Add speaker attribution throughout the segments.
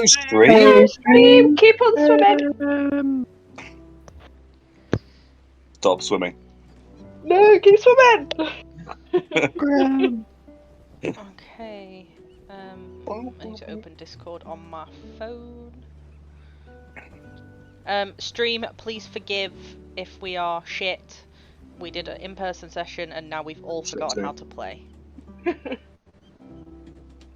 Speaker 1: Stream.
Speaker 2: Stream, keep on swimming.
Speaker 1: Stop swimming.
Speaker 2: No, keep swimming.
Speaker 3: Okay. I need to open Discord on my phone. Stream, please forgive if we are shit. We did an in-person session and now we've all forgotten how to play.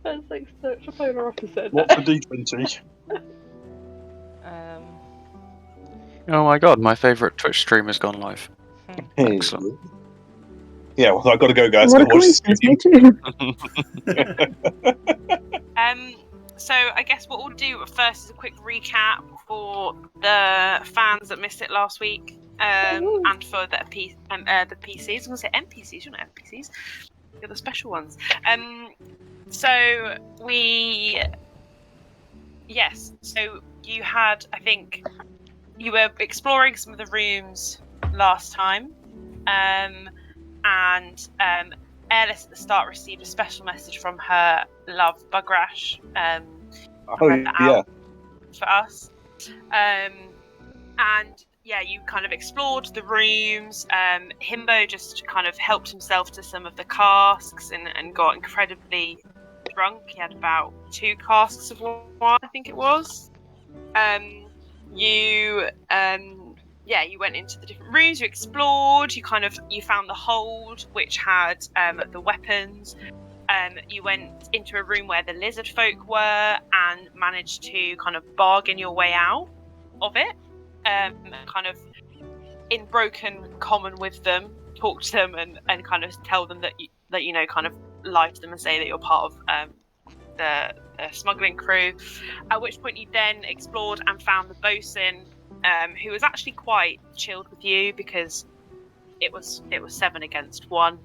Speaker 2: That's like such a polar opposite.
Speaker 1: What's the D20?
Speaker 4: Oh my god, my favourite Twitch stream has gone live. Excellent.
Speaker 1: Yeah, well, I've got to go, guys.
Speaker 5: What a
Speaker 1: Go watch
Speaker 5: coincidence,
Speaker 1: the
Speaker 5: me too.
Speaker 6: So I guess what we'll do first is a quick recap for the fans that missed it last week, and for the PCs. I was going to say NPCs, you're not NPCs. You're the special ones. So you had, I think, you were exploring some of the rooms last time, and Airless at the start received a special message from her love, Bugrash,
Speaker 1: yeah.
Speaker 6: for us. And yeah, you kind of explored the rooms. Himbo just kind of helped himself to some of the casks and got incredibly drunk. He had about 2 casks of wine, I think it was. You went into the different rooms, you explored, you found the hold, which had the weapons. You went into a room where the lizard folk were and managed to kind of bargain your way out of it. Kind of in broken common with them, talk to them and kind of tell them that you know, kind of lie to them and say that you're part of the smuggling crew. At which point you then explored and found the bosun, who was actually quite chilled with you because it was 7 against 1.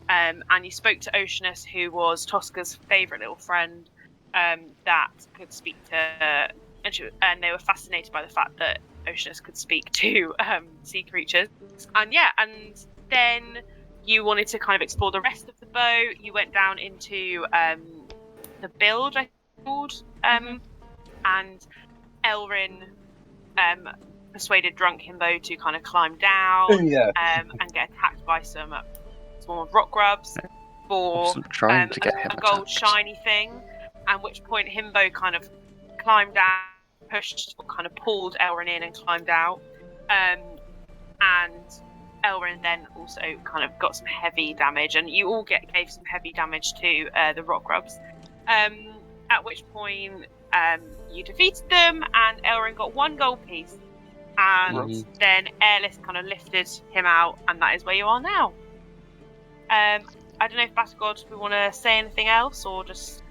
Speaker 6: And you spoke to Oceanus, who was Tosca's favourite little friend, that could speak to, and they were fascinated by the fact that Oceanus could speak to sea creatures. And then you wanted to kind of explore the rest of the boat. You went down into the bilge, I called, and Elrin persuaded Drunk Himbo to kind of climb down and get attacked by some swarm of rock grubs for
Speaker 4: trying to get him
Speaker 6: a gold
Speaker 4: attacked.
Speaker 6: shiny thing. At which point Himbo kind of climbed down, pushed, or kind of pulled Elrin in and climbed out. And Elrin then also kind of got some heavy damage, and you all gave some heavy damage to the rock grubs. At which point you defeated them, and Elrin got 1 gold piece. And then Airless kind of lifted him out, and that is where you are now. I don't know if Batagod, we want to say anything else, or just...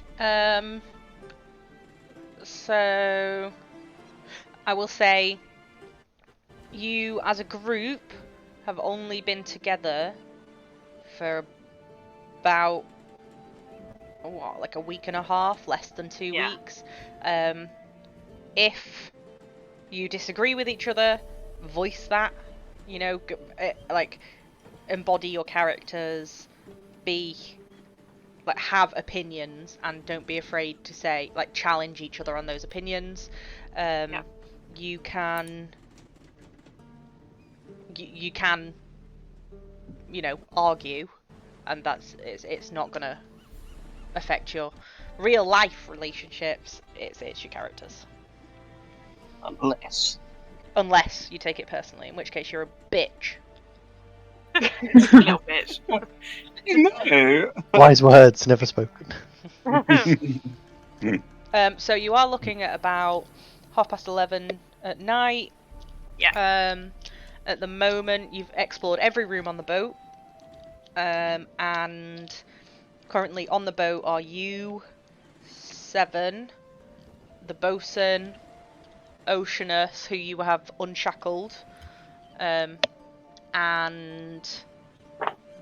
Speaker 3: So I will say you as a group have only been together for about like a week and a half, less than 2 weeks. If you disagree with each other, voice that, you know, like embody your characters, have opinions, and don't be afraid to say, like, challenge each other on those opinions. You can, you know, argue, and it's not gonna affect your real life relationships. It's your characters. Unless you take it personally, in which case you're a bitch.
Speaker 6: A little bitch.
Speaker 1: No.
Speaker 7: Wise words never spoken.
Speaker 3: So you are looking at about 11:30 at night.
Speaker 6: Yeah.
Speaker 3: At the moment, you've explored every room on the boat. And currently on the boat are you, 7, the bosun, Oceanus, who you have unshackled, and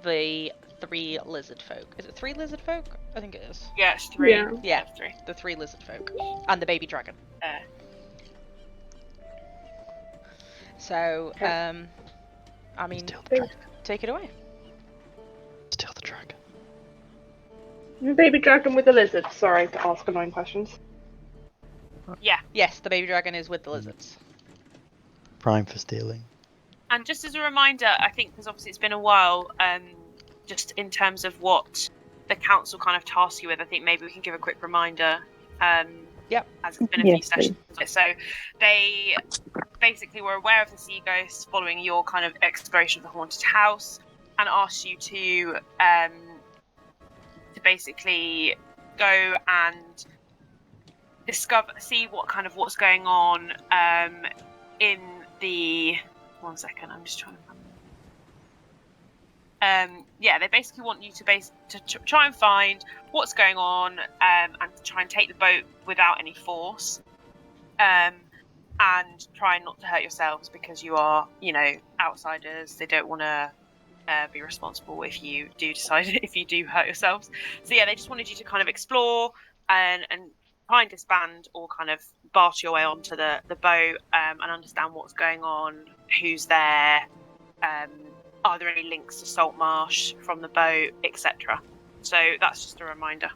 Speaker 3: the 3 lizard folk. Is it 3 lizard folk? I think it is.
Speaker 6: Yeah, it's 3.
Speaker 3: Yeah,
Speaker 6: 3.
Speaker 3: The 3 lizard folk. And the baby dragon. So, I mean, take it away.
Speaker 7: Steal the dragon.
Speaker 2: Baby dragon with the lizard. Sorry to ask annoying questions.
Speaker 6: Yeah.
Speaker 3: Yes, the baby dragon is with the lizards.
Speaker 7: Prime for stealing.
Speaker 6: And just as a reminder, I think because obviously it's been a while, just in terms of what the council kind of tasks you with, I think maybe we can give a quick reminder.
Speaker 3: Yep.
Speaker 6: As it's been a
Speaker 8: Yes,
Speaker 6: few sessions. So they basically were aware of the sea ghost following your kind of exploration of the haunted house, and asked you to basically go and see what's going on in the. One second, I'm just trying to. They basically want you to try and find what's going on, and try and take the boat without any force, and try not to hurt yourselves because you are, outsiders. They don't want to be responsible if you do hurt yourselves. So yeah, they just wanted you to kind of explore and try and disband or kind of barter your way onto the boat, and understand what's going on, who's there, are there any links to Saltmarsh from the boat, etc. So that's just a reminder.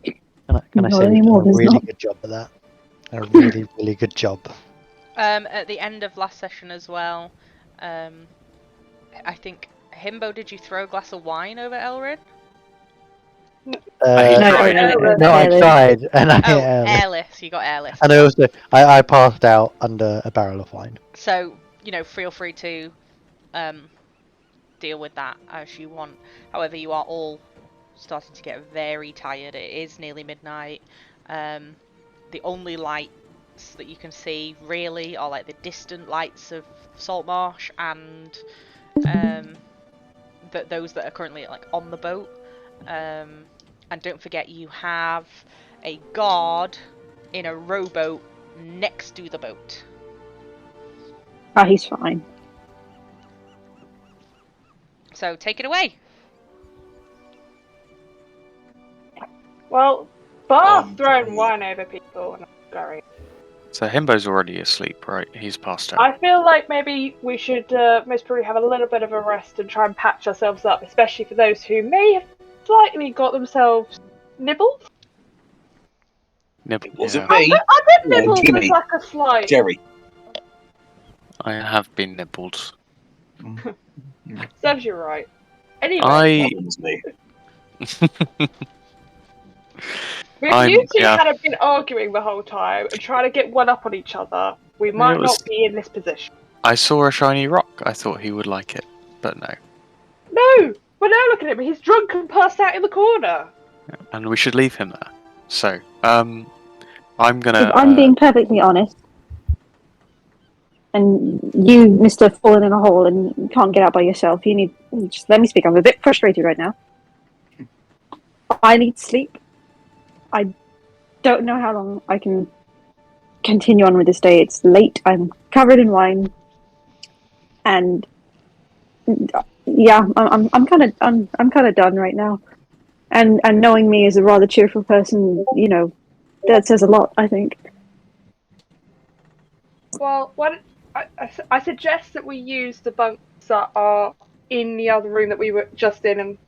Speaker 7: Can I
Speaker 8: Not
Speaker 7: say we've
Speaker 8: anymore,
Speaker 7: done a
Speaker 8: there's
Speaker 7: really
Speaker 8: not.
Speaker 7: good job of that? A really, really good job.
Speaker 3: At the end of last session as well, I think Himbo, did you throw a glass of wine over Elrin?
Speaker 4: He
Speaker 7: Uh,
Speaker 4: tried.
Speaker 7: no, I
Speaker 8: Airless.
Speaker 7: tried, and
Speaker 3: Oh,
Speaker 7: I
Speaker 3: airless. You got airless.
Speaker 7: and I also I passed out under a barrel of wine.
Speaker 3: So, feel free to deal with that as you want. However, you are all starting to get very tired. It is nearly midnight. The only lights that you can see really are like the distant lights of Saltmarsh and those that are currently like on the boat. And don't forget, you have a guard in a rowboat next to the boat.
Speaker 8: Oh, he's fine.
Speaker 3: So take it away.
Speaker 2: Well, Bar's
Speaker 1: Um,
Speaker 2: throwing wine over people, and I'm scary.
Speaker 4: So Himbo's already asleep, right? He's passed out.
Speaker 2: I feel like maybe we should most probably have a little bit of a rest and try and patch ourselves up, especially for those who may have slightly got themselves nibbled.
Speaker 1: Was
Speaker 4: Yeah,
Speaker 1: it me?
Speaker 2: I bet
Speaker 1: No,
Speaker 2: nibbled
Speaker 1: Jimmy.
Speaker 2: was like a slight.
Speaker 1: Jerry.
Speaker 4: I have been nibbled.
Speaker 2: Serves you right. Anyway,
Speaker 1: That was me.
Speaker 2: if you two
Speaker 4: yeah.
Speaker 2: had been arguing the whole time and trying to get one up on each other, we might
Speaker 4: was-
Speaker 2: not be in this position.
Speaker 4: I saw a shiny rock. I thought he would like it, but no.
Speaker 2: No! But now look at him, he's drunk and passed out in the corner.
Speaker 4: And we should leave him there. So, I'm gonna.
Speaker 8: If I'm being perfectly honest, and you, Mr. Fallen in a hole and can't get out by yourself, you need. Just let me speak. I'm a bit frustrated right now. I need sleep. I don't know how long I can continue on with this day. It's late. I'm covered in wine, and yeah, I'm kind of done right now. And knowing me as a rather cheerful person, that says a lot, I think.
Speaker 2: Well, I suggest that we use the bunks that are in the other room that we were just in, and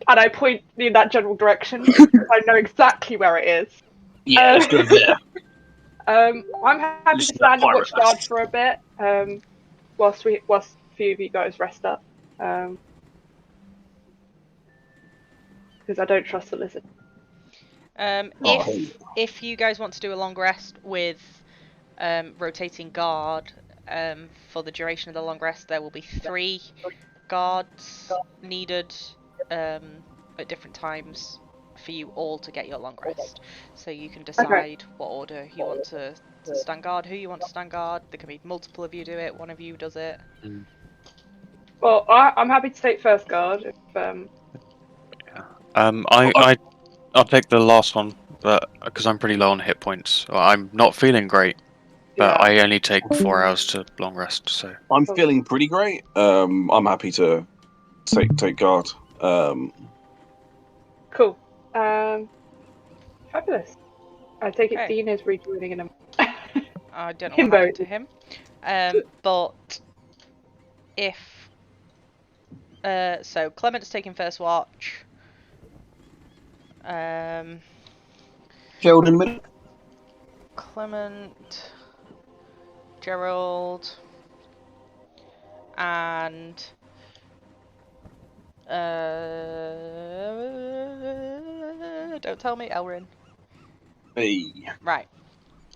Speaker 2: and I point in that general direction. I know exactly where it is.
Speaker 1: Yeah, let's go there.
Speaker 2: I'm happy to
Speaker 1: Just
Speaker 2: stand and
Speaker 1: pirate
Speaker 2: watch guard
Speaker 1: us.
Speaker 2: for a bit, whilst a few of you guys rest up, because I don't trust the lizard.
Speaker 3: If you guys want to do a long rest with rotating guard, for the duration of the long rest, there will be 3 guards needed at different times for you all to get your long rest. So you can decide what order you want to stand guard, who you want to stand guard. There can be multiple of you do it, one of you does it.
Speaker 2: Well, I'm happy to take first guard. If,
Speaker 4: I'll take the last one, but because I'm pretty low on hit points, I'm not feeling great. But I only take 4 hours to long rest, so.
Speaker 1: I'm feeling pretty great. I'm happy to take guard.
Speaker 2: Cool. Fabulous. I take it
Speaker 3: Okay.
Speaker 2: Dean is rejoining in a.
Speaker 3: I don't know
Speaker 2: Himbo.
Speaker 3: what happened to him. But if so Clement's taking first watch.
Speaker 1: Gerald in a minute.
Speaker 3: Clement, Gerald, and don't tell me, Elrin.
Speaker 1: Hey.
Speaker 3: Right.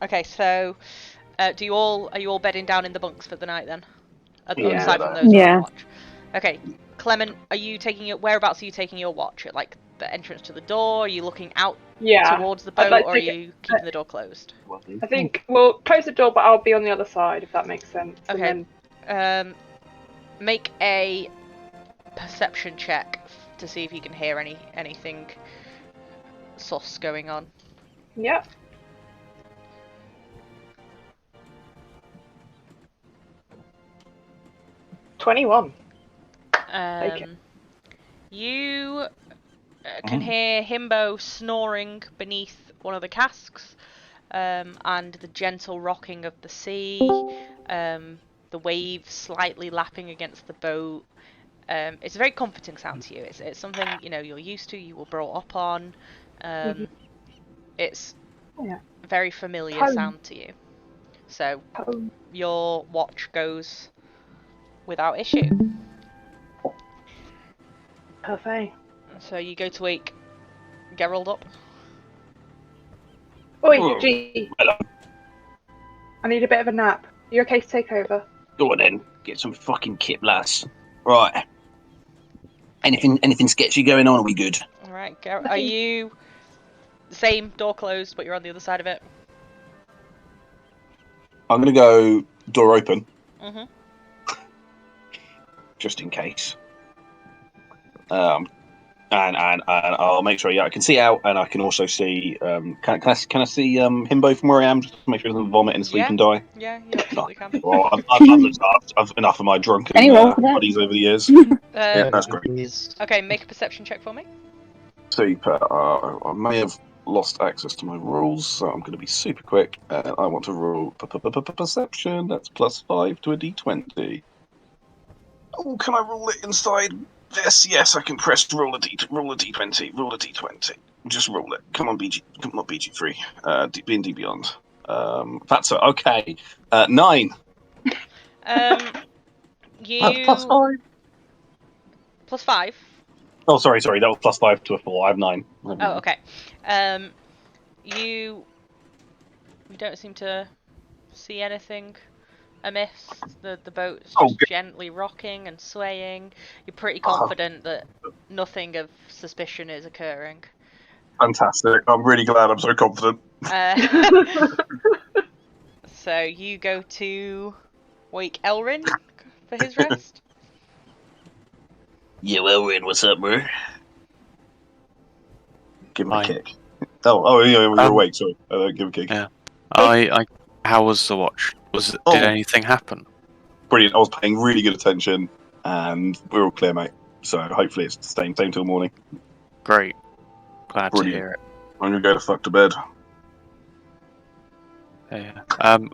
Speaker 3: Okay, so are you all bedding down in the bunks for the night then?
Speaker 2: Yeah.
Speaker 3: Aside from those who are
Speaker 8: Yeah.
Speaker 3: on watch. Okay, Clement, are you taking it? Whereabouts are you taking your watch? At like the entrance to the door? Are you looking out
Speaker 2: Yeah.
Speaker 3: towards the
Speaker 2: I'd
Speaker 3: boat,
Speaker 2: like
Speaker 3: or
Speaker 2: to
Speaker 3: are you keeping the door closed?
Speaker 2: I think we'll close the door, but I'll be on the other side if that makes sense.
Speaker 3: Okay.
Speaker 2: And then
Speaker 3: Make a perception check to see if you can hear anything sus going on.
Speaker 2: yeah. $21. Take it.
Speaker 3: You can hear Himbo snoring beneath one of the casks, and the gentle rocking of the sea, the waves slightly lapping against the boat. It's a very comforting sound to you. It's something you're used to. You were brought up on. It's
Speaker 2: Yeah.
Speaker 3: a very familiar
Speaker 2: Home.
Speaker 3: sound to you. So
Speaker 2: Home.
Speaker 3: your watch goes without issue.
Speaker 2: Perfect.
Speaker 3: So you go to wake Gerald up.
Speaker 2: Oi,
Speaker 1: Oh,
Speaker 2: G.
Speaker 1: hello.
Speaker 2: I need a bit of a nap. You okay to take over?
Speaker 1: Go on then. Get some fucking kip, lads. Right. Anything sketchy going on? Are we good?
Speaker 3: All right, are you same door closed, but you're on the other side of it?
Speaker 1: I'm gonna go door open.
Speaker 3: Mhm.
Speaker 1: Just in case. And I'll make sure I can see out, and I can also see. Can I see Himbo from where I am, just to make sure he doesn't vomit and sleep and die?
Speaker 3: Yeah, you absolutely can.
Speaker 1: Well, I've enough of my drunken
Speaker 8: Any roll for that?
Speaker 1: buddies over the years.
Speaker 3: Yeah,
Speaker 1: that's great.
Speaker 3: Okay, make a perception check for me.
Speaker 1: Super. I may have lost access to my rules, so I'm going to be super quick. I want to roll perception. That's +5 to a d20. Oh, can I roll it inside this? Yes, I can press roll a d20. Roll a d20. Just roll it. Come on, BG3. D&D Beyond. That's it. Okay. 9.
Speaker 3: You
Speaker 1: +5.
Speaker 3: +5.
Speaker 1: Oh, sorry. That was +5 to a 4. I have 9.
Speaker 3: Oh, okay. You don't seem to see anything amiss. The boat's just gently rocking and swaying. You're pretty confident that nothing of suspicion is occurring.
Speaker 1: Fantastic. I'm really glad. I'm so confident.
Speaker 3: So you go to wake Elrin for his rest?
Speaker 1: Yo, Elrin, what's up, bro? Give him a kick. Oh, yeah, you're awake, sorry. Give him a kick.
Speaker 4: Yeah. How was the watch? Did anything happen?
Speaker 1: Brilliant. I was paying really good attention, and we're all clear, mate. So hopefully it's the same till morning.
Speaker 4: Great. Glad to hear it.
Speaker 1: I'm gonna go to fuck to bed.
Speaker 4: Yeah. I'm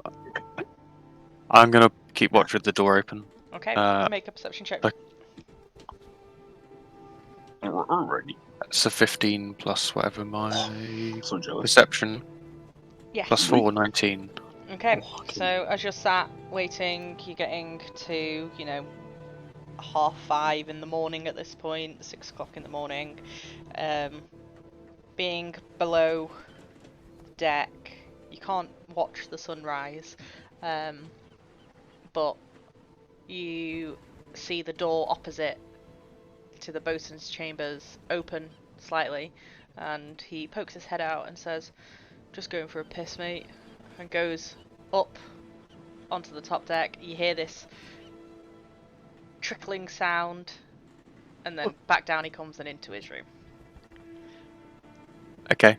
Speaker 4: gonna keep watch with the door open.
Speaker 3: Okay, make a perception check.
Speaker 1: Alrighty.
Speaker 4: That's a 15 plus whatever my
Speaker 1: so jealous.
Speaker 4: Perception.
Speaker 3: Yeah.
Speaker 4: +4, 19.
Speaker 3: Okay, so as you're sat waiting, you're getting to, 5:30 in the morning at this point, 6 o'clock in the morning. Being below deck, you can't watch the sunrise, but you see the door opposite to the boatswain's chambers open slightly, and he pokes his head out and says, "Just going for a piss, mate," and goes up onto the top deck. You hear this trickling sound, and then back down he comes and into his room.
Speaker 4: Okay.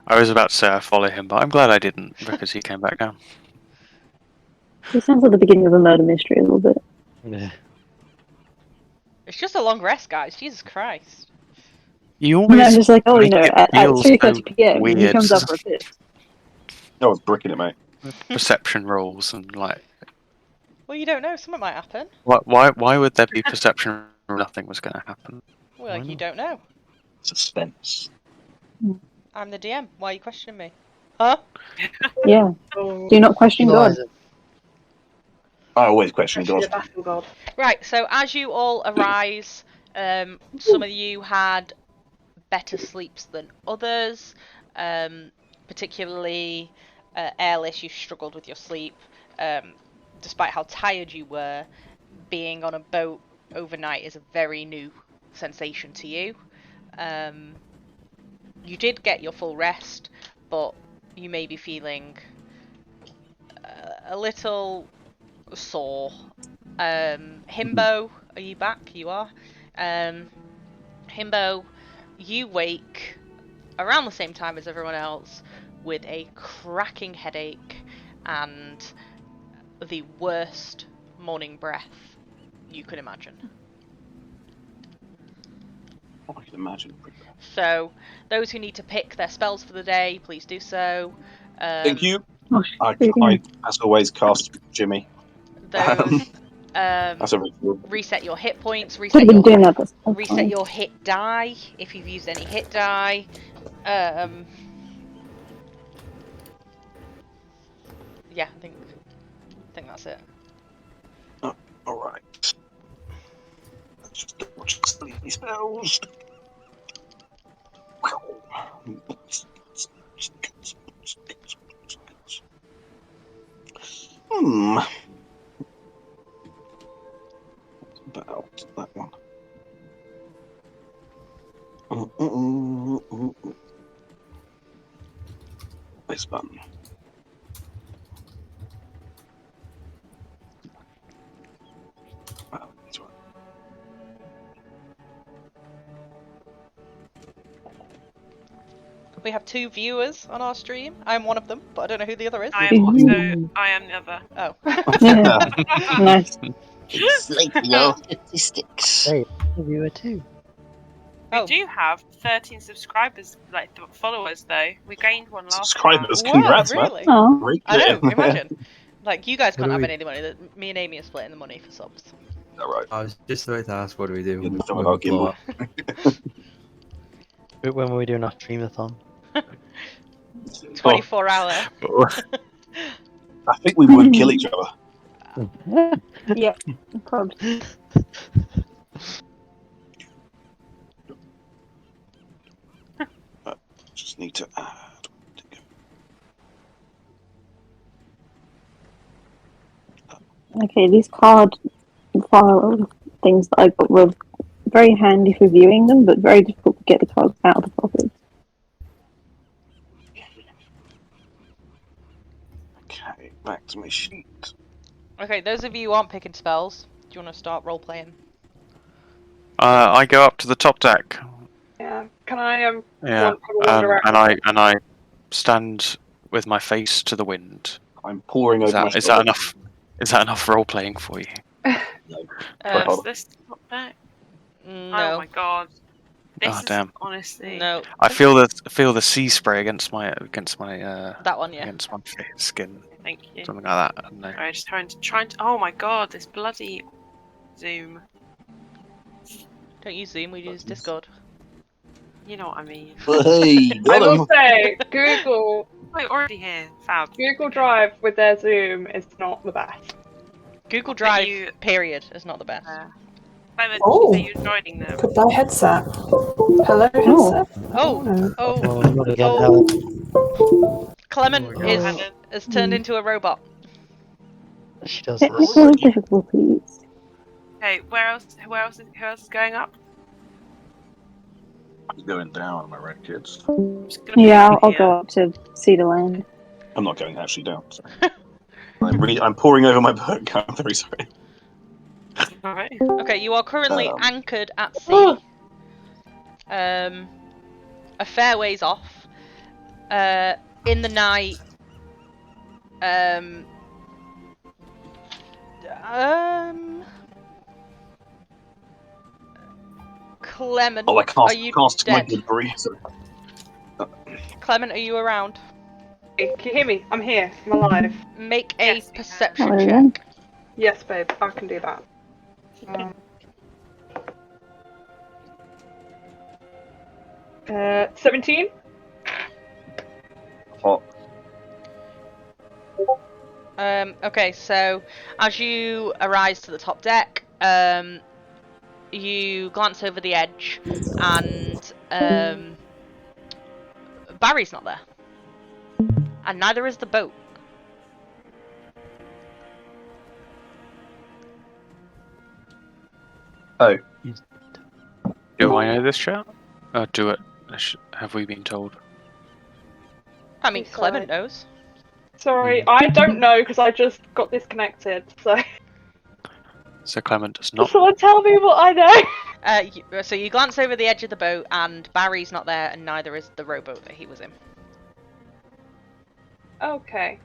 Speaker 4: I was about to say I follow him, but I'm glad I didn't because he came back down.
Speaker 8: This sounds like the beginning of a murder mystery a little bit.
Speaker 7: Yeah.
Speaker 3: It's just a long rest, guys. Jesus Christ.
Speaker 4: You
Speaker 8: No,
Speaker 4: always
Speaker 8: I'm just like,
Speaker 4: make it
Speaker 8: at
Speaker 4: feel
Speaker 8: 3:30 p.m. he
Speaker 4: weird.
Speaker 8: comes up for a piss.
Speaker 1: I was bricking it, mate.
Speaker 4: Perception rolls and like.
Speaker 3: Well, you don't know. Something might happen.
Speaker 4: Why would there be perception? Nothing was going to happen.
Speaker 3: Well, like you don't know.
Speaker 1: Suspense.
Speaker 3: I'm the DM. Why are you questioning me? Huh?
Speaker 8: Yeah.
Speaker 2: Oh,
Speaker 8: Do not question God.
Speaker 7: Equalizer.
Speaker 1: I always question
Speaker 2: actually,
Speaker 1: God.
Speaker 2: a battle god.
Speaker 3: Right, so as you all arise, some of you had better sleeps than others. Particularly Airless, you struggled with your sleep. Despite how tired you were, being on a boat overnight is a very new sensation to you. You did get your full rest, but you may be feeling a little sore. Himbo, are you back? You are. Himbo, you wake around the same time as everyone else with a cracking headache and the worst morning breath you could imagine.
Speaker 1: I can imagine.
Speaker 3: So, those who need to pick their spells for the day, please do so.
Speaker 1: Thank you.
Speaker 8: Oh,
Speaker 1: I,
Speaker 8: yeah.
Speaker 1: as always, cast Jimmy.
Speaker 3: Those
Speaker 1: That's a ritual.
Speaker 3: reset your hit points,
Speaker 8: Could have been doing that this whole
Speaker 3: reset
Speaker 8: time.
Speaker 3: your hit die if you've used any hit die. Yeah, I think that's it.
Speaker 1: All right. Let's just double check sleepy spells. About that one. This button. Oh, this one.
Speaker 3: We have 2 viewers on our stream. I'm one of them, but I don't know who the other is.
Speaker 6: I am also. I am the other.
Speaker 3: Oh.
Speaker 8: Yeah. Nice.
Speaker 9: Sleepy old statistics.
Speaker 7: Hey, you were too.
Speaker 6: We
Speaker 3: Oh.
Speaker 6: do have 13 subscribers, like followers, though. We gained one last
Speaker 1: Subscribers,
Speaker 6: time.
Speaker 3: Whoa,
Speaker 1: congrats, man.
Speaker 3: really?
Speaker 8: Oh.
Speaker 1: Great
Speaker 3: I know,
Speaker 1: game.
Speaker 3: imagine. Like, you guys
Speaker 9: What
Speaker 3: can't
Speaker 9: do
Speaker 3: have
Speaker 9: we-
Speaker 3: any of the money. Me and Amy are splitting the money for subs.
Speaker 1: All right.
Speaker 9: I was just about to ask, what do we do
Speaker 1: Yeah,
Speaker 9: when
Speaker 1: nothing
Speaker 9: we
Speaker 1: about
Speaker 9: blow
Speaker 1: Gimbal.
Speaker 9: up?
Speaker 7: When were we doing our streamathon?
Speaker 3: 24 hour.
Speaker 1: I think we would kill each other.
Speaker 8: Yeah. Probably.
Speaker 1: Just need to add.
Speaker 8: Okay, these card file things that I got were very handy for viewing them, but very difficult to get the cards out of the pocket.
Speaker 1: Okay, back to my sheet.
Speaker 3: Okay, those of you who aren't picking spells, do you want to start role playing?
Speaker 4: I go up to the top deck.
Speaker 2: Yeah. Can I
Speaker 4: Yeah,
Speaker 2: wander around?
Speaker 4: and I stand with my face to the wind.
Speaker 1: I'm pouring
Speaker 4: Is
Speaker 1: over my
Speaker 4: that
Speaker 1: shoulder.
Speaker 4: enough? Is that enough role playing for you?
Speaker 1: Hold
Speaker 6: What's
Speaker 1: on.
Speaker 6: this top back? Oh
Speaker 3: No.
Speaker 6: my god. This
Speaker 4: Oh,
Speaker 6: is
Speaker 4: damn.
Speaker 6: honestly.
Speaker 3: No.
Speaker 4: I feel the sea spray against my
Speaker 3: That one, yeah.
Speaker 4: against my skin,
Speaker 6: Thank you.
Speaker 4: something like that. I don't know.
Speaker 6: Alright, just trying to. Oh my god, this bloody Zoom.
Speaker 3: Don't use Zoom, we use Discord.
Speaker 6: You know what I mean.
Speaker 1: Hey,
Speaker 2: I
Speaker 1: got
Speaker 2: will
Speaker 1: him.
Speaker 2: say, Google
Speaker 6: Oh, you're already here. Fab.
Speaker 2: Google Drive with their Zoom is not the best.
Speaker 3: Google
Speaker 6: But
Speaker 3: Drive,
Speaker 6: you-
Speaker 3: period, is not the best.
Speaker 6: Clement,
Speaker 10: Oh.
Speaker 6: did you say you're joining them?
Speaker 10: Goodbye headset. Hello headset.
Speaker 3: Oh,
Speaker 7: Oh, not again,
Speaker 3: oh,
Speaker 7: Helen.
Speaker 3: Clement
Speaker 9: Oh my God.
Speaker 3: has turned into a robot.
Speaker 7: She does
Speaker 8: Technical
Speaker 7: this.
Speaker 8: difficulties.
Speaker 6: Okay, who else is going up?
Speaker 1: I'm going down, am I right, kids?
Speaker 6: I'm just gonna put
Speaker 8: Yeah,
Speaker 6: you
Speaker 8: I'll
Speaker 6: here.
Speaker 8: go up to Cedar Land.
Speaker 1: I'm not going actually down. Sorry. I'm pouring over my book. I'm very sorry.
Speaker 6: Alright.
Speaker 3: Okay, you are currently
Speaker 1: Um.
Speaker 3: anchored at sea. A fair ways off. In the night. Clement,
Speaker 1: Oh, I
Speaker 3: are you
Speaker 1: cast my
Speaker 3: dead?
Speaker 1: debris. Sorry.
Speaker 3: Clement, are you around?
Speaker 2: Hey, can you hear me? I'm here. I'm alive.
Speaker 3: Make
Speaker 6: Yes,
Speaker 3: a
Speaker 6: we can.
Speaker 3: perception
Speaker 8: Hello
Speaker 3: check.
Speaker 8: then.
Speaker 2: Yes, babe, I can do that. 17?
Speaker 1: Hot.
Speaker 3: Okay, so as you arise to the top deck, you glance over the edge, and Barry's not there, and neither is the boat.
Speaker 1: Oh,
Speaker 4: Do I know this chat? Do it. Have we been told?
Speaker 3: I mean,
Speaker 2: Sorry.
Speaker 3: Clement knows.
Speaker 2: Sorry, I don't know because I just got disconnected. So
Speaker 4: So Clement does not.
Speaker 2: someone tell me what I know.
Speaker 3: So you glance over the edge of the boat, and Barry's not there, and neither is the rowboat that he was in.
Speaker 2: Okay.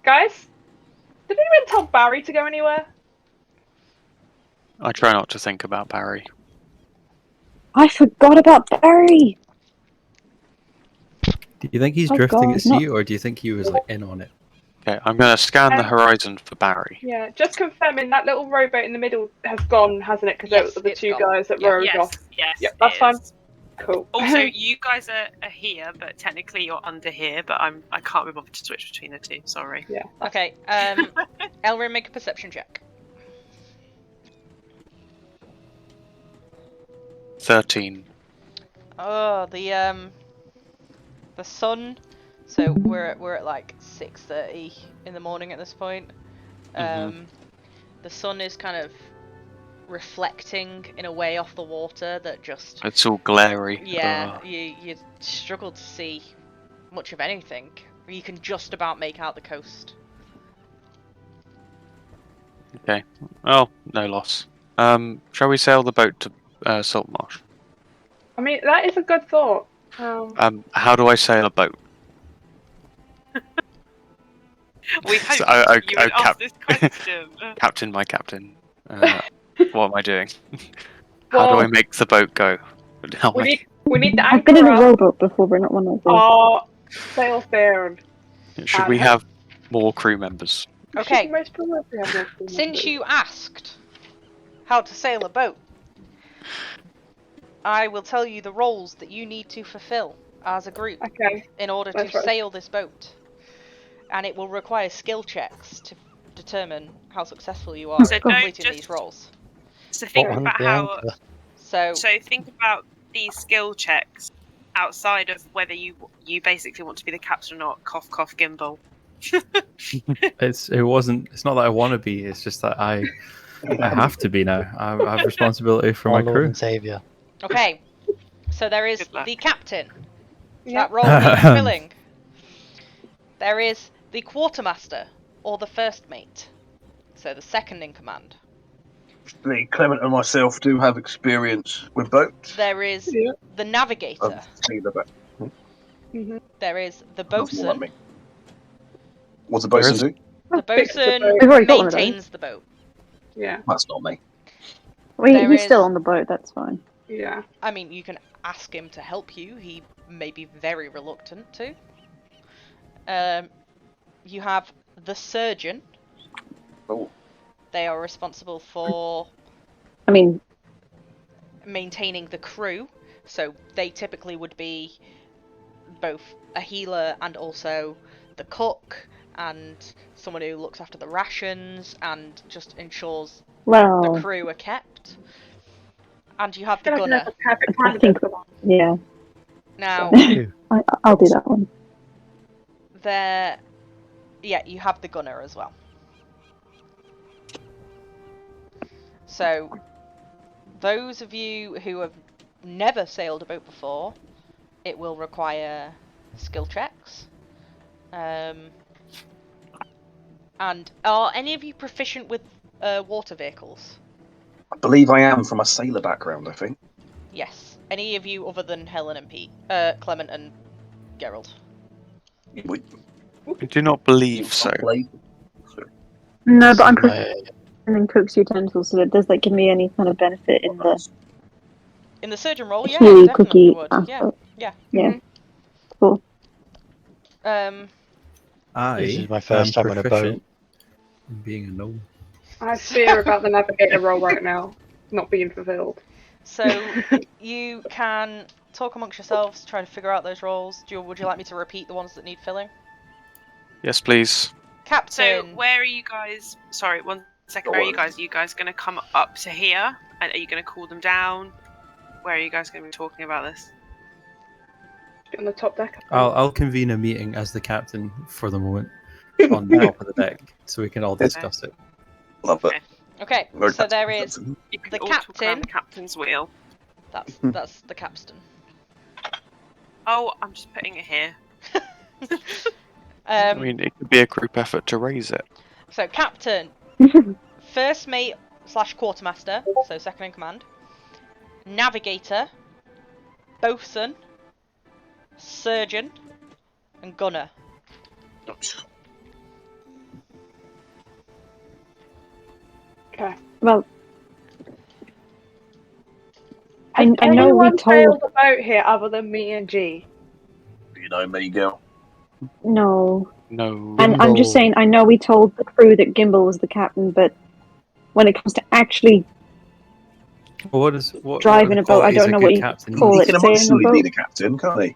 Speaker 2: Guys, did anyone tell Barry to go anywhere?
Speaker 4: I try not to think about Barry.
Speaker 8: I forgot about Barry.
Speaker 9: Do you think he's
Speaker 8: Oh,
Speaker 9: drifting
Speaker 8: God,
Speaker 9: at sea, or do you think he was like in on it?
Speaker 4: Okay, I'm gonna scan the horizon for Barry.
Speaker 2: Yeah, just confirming that little rowboat in the middle has gone, hasn't it? Because
Speaker 3: Yes,
Speaker 2: the
Speaker 3: it's
Speaker 2: two
Speaker 3: gone.
Speaker 2: guys that
Speaker 3: Yeah.
Speaker 2: rowed
Speaker 6: Yes,
Speaker 2: off.
Speaker 6: yes.
Speaker 2: Yep, that's
Speaker 6: it
Speaker 2: fine.
Speaker 6: is.
Speaker 2: Cool.
Speaker 6: Also, you guys are here, but technically you're under here. But I can't remember to switch between the two. Sorry.
Speaker 2: Yeah.
Speaker 3: Okay, Elrin, make a perception check.
Speaker 4: 13.
Speaker 3: Oh, the sun. So we're at like 6:30 in the morning at this point. The sun is kind of reflecting in a way off the water that just
Speaker 4: It's all glary.
Speaker 3: yeah, you struggle to see much of anything. You can just about make out the coast.
Speaker 4: Okay. Well, no loss. Shall we sail the boat to Saltmarsh?
Speaker 2: I mean, that is a good thought.
Speaker 4: How do I sail a boat?
Speaker 6: We hope
Speaker 4: So, I
Speaker 6: you would ask this question.
Speaker 4: Captain, my captain. What am I doing? How
Speaker 2: Well,
Speaker 4: do I make the boat go? Tell me.
Speaker 2: we need to
Speaker 8: I've been in
Speaker 2: anchor
Speaker 8: a
Speaker 2: up.
Speaker 8: rowboat before, but not one of those.
Speaker 2: Oh, sail fair.
Speaker 4: Should we have more crew members?
Speaker 3: Okay.
Speaker 2: Most probably have more crew
Speaker 3: Since
Speaker 2: members.
Speaker 3: you asked how to sail a boat, I will tell you the roles that you need to fulfill as a group in order to sail this boat. And it will require skill checks to determine how successful you are
Speaker 6: So
Speaker 3: at completing these roles.
Speaker 6: So think about how.
Speaker 3: So
Speaker 6: think about these skill checks outside of whether you basically want to be the captain or not. Cough, cough, gimbal.
Speaker 9: It's not that I want to be. It's just that I have to be now. I have responsibility for my
Speaker 7: Our Lord
Speaker 9: crew.
Speaker 7: and Savior.
Speaker 3: Okay, so there is
Speaker 6: Good luck.
Speaker 3: the captain.
Speaker 2: Yeah.
Speaker 3: That role needs filling. There is the quartermaster, or the first mate. So the second in command.
Speaker 1: Clement and myself do have experience with boats.
Speaker 3: There is the navigator. There is the bosun.
Speaker 1: What's the bosun do?
Speaker 3: The bosun
Speaker 8: We've already got one of those.
Speaker 3: maintains the boat.
Speaker 2: Yeah.
Speaker 1: That's not me.
Speaker 3: There
Speaker 8: He's
Speaker 3: is-
Speaker 8: still on the boat, that's fine.
Speaker 2: Yeah.
Speaker 3: I mean, you can ask him to help you. He may be very reluctant to. You have the surgeon.
Speaker 1: Oh.
Speaker 3: They are responsible for maintaining the crew. So they typically would be both a healer and also the cook and someone who looks after the rations and just ensures the crew are kept. And you have the gunner.
Speaker 8: I think, yeah.
Speaker 3: Now,
Speaker 8: I'll do that one.
Speaker 3: you have the gunner as well. So, those of you who have never sailed a boat before, it will require skill checks. And are any of you proficient with water vehicles?
Speaker 1: I believe I am from a sailor background, I think.
Speaker 3: Yes. Any of you other than Helen and Pete, Clement and Gerald?
Speaker 4: I do not believe so.
Speaker 8: No, but I'm proficient in cook's utensils, so does that give me any kind of benefit in the
Speaker 3: surgeon role? Yeah,
Speaker 8: Healy
Speaker 3: it definitely
Speaker 8: cookie
Speaker 3: would.
Speaker 8: aspect?
Speaker 3: Yeah.
Speaker 8: Cool.
Speaker 7: This is my first time on a boat.
Speaker 9: Being a gnome.
Speaker 2: I fear about the navigator role right now not being fulfilled.
Speaker 3: So you can talk amongst yourselves, try to figure out those roles. Would you like me to repeat the ones that need filling?
Speaker 4: Yes, please.
Speaker 3: Captain.
Speaker 6: So where are you guys? Sorry, one second. Where are you guys? Are you guys going to come up to here? And are you going to call them down? Where are you guys going to be talking about this?
Speaker 2: On the top deck.
Speaker 9: I'll convene a meeting as the captain for the moment on the top of the deck, so we can all discuss it.
Speaker 1: Love it.
Speaker 3: Okay,
Speaker 1: Very
Speaker 3: so there
Speaker 1: captain.
Speaker 3: is
Speaker 6: You can
Speaker 3: the
Speaker 6: all talk around
Speaker 3: captain.
Speaker 6: the captain's wheel.
Speaker 3: That's the capstan.
Speaker 6: Oh, I'm just putting it here.
Speaker 4: I mean, it could be a group effort to raise it.
Speaker 3: So captain, first mate / quartermaster, so second in command, navigator, bosun, surgeon, and gunner.
Speaker 2: Okay.
Speaker 8: Well, I know we
Speaker 2: Anyone
Speaker 8: told.
Speaker 2: sailed the boat here other than me and G?
Speaker 1: You know me, girl.
Speaker 8: No.
Speaker 4: No.
Speaker 8: And I'm just saying, I know we told the crew that Gimbal was the captain, but when it comes to actually
Speaker 9: Well,
Speaker 8: driving a boat, I don't know what you call
Speaker 1: He
Speaker 8: it.
Speaker 1: can
Speaker 8: Sailing a
Speaker 1: emotionally be
Speaker 8: boat?
Speaker 1: the captain, can't he?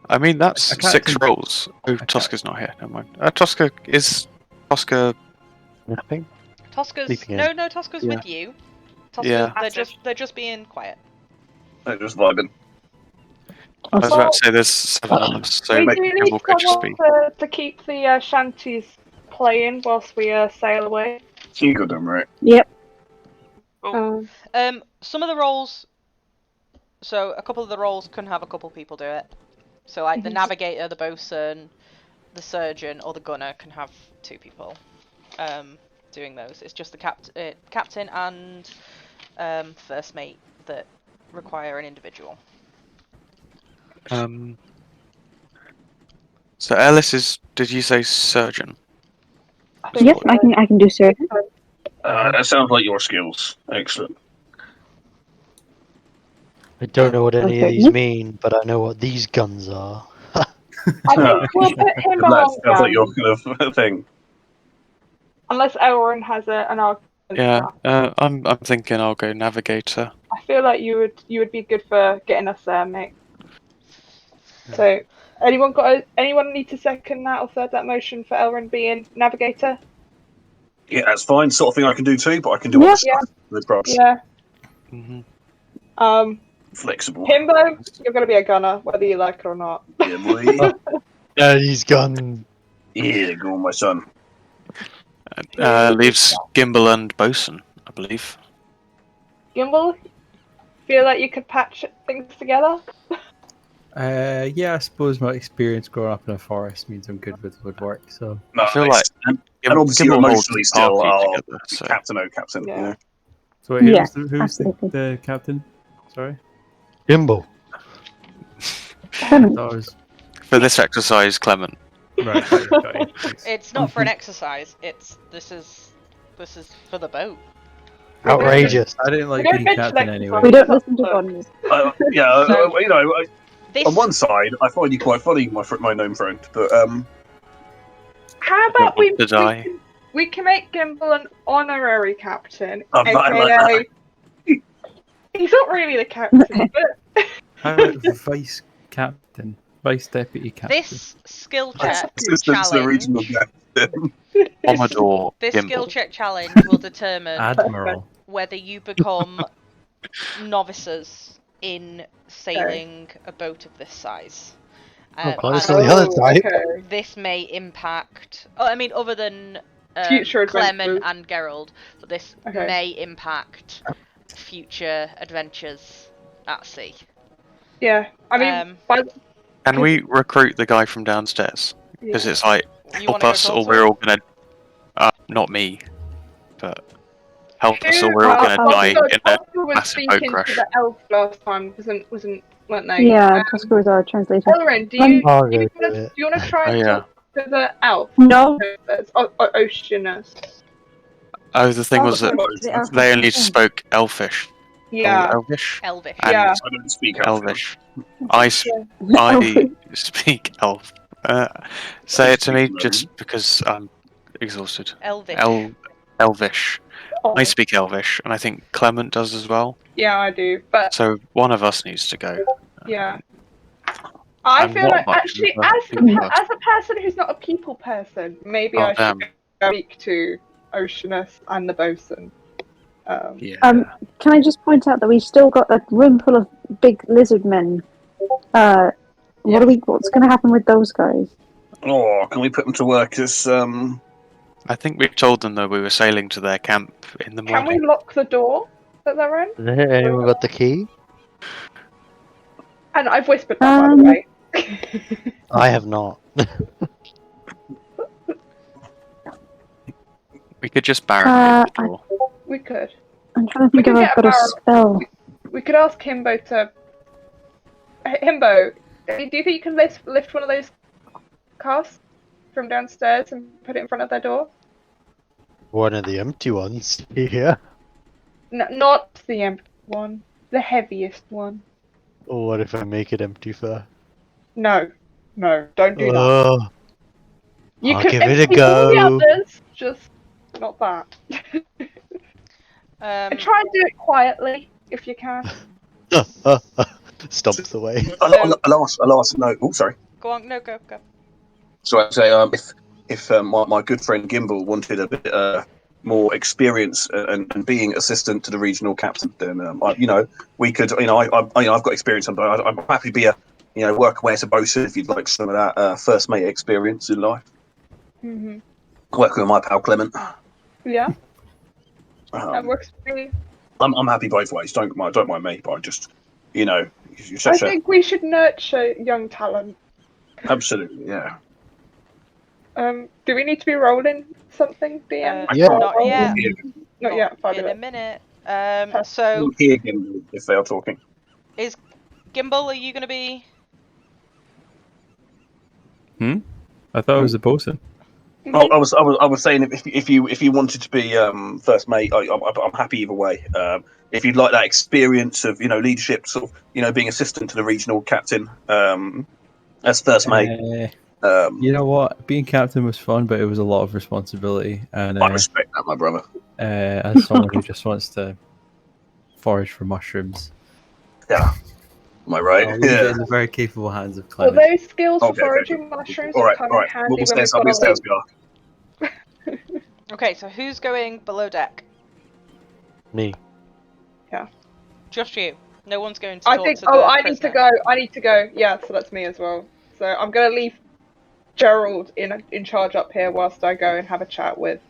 Speaker 4: I mean, that's
Speaker 9: A
Speaker 4: 6
Speaker 9: captain-
Speaker 4: roles. Oh, Tosca's not here. Never mind. Tosca napping?
Speaker 3: Tosca's
Speaker 7: Sleeping
Speaker 3: no,
Speaker 7: in.
Speaker 3: Tosca's
Speaker 4: Yeah.
Speaker 3: with you. Tosca,
Speaker 4: Yeah.
Speaker 3: they're just being quiet.
Speaker 1: They're just vibing.
Speaker 4: I was about to say there's 7 of us, so
Speaker 2: We
Speaker 1: make
Speaker 2: do need
Speaker 4: Gimbal could just be.
Speaker 2: someone to keep the shanties playing whilst we sail away.
Speaker 1: You got them right.
Speaker 8: Yep.
Speaker 6: Oh,
Speaker 3: Some of the roles. So a couple of the roles can have a couple people do it. So like the navigator, the bosun, the surgeon, or the gunner can have 2 people doing those. It's just the captain and first mate that require an individual.
Speaker 4: So Ellis is. Did you say surgeon?
Speaker 8: Yep, I can do surgeon.
Speaker 1: That sounds like your skills. Excellent.
Speaker 7: I don't know what any of
Speaker 8: Okay.
Speaker 7: these mean, but I know what these guns are.
Speaker 2: I think we'll put him
Speaker 1: That
Speaker 2: on
Speaker 1: sounds like your kind of thing.
Speaker 2: unless Elrin has an argument.
Speaker 4: Yeah. I'm thinking I'll go navigator.
Speaker 2: I feel like you would be good for getting us there, mate. So, anyone need to second that or third that motion for Elrin being navigator?
Speaker 1: Yeah, that's fine. Sort of thing I can do too, but I can do
Speaker 8: Yeah.
Speaker 1: other stuff with props.
Speaker 2: Yeah.
Speaker 4: Mm-hmm.
Speaker 1: Flexible.
Speaker 2: Himbo, you're gonna be a gunner, whether you like it or not.
Speaker 1: Yeah, boy.
Speaker 7: Yeah, he's gone.
Speaker 1: Yeah, go on, my son.
Speaker 4: Leaves Gimbal and bosun, I believe.
Speaker 2: Gimbal, feel like you could patch things together?
Speaker 9: Yeah, I suppose my experience growing up in a forest means I'm good with woodwork. So
Speaker 1: No,
Speaker 4: I feel like
Speaker 1: and obviously you're
Speaker 4: Gimbal holds
Speaker 1: emotionally
Speaker 4: the
Speaker 1: still
Speaker 4: party
Speaker 1: are
Speaker 4: together, so.
Speaker 1: captain.
Speaker 2: Yeah.
Speaker 1: You know?
Speaker 9: wait, who's,
Speaker 8: Yeah,
Speaker 9: who's
Speaker 8: absolutely.
Speaker 9: the captain? Sorry,
Speaker 7: Gimbal.
Speaker 8: Clement.
Speaker 9: that was
Speaker 4: For this exercise, Clement.
Speaker 9: right. got you. Thanks.
Speaker 3: It's not for an exercise. This is for the boat.
Speaker 7: Outrageous.
Speaker 9: I didn't like
Speaker 2: We don't
Speaker 9: being
Speaker 2: mention
Speaker 9: captain
Speaker 2: exercise.
Speaker 9: anyway.
Speaker 8: We don't listen to Godness.
Speaker 1: Yeah,
Speaker 3: So-
Speaker 1: you know,
Speaker 3: This
Speaker 1: on one side, I find you quite funny, my gnome friend, but
Speaker 2: How
Speaker 4: don't
Speaker 2: about
Speaker 4: want to die.
Speaker 2: we can make Gimbal an honorary captain,
Speaker 1: I'm not
Speaker 2: aka he's not really the captain, but
Speaker 9: How about vice captain, vice deputy captain?
Speaker 3: this skill check
Speaker 1: assistant to the regional
Speaker 3: challenge.
Speaker 1: captain.
Speaker 4: Commodore
Speaker 3: This
Speaker 4: Gimbal.
Speaker 3: skill check challenge will determine
Speaker 9: Admiral.
Speaker 3: whether you become novices in sailing a boat of this size.
Speaker 7: close
Speaker 3: and
Speaker 7: to the other side.
Speaker 2: okay.
Speaker 3: this may impact. Oh, I mean, other than
Speaker 2: Future
Speaker 3: Clement
Speaker 2: adventures.
Speaker 3: and Gerald, but this
Speaker 2: Okay.
Speaker 3: may impact future adventures at sea.
Speaker 2: Yeah, I mean,
Speaker 4: Can we recruit the guy from downstairs? Because it's like,
Speaker 3: You
Speaker 4: help
Speaker 3: wanna go
Speaker 4: us
Speaker 3: talk
Speaker 4: or
Speaker 3: to
Speaker 4: we're
Speaker 3: him?
Speaker 4: all gonna. Not me, but help us or
Speaker 2: Who-
Speaker 4: we're all gonna
Speaker 2: Tosca-
Speaker 4: die in a
Speaker 2: Tosca was
Speaker 4: massive boat
Speaker 2: speaking
Speaker 4: crash.
Speaker 2: to the elf last time, weren't they?
Speaker 8: Yeah, Tosca was our translator.
Speaker 2: Elrin, do you
Speaker 7: I'll
Speaker 2: do
Speaker 7: go
Speaker 2: you
Speaker 7: do
Speaker 2: want
Speaker 7: it.
Speaker 2: to try
Speaker 4: Oh,
Speaker 2: and
Speaker 4: yeah.
Speaker 2: talk to the elf?
Speaker 8: No.
Speaker 2: That's Oceanus.
Speaker 4: Oh, the thing was that
Speaker 8: The
Speaker 4: they only
Speaker 8: elf-
Speaker 4: spoke Elfish.
Speaker 2: Yeah.
Speaker 4: Elvish?
Speaker 3: Elvish.
Speaker 4: And
Speaker 2: Yeah.
Speaker 1: I don't speak
Speaker 4: Elvish.
Speaker 2: Yeah.
Speaker 4: I speak Elf. Say it to me
Speaker 1: speak
Speaker 4: just because I'm exhausted.
Speaker 3: Elvish.
Speaker 4: Elvish.
Speaker 2: Oh,
Speaker 4: I speak Elvish, and I think Clement does as well.
Speaker 2: yeah, I do. But
Speaker 4: So one of us needs to go.
Speaker 2: Yeah. I
Speaker 4: And
Speaker 2: feel
Speaker 4: what
Speaker 2: like
Speaker 4: much
Speaker 2: actually,
Speaker 4: of a people person?
Speaker 2: as a person who's not a people person, maybe
Speaker 4: Oh,
Speaker 2: I should
Speaker 4: damn.
Speaker 2: go speak to Oceanus and the bosun.
Speaker 4: Yeah.
Speaker 8: Can I just point out that we've still got a room full of big lizard men? What's going to happen with those guys?
Speaker 1: Oh, can we put them to work as
Speaker 4: I think we told them that we were sailing to their camp in the
Speaker 2: Can we
Speaker 4: morning.
Speaker 2: lock the door that they're in?
Speaker 7: Anyone got the key?
Speaker 2: And I've whispered that, by the way.
Speaker 7: I have not.
Speaker 4: We could just barricade the door.
Speaker 2: We could.
Speaker 8: I'm trying to
Speaker 2: We
Speaker 8: think if
Speaker 2: could
Speaker 8: I've
Speaker 2: get a
Speaker 8: got a
Speaker 2: barrel.
Speaker 8: spell.
Speaker 2: We could ask Himbo to. Himbo, do you think you can lift one of those casks from downstairs and put it in front of their door?
Speaker 7: One of the empty ones. Yeah.
Speaker 2: No, not the empty one. The heaviest one.
Speaker 7: Or what if I make it empty first?
Speaker 2: No, don't do that.
Speaker 7: Oh,
Speaker 2: You
Speaker 7: I'll
Speaker 2: can
Speaker 7: give it a
Speaker 2: empty all the
Speaker 7: go.
Speaker 2: others, just not that. And try and do it quietly if you can.
Speaker 7: Stomps away.
Speaker 1: Alas, no. Oh, sorry.
Speaker 3: Go on, no, go.
Speaker 1: So I say, if my good friend Gimbal wanted a bit more experience and being assistant to the regional captain, then we could. I've got experience, but I'm happy to be work away as a bosun if you'd like some of that first mate experience in life.
Speaker 2: Mm-hmm.
Speaker 1: Working with my pal Clement.
Speaker 2: Yeah. That works for me.
Speaker 1: I'm happy both ways. Don't mind me, but I just you're
Speaker 2: I think we should nurture young talent.
Speaker 1: Absolutely, yeah.
Speaker 2: Do we need to be rolling something, DM?
Speaker 7: Yeah.
Speaker 3: Not yet.
Speaker 2: Not yet.
Speaker 3: In
Speaker 2: Fabulous.
Speaker 3: a minute. So
Speaker 1: Hear Gimbal if they are talking.
Speaker 3: is Gimbal? Are you going to be?
Speaker 9: I thought it was a bosun.
Speaker 1: I was saying if you wanted to be first mate, I'm happy either way. If you'd like that experience of leadership, sort of being assistant to the regional captain as first mate.
Speaker 9: You know what? Being captain was fun, but it was a lot of responsibility. And
Speaker 1: I respect that, my brother.
Speaker 9: As someone who just wants to forage for mushrooms,
Speaker 1: yeah, am I right?
Speaker 9: I'll leave it in the very capable hands of
Speaker 2: Well,
Speaker 9: Clement.
Speaker 2: those skills for foraging mushrooms
Speaker 1: All right,
Speaker 2: come
Speaker 1: all
Speaker 2: in
Speaker 1: right.
Speaker 2: handy
Speaker 1: We'll
Speaker 2: when we've
Speaker 1: stay
Speaker 2: got a
Speaker 1: up.
Speaker 2: lead.
Speaker 3: Okay, so who's going below deck?
Speaker 7: Me.
Speaker 2: Yeah.
Speaker 3: Just you. No one's going to talk
Speaker 2: I think.
Speaker 3: to the
Speaker 2: I need
Speaker 3: prisoner.
Speaker 2: to go. I need to go. Yeah, so that's me as well. So I'm gonna leave Gerald in charge up here whilst I go and have a chat with.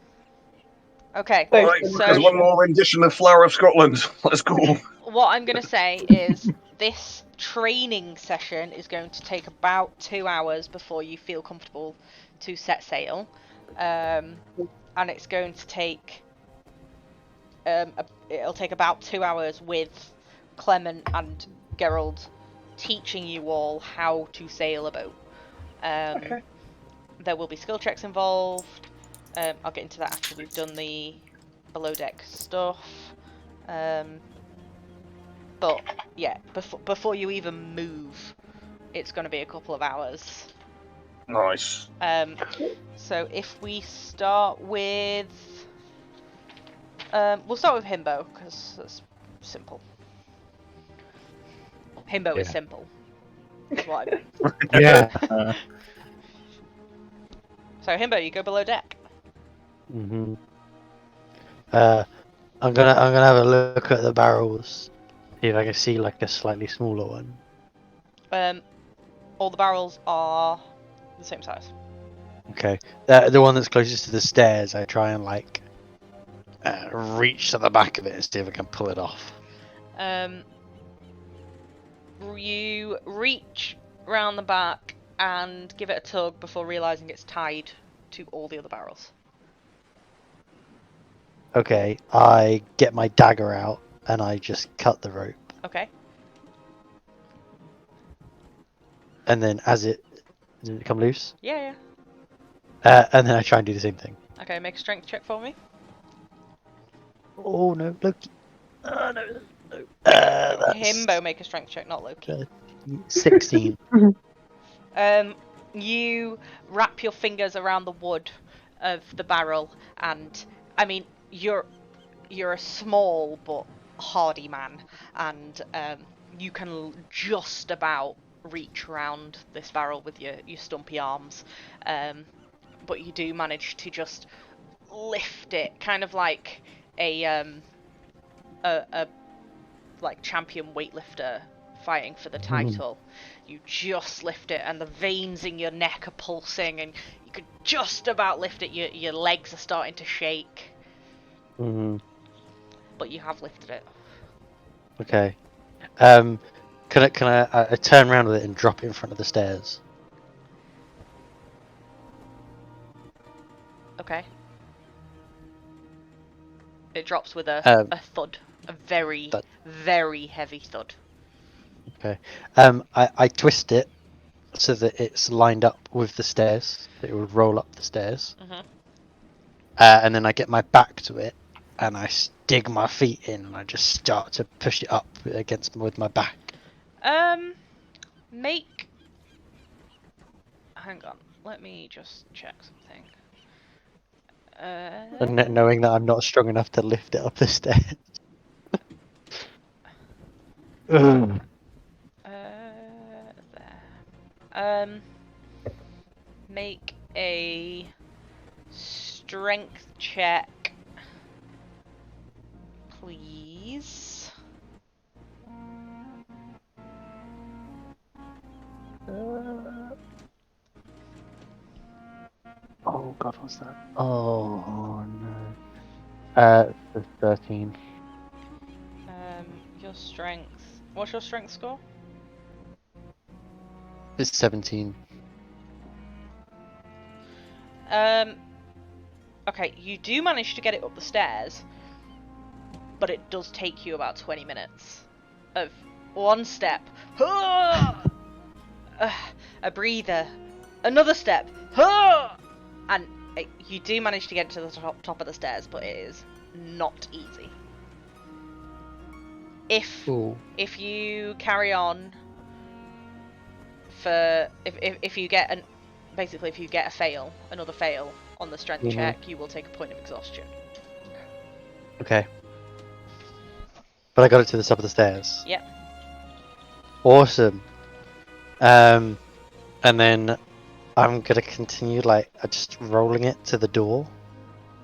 Speaker 3: Okay.
Speaker 1: All right,
Speaker 3: So
Speaker 1: there's one more rendition of Flower of Scotland. Let's go.
Speaker 3: what I'm going to say is this training session is going to take about 2 hours before you feel comfortable to set sail, and it's going to take it'll take about 2 hours with Clement and Gerald teaching you all how to sail a boat.
Speaker 2: Okay.
Speaker 3: There will be skill checks involved. I'll get into that after we've done the below deck stuff. But yeah, before you even move, it's going to be a couple of hours.
Speaker 1: Nice.
Speaker 3: So if we start with, we'll start with Himbo because that's simple. Himbo is simple. That's what I mean.
Speaker 7: Yeah.
Speaker 3: So Himbo, you go below deck.
Speaker 7: Mm-hmm. I'm gonna have a look at the barrels, see if I can see like a slightly smaller one.
Speaker 3: All the barrels are the same size.
Speaker 7: Okay, the one that's closest to the stairs. I try and reach to the back of it and see if I can pull it off.
Speaker 3: You reach round the back and give it a tug before realizing it's tied to all the other barrels.
Speaker 7: Okay, I get my dagger out and I just cut the rope.
Speaker 3: Okay.
Speaker 7: And then does it come loose?
Speaker 3: Yeah.
Speaker 7: And then I try and do the same thing.
Speaker 3: Okay, make a strength check for me.
Speaker 7: Oh no, Loki. No. That's
Speaker 3: Himbo, make a strength check, not Loki.
Speaker 7: 16.
Speaker 3: You wrap your fingers around the wood of the barrel, and I mean you're a small but hardy man, and you can just about reach around this barrel with your stumpy arms, but you do manage to just lift it, kind of like a like champion weightlifter fighting for the title. You just lift it, and the veins in your neck are pulsing, and you could just about lift it. Your legs are starting to shake, but you have lifted it.
Speaker 7: Okay. Can I turn around with it and drop it in front of the stairs?
Speaker 3: Okay. It drops with a thud, a very, very heavy thud.
Speaker 7: Okay. I twist it so that it's lined up with the stairs. That it would roll up the stairs. And then I get my back to it, and I dig my feet in, and I just start to push it up with my back.
Speaker 3: Make. Hang on. Let me just check something.
Speaker 7: And knowing that I'm not strong enough to lift it up the stairs.
Speaker 3: There. Make a strength check, please.
Speaker 7: Oh god, what's that? Oh no. 13.
Speaker 3: Your strength. What's your strength score?
Speaker 7: It's 17.
Speaker 3: Okay, you do manage to get it up the stairs, but it does take you about 20 minutes of one step, a breather, another step, and you do manage to get to the top of the stairs, but it is not easy. If you carry on for if you get if you get another fail on the strength check, you will take a point of exhaustion.
Speaker 7: Okay. But I got it to the top of the stairs.
Speaker 3: Yep.
Speaker 7: Awesome. And then I'm gonna continue just rolling it to the door.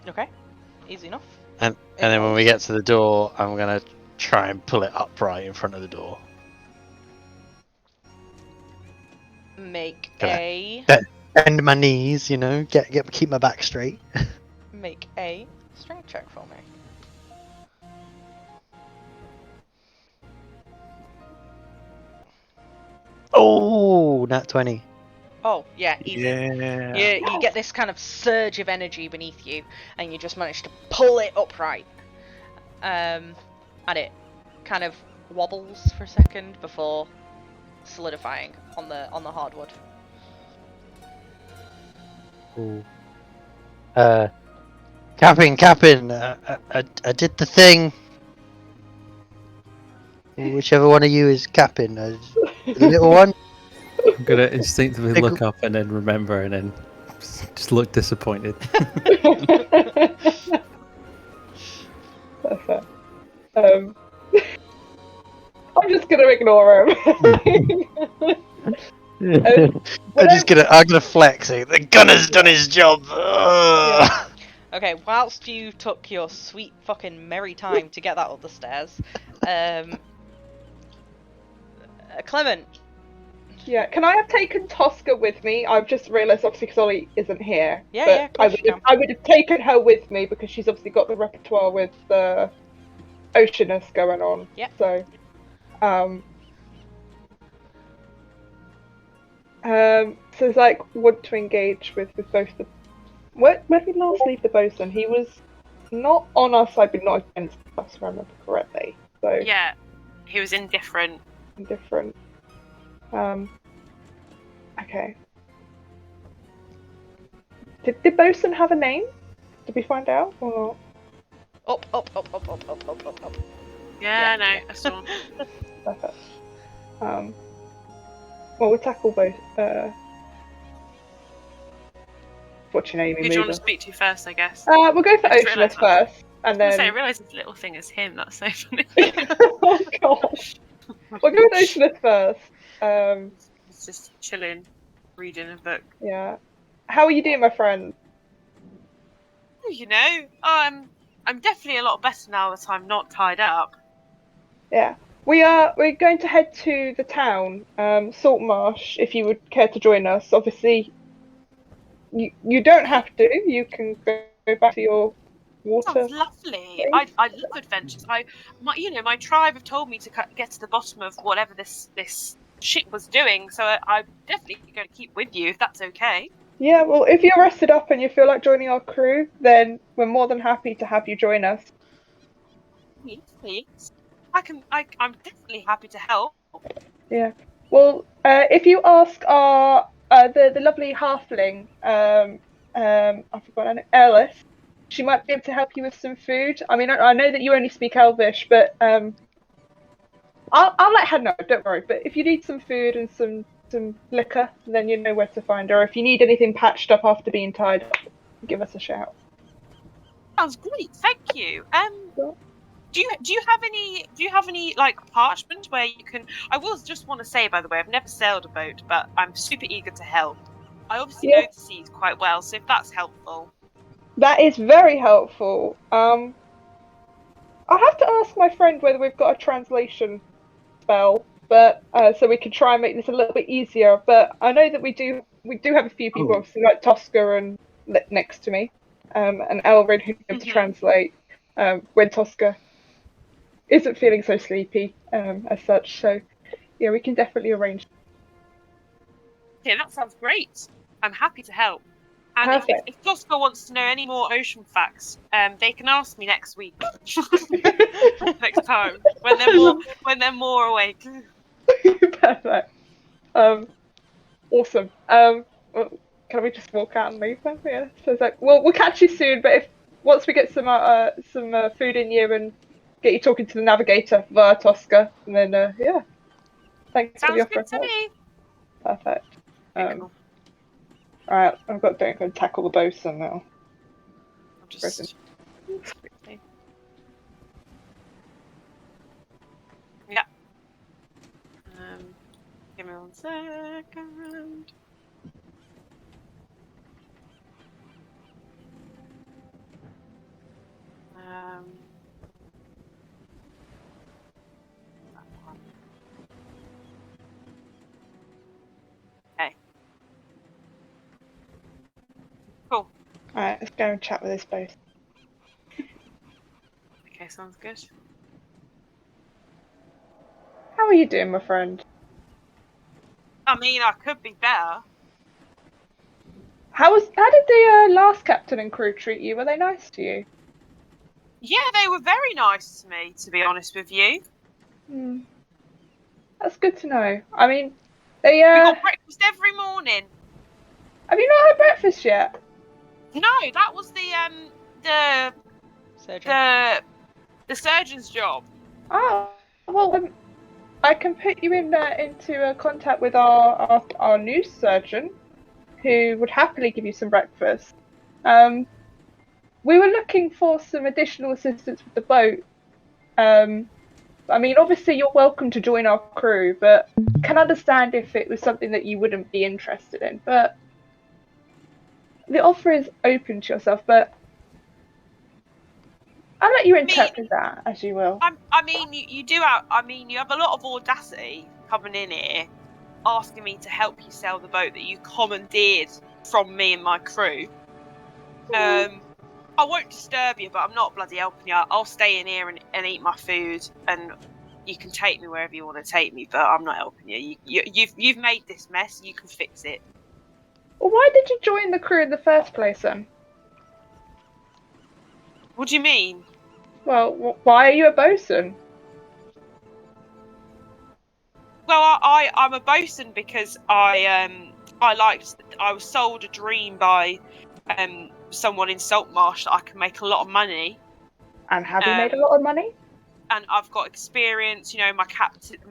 Speaker 3: Okay. Easy enough.
Speaker 7: And then when we get to the door, I'm gonna try and pull it upright in front of the door.
Speaker 3: Make
Speaker 7: bend my knees, keep my back straight.
Speaker 3: Make a strength check for me.
Speaker 7: Oh, nat 20.
Speaker 3: Oh, yeah, easy.
Speaker 7: Yeah.
Speaker 3: You get this kind of surge of energy beneath you, and you just manage to pull it upright. And it kind of wobbles for a second before solidifying on the hardwood.
Speaker 7: Ooh. Captain, I did the thing. Whichever one of you is Captain, the little one.
Speaker 9: I'm gonna instinctively look up and then remember, and then just look disappointed.
Speaker 2: Perfect. I'm just gonna ignore him.
Speaker 7: I'm gonna flex it. The gunner's done his job.
Speaker 3: Yeah. Okay, whilst you took your sweet fucking merry time to get that up the stairs, Clement.
Speaker 2: Yeah, can I have taken Tosca with me? I've just realised, obviously, because Ollie isn't here.
Speaker 3: Yeah,
Speaker 2: I would have taken her with me because she's obviously got the repertoire with the oceanus going on.
Speaker 3: Yeah.
Speaker 2: So, so it's like want to engage with both the. Where did we last leave the bosun? He was not on our side, but not against us, if I remember correctly. So
Speaker 6: yeah, he was indifferent.
Speaker 2: Indifferent. Okay. Did bosun have a name? Did we find out or not?
Speaker 3: Up.
Speaker 6: Yeah, no, I saw.
Speaker 2: Perfect. Well, we'll tackle both. What's your name?
Speaker 6: Who do you want to speak to first, I guess?
Speaker 2: We'll go for Oceanus first, and then.
Speaker 6: I realised this little thing is him. That's so funny.
Speaker 2: Oh gosh. We'll go with Oceanus first.
Speaker 6: It's just chilling, reading a book.
Speaker 2: Yeah. How are you doing, my friend?
Speaker 6: You know, I'm definitely a lot better now that I'm not tied up.
Speaker 2: Yeah. We're going to head to the town, Saltmarsh, if you would care to join us. Obviously, you don't have to. You can go back to your water.
Speaker 6: Sounds lovely. I love adventures. My tribe have told me to get to the bottom of whatever this ship was doing. So I'm definitely going to keep with you if that's okay.
Speaker 2: Yeah. Well, if you're rested up and you feel like joining our crew, then we're more than happy to have you join us.
Speaker 6: Yes, please. I'm definitely happy to help.
Speaker 2: Yeah. Well, if you ask our the lovely halfling, I forgot her name, Alice, she might be able to help you with some food. I mean, I know that you only speak Elvish, but I'll let her know. Don't worry. But if you need some food and some liquor, then you know where to find her. If you need anything patched up after being tied up, give us a shout.
Speaker 6: Sounds great. Thank you. Do you have any like parchment where you can? I will just want to say, by the way, I've never sailed a boat, but I'm super eager to help. I obviously know the seas quite well, so if that's helpful.
Speaker 2: That is very helpful. I'll have to ask my friend whether we've got a translation spell, but so we can try and make this a little bit easier. But I know that we do have a few people, obviously, like Tosca and next to me, and Elrin who can translate when Tosca isn't feeling so sleepy as such. So yeah, we can definitely arrange.
Speaker 6: Yeah, that sounds great. I'm happy to help. And if Tosca wants to know any more ocean facts, they can ask me next week. Next time when they're more awake.
Speaker 2: Perfect. Awesome. Can we just walk out and leave them? Yeah. So it's like, we'll catch you soon. But once we get some food in you and get you talking to the navigator via Tosca, and then yeah. Thanks for the offer.
Speaker 6: Sounds good to me.
Speaker 2: Perfect.
Speaker 6: Cool.
Speaker 2: All right, I've got to go and tackle the bosun now.
Speaker 6: I'll just quickly. Yeah. Give me 1 second. Okay. Cool.
Speaker 2: Alright, let's go and chat with this both.
Speaker 6: Okay, sounds good.
Speaker 2: How are you doing, my friend?
Speaker 6: I mean, I could be better.
Speaker 2: How did the last captain and crew treat you? Were they nice to you?
Speaker 6: Yeah, they were very nice to me, to be honest with you.
Speaker 2: That's good to know. I mean, they
Speaker 6: We got breakfast every morning.
Speaker 2: Have you not had breakfast yet?
Speaker 6: No, that was the surgeon's job.
Speaker 2: Oh, well, I can put you into contact with our new surgeon, who would happily give you some breakfast. We were looking for some additional assistance with the boat. I mean, obviously you're welcome to join our crew, but can understand if it was something that you wouldn't be interested in. But the offer is open to yourself, but I'll let you interpret that as you will.
Speaker 6: I mean, you do have. I mean, you have a lot of audacity coming in here, asking me to help you sail the boat that you commandeered from me and my crew. I won't disturb you, but I'm not bloody helping you. I'll stay in here and eat my food, and you can take me wherever you want to take me. But I'm not helping you. You've made this mess. You can fix it.
Speaker 2: Well, why did you join the crew in the first place, then?
Speaker 6: What do you mean?
Speaker 2: Well, why are you a bosun?
Speaker 6: Well, I'm a bosun because I was sold a dream by someone in Saltmarsh that I can make a lot of money.
Speaker 2: And have you made a lot of money?
Speaker 6: And I've got experience. You know, my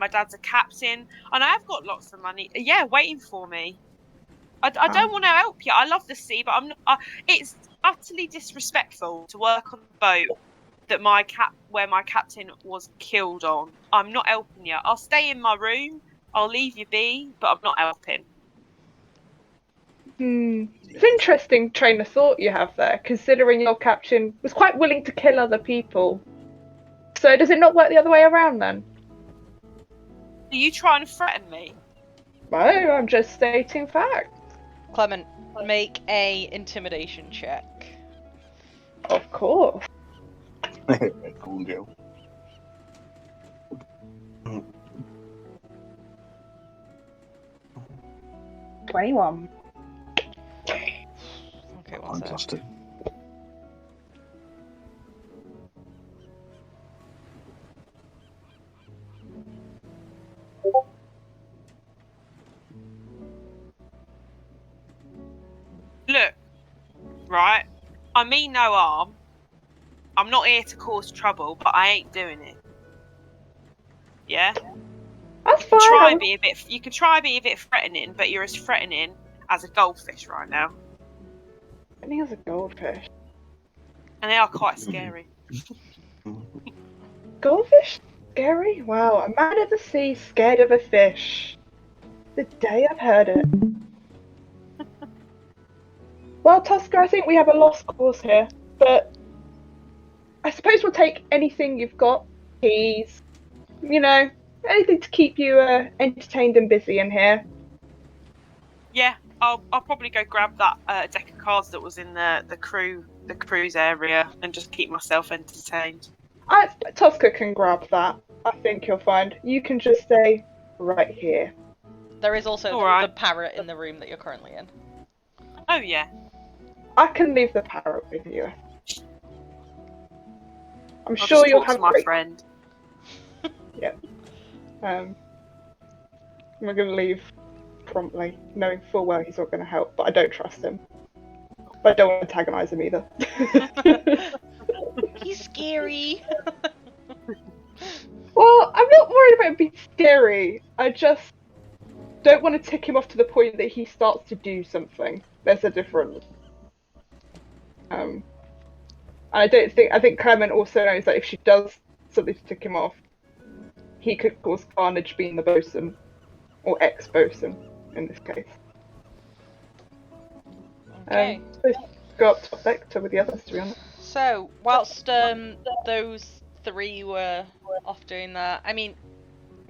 Speaker 6: dad's a captain, and I have got lots of money. Yeah, waiting for me. I don't want to help you. I love the sea, but I'm not. It's utterly disrespectful to work on a boat that my where my captain was killed on. I'm not helping you. I'll stay in my room. I'll leave you be, but I'm not helping.
Speaker 2: It's an interesting train of thought you have there, considering your captain was quite willing to kill other people. So does it not work the other way around then?
Speaker 6: Are you trying to threaten me?
Speaker 2: No, I'm just stating facts.
Speaker 3: Clement, make a intimidation check.
Speaker 2: Of course.
Speaker 1: Cool girl.
Speaker 2: 21.
Speaker 3: Okay, one
Speaker 1: I'm
Speaker 3: sec.
Speaker 1: plus 2.
Speaker 6: Look, right? I mean no harm. I'm not here to cause trouble, but I ain't doing it. Yeah?
Speaker 2: That's
Speaker 6: You can
Speaker 2: fine.
Speaker 6: try and be a bit. You can try and be a bit threatening, but you're as threatening as a goldfish right now,
Speaker 2: I think it's a goldfish.
Speaker 6: and they are quite scary.
Speaker 2: Goldfish? Scary? Wow, a man at the sea scared of a fish. The day I've heard it. Well, Tusker, I think we have a lost cause here, but I suppose we'll take anything you've got. Keys, anything to keep you entertained and busy in here.
Speaker 6: Yeah, I'll probably go grab that deck of cards that was in the cruise area and just keep myself entertained.
Speaker 2: Tusker can grab that. I think you'll find. You can just stay right here.
Speaker 3: There is also
Speaker 6: Alright.
Speaker 3: the parrot in the room that you're currently in.
Speaker 6: Oh yeah.
Speaker 2: I can leave the parrot with you. I'm
Speaker 6: I'll
Speaker 2: sure
Speaker 6: just
Speaker 2: you'll
Speaker 6: talk to
Speaker 2: have
Speaker 6: my
Speaker 2: great.
Speaker 6: friend.
Speaker 2: We're going to leave promptly, knowing full well he's not going to help, but I don't trust him. But I don't want to antagonise him either.
Speaker 3: He's scary.
Speaker 2: Well, I'm not worried about him being scary. I just don't want to tick him off to the point that he starts to do something. There's a difference. I think Clement also knows that if she does something to tick him off, he could cause carnage being the bosun, or ex-bosun in this case.
Speaker 3: Okay.
Speaker 2: Let's go up to Vector with the others, to be honest.
Speaker 3: So, whilst those three were off doing that, I mean,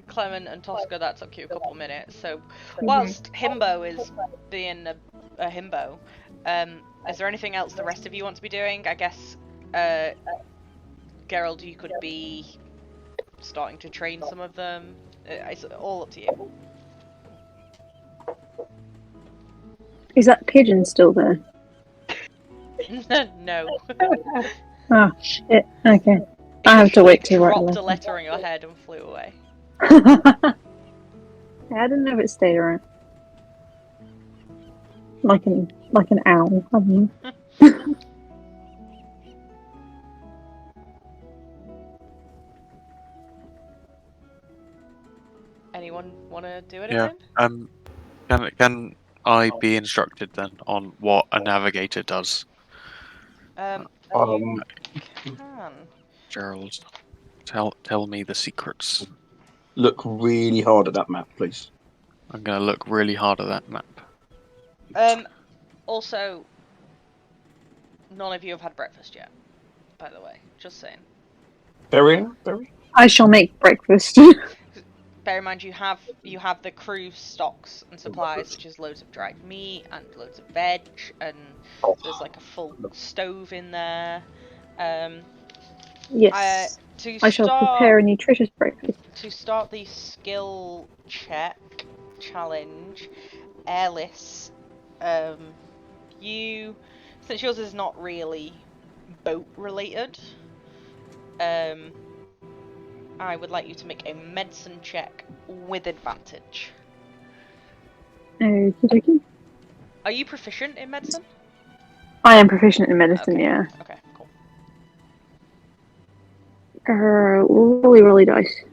Speaker 3: Clement and Tosca, that took you a couple of minutes. So, whilst Himbo is being a himbo, is there anything else the rest of you want to be doing? I guess, Gerald, you could be starting to train some of them. It's all up to you.
Speaker 8: Is that pigeon still there?
Speaker 3: No.
Speaker 8: Oh, shit. Okay. I have to wait to write
Speaker 3: dropped a letter on your head and flew away.
Speaker 8: I didn't know if it stayed around. Like an owl, haven't you?
Speaker 3: Anyone want to do anything?
Speaker 4: Yeah. Can I be instructed then on what a navigator does?
Speaker 3: You can.
Speaker 4: Gerald, tell me the secrets.
Speaker 1: Look really hard at that map, please.
Speaker 4: I'm gonna look really hard at that map.
Speaker 3: Also, none of you have had breakfast yet, by the way. Just saying.
Speaker 1: Berry?
Speaker 8: I shall make breakfast.
Speaker 3: Bear in mind, you have the crew stocks and supplies, which is loads of dried meat and loads of veg, and there's like a full stove in there.
Speaker 8: Yes. I shall prepare a nutritious breakfast.
Speaker 3: To start the skill check challenge, Airless, since yours is not really boat related, I would like you to make a medicine check with advantage.
Speaker 8: Okie dokie.
Speaker 3: Are you proficient in medicine?
Speaker 8: I am proficient in medicine,
Speaker 3: Okay.
Speaker 8: yeah.
Speaker 3: Okay, cool.
Speaker 8: Rolly dice.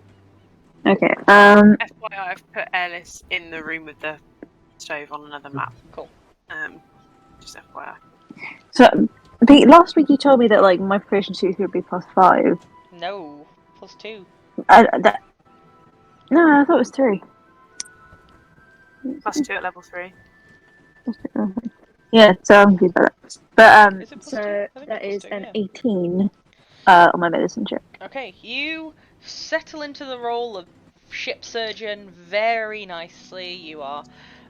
Speaker 8: Okay,
Speaker 6: FYI, I've put Ellis in the room with the stove on another map.
Speaker 3: Cool.
Speaker 6: Just FYI.
Speaker 8: So, Pete, last week you told me that, like, my proficiency was going to be +5.
Speaker 3: No, +2.
Speaker 8: No, I thought it was 3.
Speaker 6: +2 at level 3.
Speaker 8: Yeah, so I'm good about that. But
Speaker 3: Is it +2?
Speaker 8: so
Speaker 3: I think
Speaker 8: that
Speaker 3: it's
Speaker 8: is
Speaker 3: +2,
Speaker 8: an
Speaker 3: yeah.
Speaker 8: 18 on my medicine check.
Speaker 3: Okay, you settle into the role of ship surgeon very nicely. You are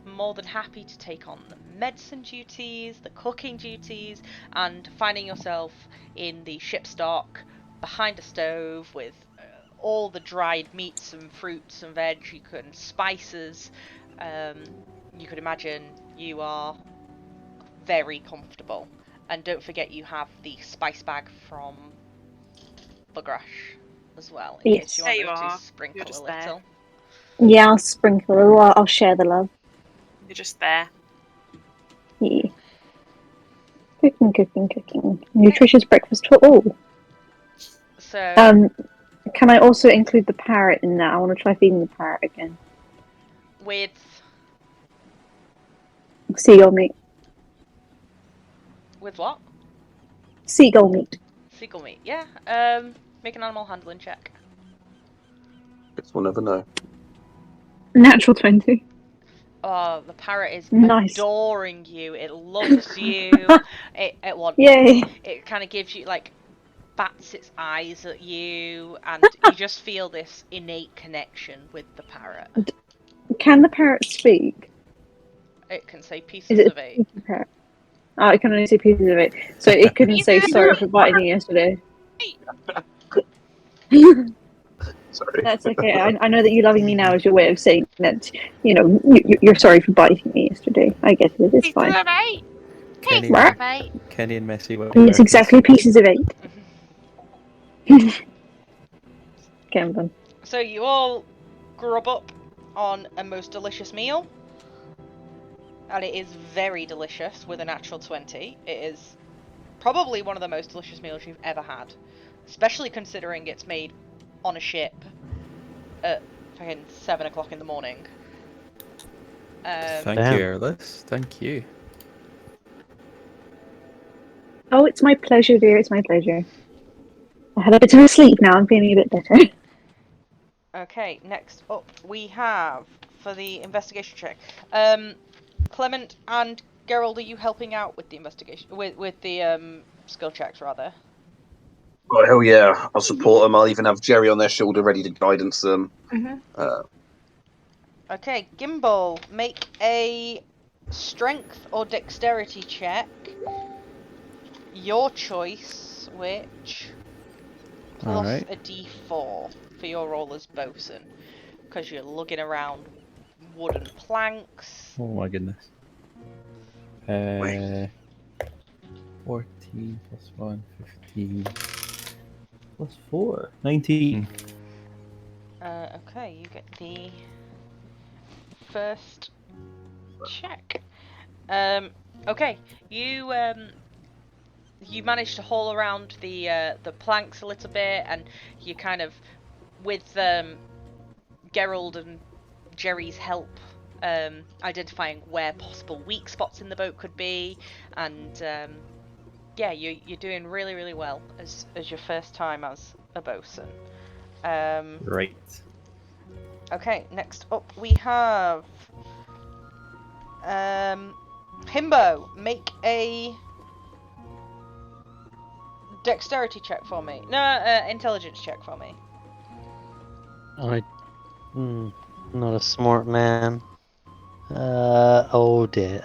Speaker 3: more than happy to take on the medicine duties, the cooking duties, and finding yourself in the ship's dock behind a stove with all the dried meats and fruits and veg and spices. You could imagine you are very comfortable. And don't forget you have the spice bag from Bugrash as well, in case you
Speaker 8: Yes.
Speaker 3: want
Speaker 6: There you
Speaker 3: to
Speaker 6: are.
Speaker 3: sprinkle
Speaker 6: You're
Speaker 3: a
Speaker 6: just there.
Speaker 3: little.
Speaker 8: Yeah, I'll sprinkle. I'll share the love.
Speaker 6: You're just there.
Speaker 8: Yeah. Cooking. Nutritious breakfast for all.
Speaker 3: So,
Speaker 8: Can I also include the parrot in that? I want to try feeding the parrot again.
Speaker 3: with
Speaker 8: Seagull meat.
Speaker 3: what?
Speaker 8: Seagull meat.
Speaker 3: Seagull meat, yeah. Make an animal handling check.
Speaker 1: Guess we'll never know.
Speaker 8: Natural 20.
Speaker 3: Oh, the parrot is
Speaker 8: Nice.
Speaker 3: adoring you. It loves you.
Speaker 8: Yay.
Speaker 3: It kind of gives you, like, bats its eyes at you, and you just feel this innate connection with the parrot.
Speaker 8: Can the parrot speak?
Speaker 3: It can say
Speaker 8: Is
Speaker 3: pieces
Speaker 8: it
Speaker 3: of
Speaker 8: a
Speaker 3: 8.
Speaker 8: speaking parrot? Oh, it can only say pieces of it. So it couldn't say sorry for biting you yesterday.
Speaker 1: Sorry.
Speaker 8: That's okay. I know that you loving me now is your way of saying that, you're sorry for biting me yesterday. I get it. It's fine.
Speaker 9: Kenny,
Speaker 8: What?
Speaker 9: Kenny and Messi.
Speaker 8: Yes, exactly. Pieces of 8. Camden.
Speaker 3: So you all grub up on a most delicious meal. And it is very delicious with a natural 20. It is probably one of the most delicious meals you've ever had. Especially considering it's made on a ship at fucking 7 o'clock in the morning.
Speaker 9: Thank you, Airless. Thank you.
Speaker 8: Oh, it's my pleasure, dear. It's my pleasure. I had a bit of a sleep now. I'm feeling a bit better.
Speaker 3: Okay, next up we have, for the investigation check, Clement and Gerald, are you helping out with the investigation, with the skill checks rather?
Speaker 1: Oh, hell yeah. I'll support them. I'll even have Jerry on their shoulder ready to guidance them.
Speaker 3: Okay, Gimbal, make a strength or dexterity check. Your choice, which plus a d4 for your role as bosun, because you're lugging around wooden planks.
Speaker 9: Oh my goodness. 14 plus 1, 15 plus 4, 19.
Speaker 3: Okay, you get the first check. Okay, you manage to haul around the planks a little bit, and you kind of, with Gerald and Jerry's help, identifying where possible weak spots in the boat could be, and yeah, you're doing really, really well as your first time as a bosun.
Speaker 9: Right.
Speaker 3: Okay, next up we have Himbo. Make a dexterity check for me. No, intelligence check for me.
Speaker 7: Not a smart man. Oh dear.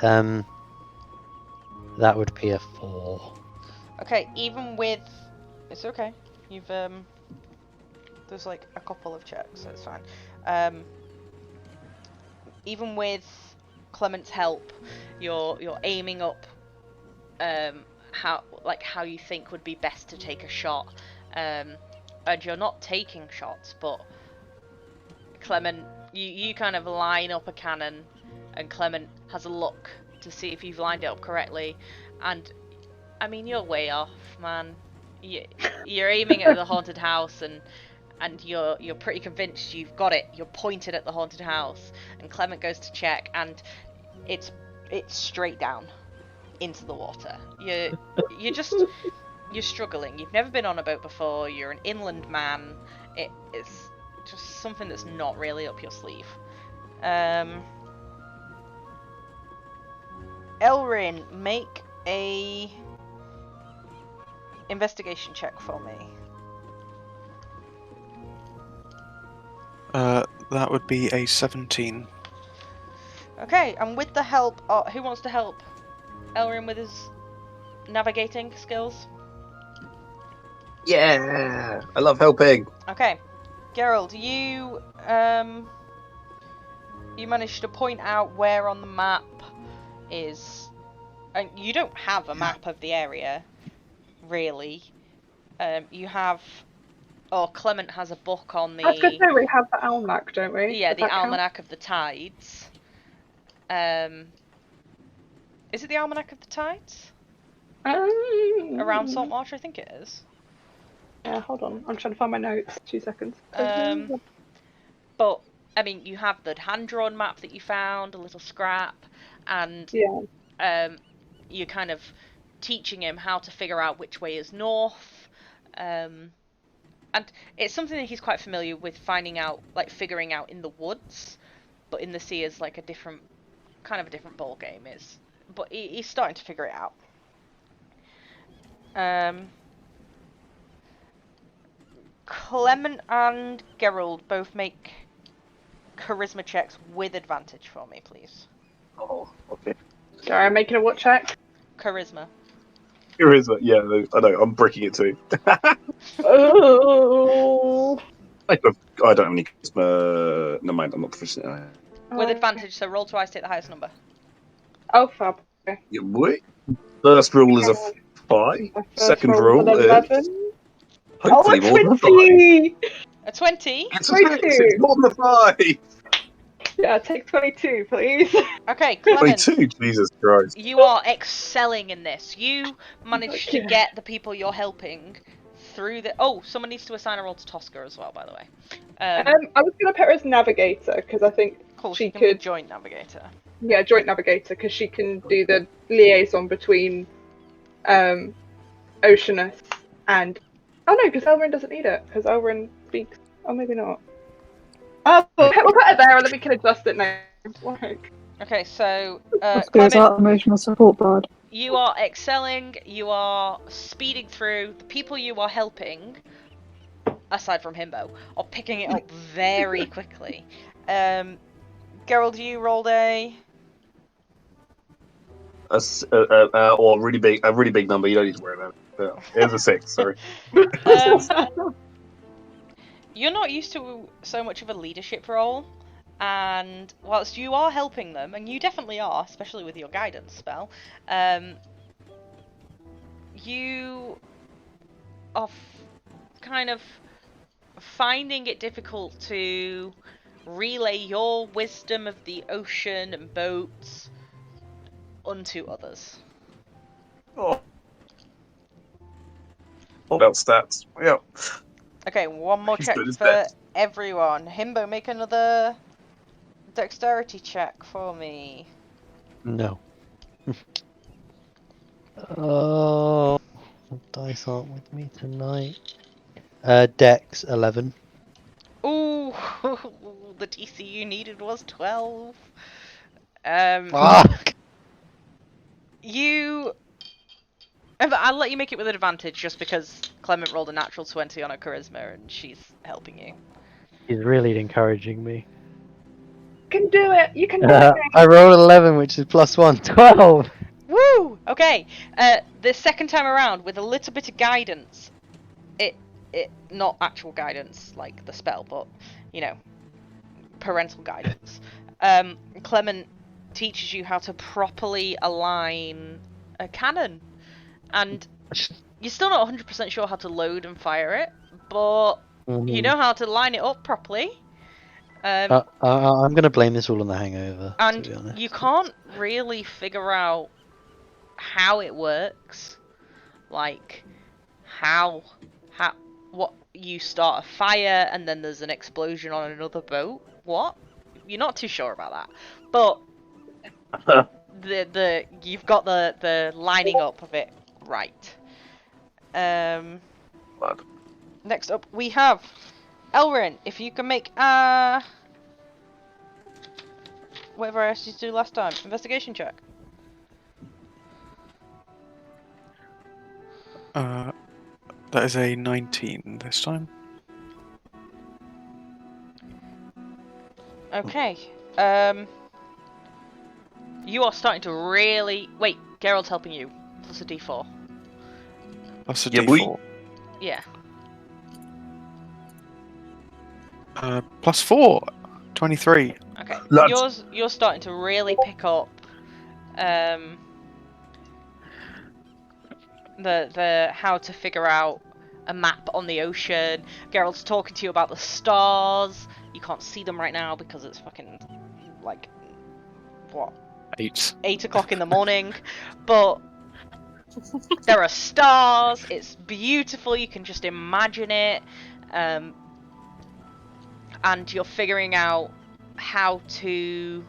Speaker 7: That would be a 4.
Speaker 3: Okay, even with, it's okay. You've there's like a couple of checks, so it's fine. Even with Clement's help, you're aiming up how you think would be best to take a shot, and you're not taking shots, but Clement, you kind of line up a cannon, and Clement has a look to see if you've lined it up correctly, and I mean, you're way off, man. You're aiming at the haunted house, and you're pretty convinced you've got it. You're pointed at the haunted house, and Clement goes to check, and it's straight down into the water. You're just, you're struggling. You've never been on a boat before. You're an inland man. It's just something that's not really up your sleeve. Elrin, make a investigation check for me.
Speaker 4: That would be a 17.
Speaker 3: Okay, and with the help, who wants to help Elrin with his navigating skills?
Speaker 1: Yeah, I love helping.
Speaker 3: Okay, Gerald, you managed to point out where on the map is, and you don't have a map of the area, really. You have, Clement has a book on the.
Speaker 2: I was going to say we have the almanac, don't we?
Speaker 3: Yeah,
Speaker 2: Does
Speaker 3: the
Speaker 2: that count?
Speaker 3: Almanac of the Tides. Is it the Almanac of the Tides? Around Saltmarsh, I think it is.
Speaker 2: Yeah, hold on. I'm trying to find my notes. 2 seconds.
Speaker 3: But, I mean, you have the hand-drawn map that you found, a little scrap, and
Speaker 2: yeah.
Speaker 3: you're kind of teaching him how to figure out which way is north. And it's something that he's quite familiar with figuring out in the woods, but in the sea is like a different ball game. But he's starting to figure it out. Clement and Gerald both make charisma checks with advantage for me, please.
Speaker 1: Oh, okay.
Speaker 2: Sorry, I'm making a what check?
Speaker 3: Charisma.
Speaker 1: Charisma, yeah, I know. I'm breaking it too.
Speaker 2: Oh.
Speaker 1: I don't have any charisma. No mind, I'm not proficient.
Speaker 3: With advantage, so roll twice, take the highest number.
Speaker 2: Oh, fab. Okay.
Speaker 1: Yeah, boy. First rule is a 5. Second rule is
Speaker 2: 11.
Speaker 1: hopefully
Speaker 2: Oh,
Speaker 1: more than a 5.
Speaker 2: 20!
Speaker 3: A 20?
Speaker 1: It's a 6. It's more than a 5.
Speaker 2: Yeah, take 22, please.
Speaker 3: Okay, Clement.
Speaker 1: 22, Jesus Christ.
Speaker 3: You are excelling in this. You managed to get the people you're helping through the. Oh, someone needs to assign a role to Tosca as well, by the way.
Speaker 2: I was going to put her as navigator because I think
Speaker 3: she
Speaker 2: could
Speaker 3: be joint navigator.
Speaker 2: Yeah, joint navigator because she can do the liaison between Oceanus and. Oh no, because Elrin doesn't need it because Elrin speaks. Oh, maybe not. Oh, we'll put it there and then we can adjust it now.
Speaker 3: Okay, so
Speaker 8: Clement, our emotional support bard.
Speaker 3: You are excelling. You are speeding through. The people you are helping, aside from Himbo, are picking it up very quickly. Gerald, you rolled a
Speaker 1: really big number. You don't need to worry about it. It was a 6. Sorry.
Speaker 3: You're not used to so much of a leadership role, and whilst you are helping them, and you definitely are, especially with your guidance spell, you are kind of finding it difficult to relay your wisdom of the ocean and boats unto others.
Speaker 1: Oh. About stats. Yeah.
Speaker 3: Okay, one more check for everyone. Himbo, make another dexterity check for me.
Speaker 7: No. Oh, dice aren't with me tonight. Dex 11.
Speaker 3: Ooh, the DC you needed was 12. I'll let you make it with an advantage just because Clement rolled a natural 20 on her charisma and she's helping you.
Speaker 7: He's really encouraging me.
Speaker 2: You can do it! You can do it!
Speaker 7: I rolled 11, which is +1, 12!
Speaker 3: Woo! Okay, the second time around, with a little bit of guidance, it not actual guidance like the spell, but, you know, parental guidance, Clement teaches you how to properly align a cannon. And you're still not 100% sure how to load and fire it, but you know how to line it up properly.
Speaker 7: I'm going to blame this all on the hangover,
Speaker 3: and
Speaker 7: to be honest.
Speaker 3: You can't really figure out how it works. Like, what, you start a fire and then there's an explosion on another boat? What? You're not too sure about that. But you've got the lining up of it right.
Speaker 1: Blood.
Speaker 3: Next up, we have Elrin. If you can make whatever I asked you to do last time, investigation check.
Speaker 4: That is a 19 this time.
Speaker 3: Okay. You are starting to really wait. Gerald's helping you. Plus a D4.
Speaker 4: That's a
Speaker 1: Yeah,
Speaker 4: D4.
Speaker 3: Yeah.
Speaker 4: Plus 4. 23.
Speaker 3: Okay.
Speaker 1: Lads.
Speaker 3: You're starting to really pick up the how to figure out a map on the ocean. Gerald's talking to you about the stars. You can't see them right now because it's fucking like what? 8 o'clock in the morning. But there are stars. It's beautiful. You can just imagine it. And you're figuring out how to,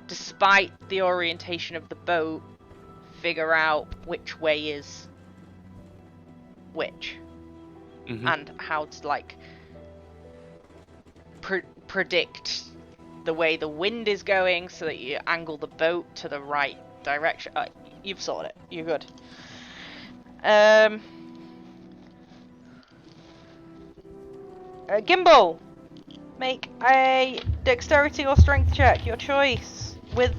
Speaker 3: despite the orientation of the boat, figure out which way is which.
Speaker 4: Mm-hmm.
Speaker 3: And how to like predict the way the wind is going so that you angle the boat to the right direction. You've sorted it. You're good. Gimbal, make a dexterity or strength check, your choice, with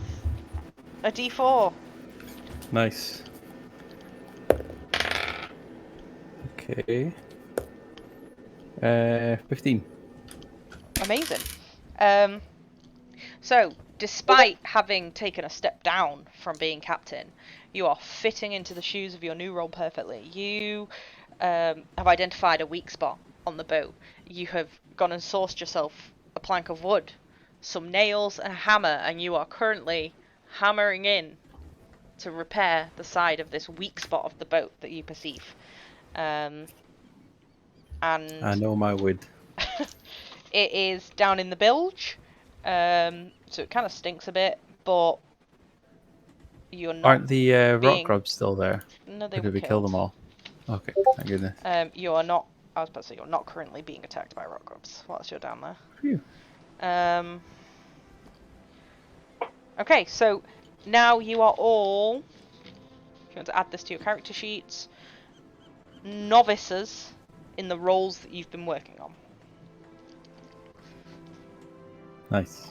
Speaker 3: a D4.
Speaker 9: Nice. Okay. 15.
Speaker 3: Amazing. So, despite having taken a step down from being captain, you are fitting into the shoes of your new role perfectly. You have identified a weak spot on the boat. You have gone and sourced yourself a plank of wood, some nails and a hammer, and you are currently hammering in to repair the side of this weak spot of the boat that you perceive. And
Speaker 9: I know my wood.
Speaker 3: it is down in the bilge, so it kind of stinks a bit, but you're not.
Speaker 9: Aren't the rock
Speaker 3: being...
Speaker 9: grubs still there?
Speaker 3: No, they
Speaker 9: or
Speaker 3: were
Speaker 9: did we kill them all? Okay, thank goodness.
Speaker 3: You are not. I was about to say you're not currently being attacked by rock grubs whilst you're down there.
Speaker 9: Phew.
Speaker 3: Okay, so now you are all. If you want to add this to your character sheets, novices in the roles that you've been working on.
Speaker 9: Nice.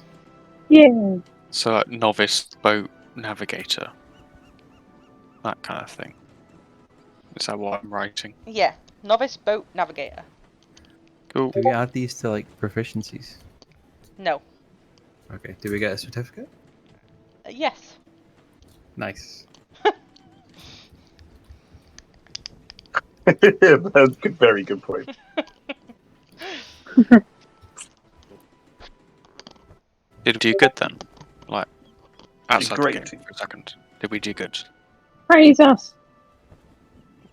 Speaker 8: Yeah.
Speaker 4: So, novice boat navigator. That kind of thing. Is that what I'm writing?
Speaker 3: Yeah, novice boat navigator.
Speaker 4: Cool.
Speaker 9: Do we add these to like proficiencies?
Speaker 3: No.
Speaker 9: Okay. Do we get a certificate?
Speaker 3: Yes.
Speaker 9: Nice.
Speaker 1: That's a very good point.
Speaker 4: Did we do good then? Like, outside the
Speaker 1: great.
Speaker 4: game for a second. Did we do good?
Speaker 8: Praise us.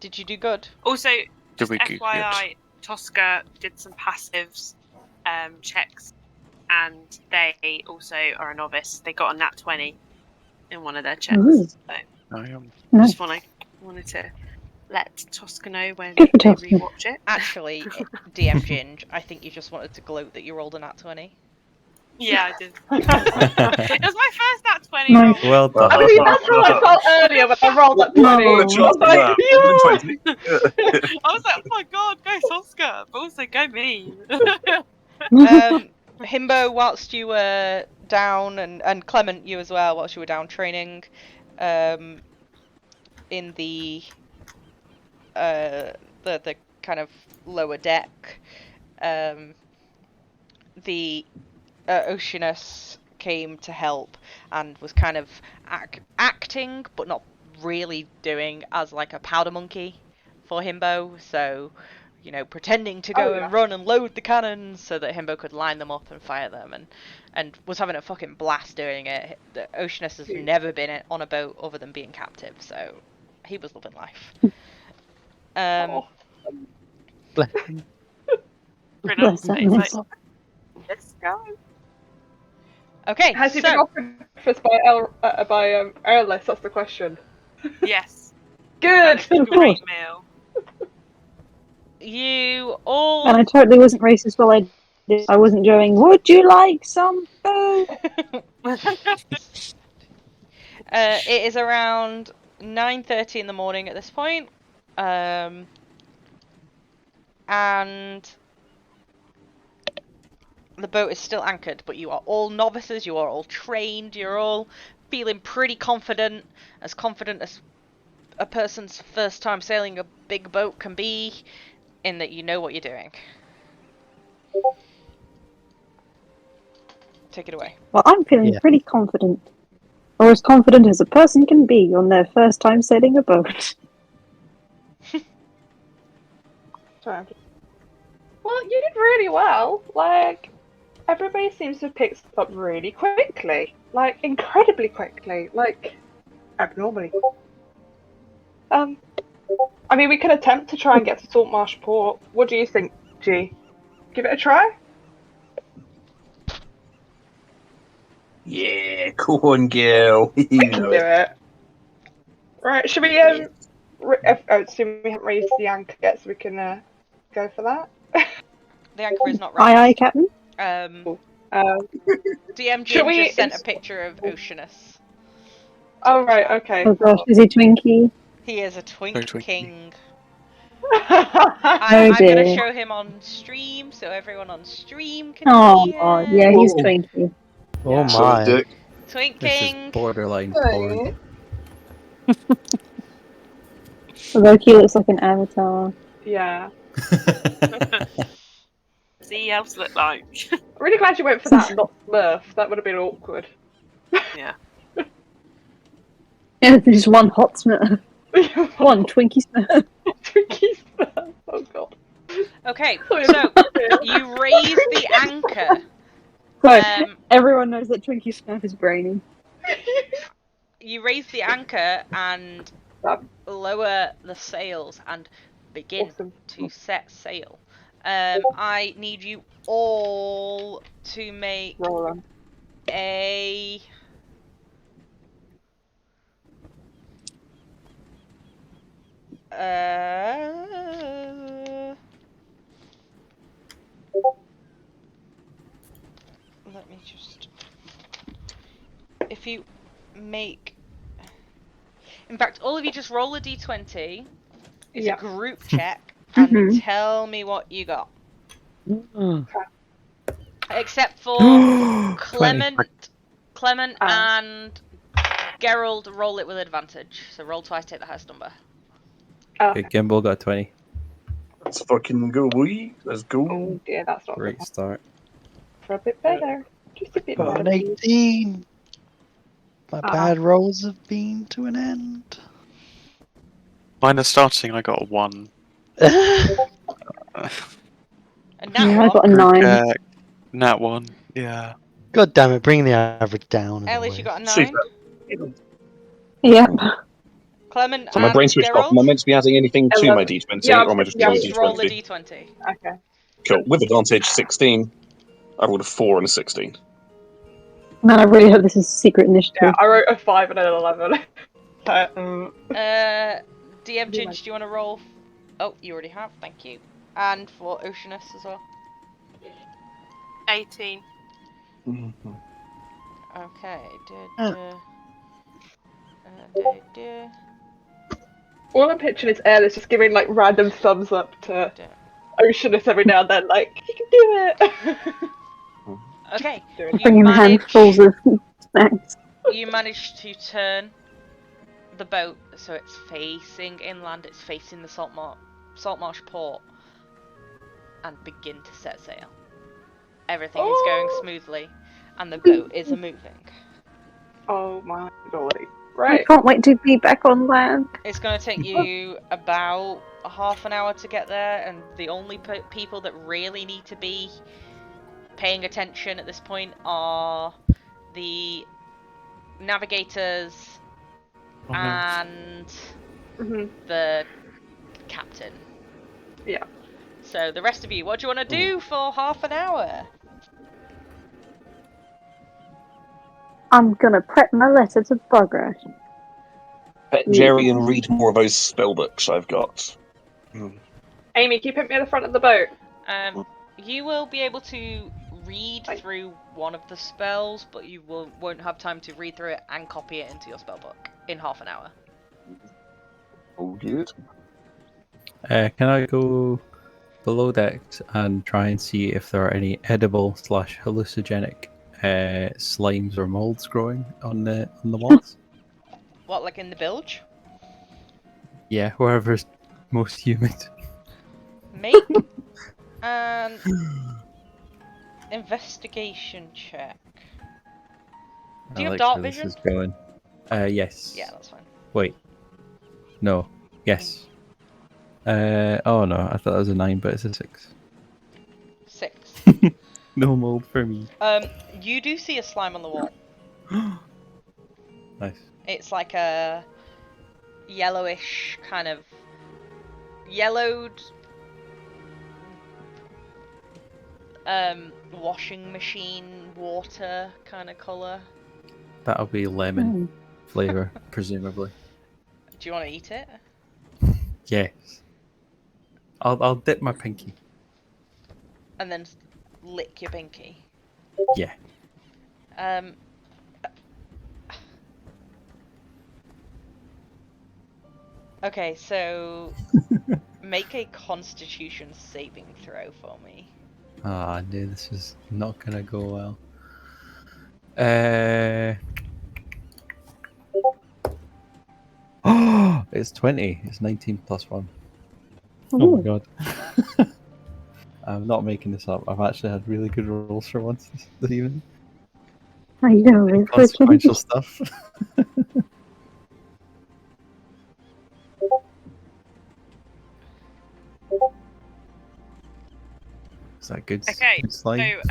Speaker 3: Did you do good?
Speaker 6: Also,
Speaker 4: Did
Speaker 6: just
Speaker 4: we do
Speaker 6: FYI, Tosca did some passives checks, and they also are a novice. They got a nat 20 in one of their checks.
Speaker 8: Ooh.
Speaker 6: So
Speaker 8: Nice.
Speaker 6: just wanted to let Tosca know when
Speaker 8: Good for
Speaker 6: they
Speaker 8: Tosca.
Speaker 6: rewatch it.
Speaker 3: Actually, DM Ginge, I think you just wanted to gloat that you rolled a nat 20.
Speaker 6: Yeah, I did. It was my first nat 20
Speaker 8: Nice.
Speaker 6: roll.
Speaker 9: Well done.
Speaker 2: I mean, that's how I felt earlier when I rolled that 20.
Speaker 1: What a chance
Speaker 2: I was
Speaker 1: was
Speaker 2: like,
Speaker 1: that?
Speaker 6: I was like, oh my god, go Tosca, but also go me.
Speaker 3: Himbo, whilst you were down, and Clement, you as well, whilst you were down training, in the kind of lower deck, the Oceanus came to help and was kind of acting, but not really doing, as like a powder monkey for Himbo. So, you know, pretending to go and run and load the cannons so that Himbo could line them up and fire them, and was having a fucking blast doing it. The Oceanus has never been on a boat other than being captive, so he was loving life.
Speaker 8: Bless that mess.
Speaker 6: Let's go.
Speaker 3: Okay,
Speaker 2: has he
Speaker 3: so
Speaker 2: been offered breakfast by Erlis? That's the question.
Speaker 6: Yes.
Speaker 2: good.
Speaker 6: It's a great meal.
Speaker 3: You all.
Speaker 8: And I totally wasn't racist while I did. I wasn't going, would you like some food?
Speaker 3: It is around 9:30 in the morning at this point, and the boat is still anchored. But you are all novices. You are all trained. You're all feeling pretty confident as a person's first time sailing a big boat can be, in that you know what you're doing. Take it away.
Speaker 8: Well, I'm feeling pretty confident. Or as confident as a person can be on their first time sailing a boat.
Speaker 2: Sorry. Well, you did really well. Like, everybody seems to have picked stuff up really quickly. Like, incredibly quickly. Like, abnormally. I mean, we can attempt to try and get to Saltmarsh Port. What do you think, G? Give it a try?
Speaker 1: Yeah, go on, girl.
Speaker 2: We can do it. Right, should we, assume we haven't raised the anchor yet, so we can, go for that?
Speaker 3: The anchor is not raised.
Speaker 8: Aye, aye, Captain.
Speaker 3: DM
Speaker 2: Should
Speaker 3: Jim
Speaker 2: we
Speaker 3: just sent a picture of Oceanus.
Speaker 2: Oh, right, okay.
Speaker 8: Oh gosh, is he Twinkie?
Speaker 3: He is a twink
Speaker 4: Twinkie.
Speaker 3: king.
Speaker 8: Oh
Speaker 3: I'm going to
Speaker 8: dear.
Speaker 3: show him on stream, so everyone on stream can
Speaker 8: Oh,
Speaker 3: see him.
Speaker 8: yeah, he's
Speaker 1: Whoa.
Speaker 8: Twinkie.
Speaker 7: Oh
Speaker 3: Yeah.
Speaker 1: Sorry,
Speaker 7: my.
Speaker 1: Dick.
Speaker 3: Twink
Speaker 9: This is
Speaker 3: king.
Speaker 9: borderline porn.
Speaker 8: Although he looks like an avatar.
Speaker 2: Yeah.
Speaker 6: See else look like.
Speaker 2: I'm really glad you went for that, not Smurf. That would have been awkward.
Speaker 6: Yeah.
Speaker 8: Yeah, there's one hot Smurf. One Twinkie Smurf.
Speaker 2: Twinkie Smurf. Oh god.
Speaker 3: Okay, so you raise the anchor.
Speaker 8: So, everyone knows that Twinkie Smurf is brainy.
Speaker 3: You raise the anchor and lower the sails and begin to set sail. I need you all to make a let me just, if you make, in fact, all of you just roll a d20. It's a group check, and tell me what you got. Except for Clement and Gerald, roll it with advantage. So roll twice, take the highest number.
Speaker 9: Okay, Gimbal got 20.
Speaker 1: Let's fucking go, boy. Let's go.
Speaker 2: Oh dear, that's not
Speaker 9: Great start.
Speaker 2: for a bit better. Just a bit
Speaker 7: Got
Speaker 2: better.
Speaker 7: an 18. My bad rolls have been to an end.
Speaker 4: Mine are starting, I got a 1.
Speaker 3: And
Speaker 8: Yeah, I got a 9.
Speaker 4: Nat 1, yeah.
Speaker 7: God damn it, bring the average down.
Speaker 3: Ellis, you got a 9.
Speaker 1: Super.
Speaker 8: Yep.
Speaker 3: Clement
Speaker 1: So my brain
Speaker 3: and
Speaker 1: switched off.
Speaker 3: Gerald,
Speaker 1: Am I meant to be adding anything to my
Speaker 2: 11.
Speaker 1: d20?
Speaker 2: Yeah,
Speaker 1: or am I just
Speaker 2: yeah,
Speaker 1: rolling a
Speaker 3: just roll a
Speaker 1: d20?
Speaker 3: d20.
Speaker 2: Okay.
Speaker 1: Cool. With advantage, 16. I rolled a 4 and a 16.
Speaker 8: Man, I really hope this is secret initiative.
Speaker 2: Yeah, I wrote a 5 and an 11.
Speaker 3: DM Ginge, do you want to roll? Oh, you already have, thank you. And for Oceanus as well.
Speaker 6: 18.
Speaker 3: Okay.
Speaker 2: All I'm picturing is Ellis just giving like random thumbs up to Oceanus every now and then, like, you can do it!
Speaker 3: Okay.
Speaker 8: Bringing handfuls of snacks.
Speaker 3: You managed to turn the boat so it's facing inland, it's facing the Saltmarsh port, and begin to set sail. Everything is going smoothly, and the boat is moving.
Speaker 2: Oh my god.
Speaker 8: I
Speaker 2: Right.
Speaker 8: can't wait to be back on land.
Speaker 3: It's going to take you about half an hour to get there, and the only people that really need to be paying attention at this point are the navigators and the captain.
Speaker 2: Yeah.
Speaker 3: So the rest of you, what do you want to do for half an hour?
Speaker 8: I'm gonna prep my letter to Progress.
Speaker 1: pet Jerry and read more of those spell books I've got.
Speaker 2: Amy, can you put me at the front of the boat?
Speaker 3: You will be able to read through one of the spells, but you won't have time to read through it and copy it into your spellbook in half an hour.
Speaker 1: All good.
Speaker 9: Can I go below decks and try and see if there are any edible / hallucinogenic slimes or molds growing on the walls?
Speaker 3: What, like in the bilge?
Speaker 9: Yeah, wherever's most humid.
Speaker 3: Make an investigation check. Do you have dark vision?
Speaker 9: This is going. Yes.
Speaker 3: Yeah, that's fine.
Speaker 9: Wait. No. Yes. Oh no, I thought that was a 9, but it's a 6.
Speaker 3: 6.
Speaker 9: No mold for me.
Speaker 3: You do see a slime on the wall.
Speaker 9: Nice.
Speaker 3: It's like a yellowish kind of yellowed washing machine water kind of colour.
Speaker 9: That'll be lemon flavor, presumably.
Speaker 3: Do you want to eat it?
Speaker 9: Yes. I'll dip my pinky.
Speaker 3: And then lick your pinky.
Speaker 9: Yeah.
Speaker 3: Okay, so make a Constitution saving throw for me.
Speaker 9: I knew this was not gonna go well. Oh, it's 20. It's 19 plus 1. Oh my god. I'm not making this up. I've actually had really good rolls for once this evening.
Speaker 8: I know, it's
Speaker 9: Consequential stuff. Is that good?
Speaker 6: Okay,
Speaker 9: Good slime?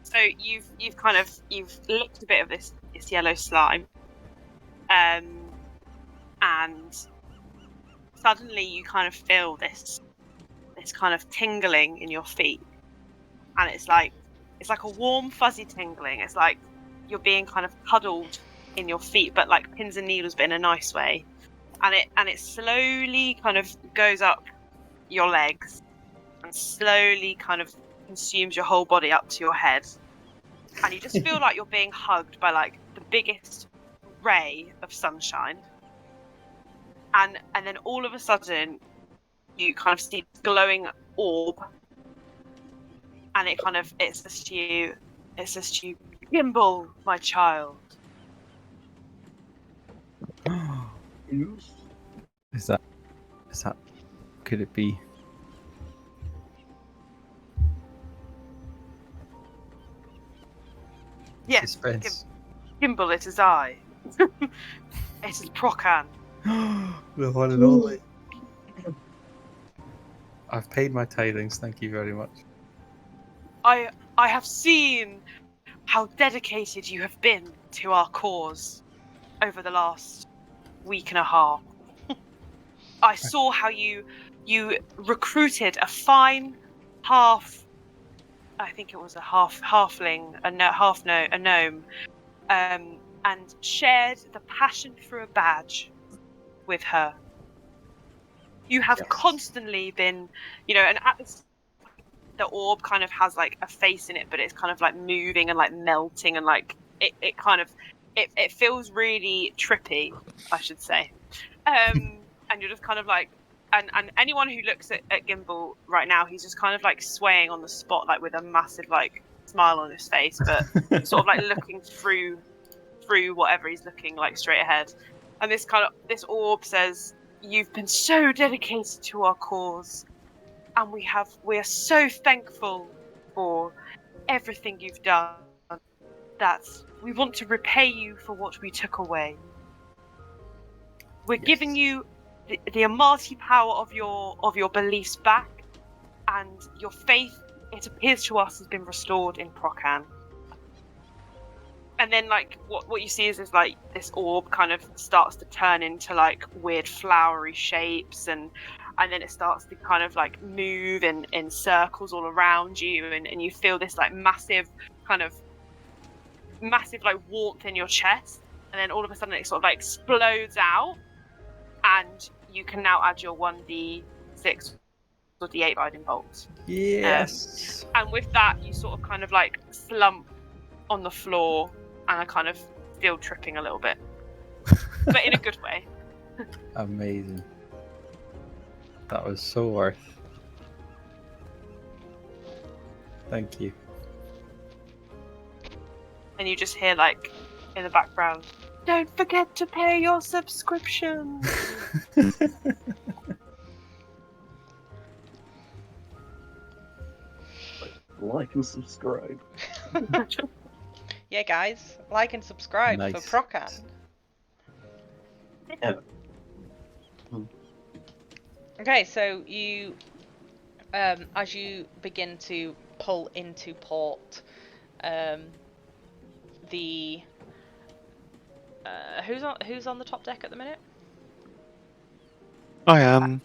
Speaker 6: so you've licked a bit of this yellow slime, and suddenly you kind of feel this kind of tingling in your feet, and it's like a warm fuzzy tingling. It's like you're being kind of cuddled in your feet, but like pins and needles, but in a nice way, and it slowly kind of goes up your legs and slowly kind of consumes your whole body up to your head, and you just feel like you're being hugged by like the biggest ray of sunshine, and then all of a sudden you kind of see this glowing orb, and it says to you, Gimbal, my child.
Speaker 9: Is that could it be?
Speaker 6: Yes,
Speaker 9: Suspense.
Speaker 6: Gimbal, it is I. It is Procan.
Speaker 9: The one and only. I've paid my tithings, thank you very much.
Speaker 6: I have seen how dedicated you have been to our cause over the last week and a half. I saw how you recruited a fine I think it was a halfling, a gnome, and shared the passion for a badge with her. You have constantly been, and at this, the orb kind of has like a face in it, but it's kind of like moving and like melting, and like it kind of it feels really trippy, I should say. And you're just kind of like, and anyone who looks at Gimbal right now, he's just kind of like swaying on the spot, like with a massive like smile on his face, but sort of like looking through whatever he's looking, like straight ahead. And this orb says, "You've been so dedicated to our cause, and we are so thankful for everything you've done, that we want to repay you for what we took away. We're giving you the Amati power of your beliefs back, and your faith, it appears to us, has been restored in Procan." And then like what you see is like this orb kind of starts to turn into like weird flowery shapes, and then it starts to kind of like move in circles all around you, and you feel this like massive like warmth in your chest, and then all of a sudden it sort of like explodes out, and you can now add your 1d6 or d8 guiding bolts.
Speaker 9: Yes.
Speaker 6: And with that, you sort of kind of like slump on the floor and are kind of still tripping a little bit, but in a good way.
Speaker 9: Amazing. That was so worth. Thank you.
Speaker 6: And you just hear like in the background, "Don't forget to pay your subscription."
Speaker 1: Like and subscribe.
Speaker 3: Yeah, guys, like and subscribe
Speaker 9: Nice.
Speaker 3: for Procan.
Speaker 1: Yeah.
Speaker 3: Okay, so you, as you begin to pull into port, the who's on the top deck at the minute?
Speaker 4: I am.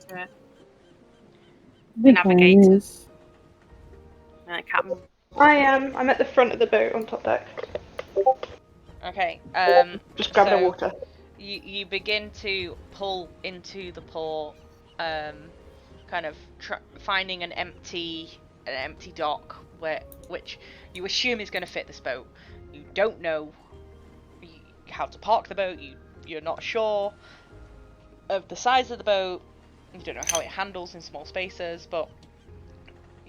Speaker 6: The navigators. Captain.
Speaker 2: I'm at the front of the boat on top deck.
Speaker 3: Okay.
Speaker 2: Just grabbing
Speaker 3: so
Speaker 2: the water.
Speaker 3: You begin to pull into the port, kind of finding an empty dock which you assume is going to fit this boat. You don't know how to park the boat. You're not sure of the size of the boat. You don't know how it handles in small spaces, but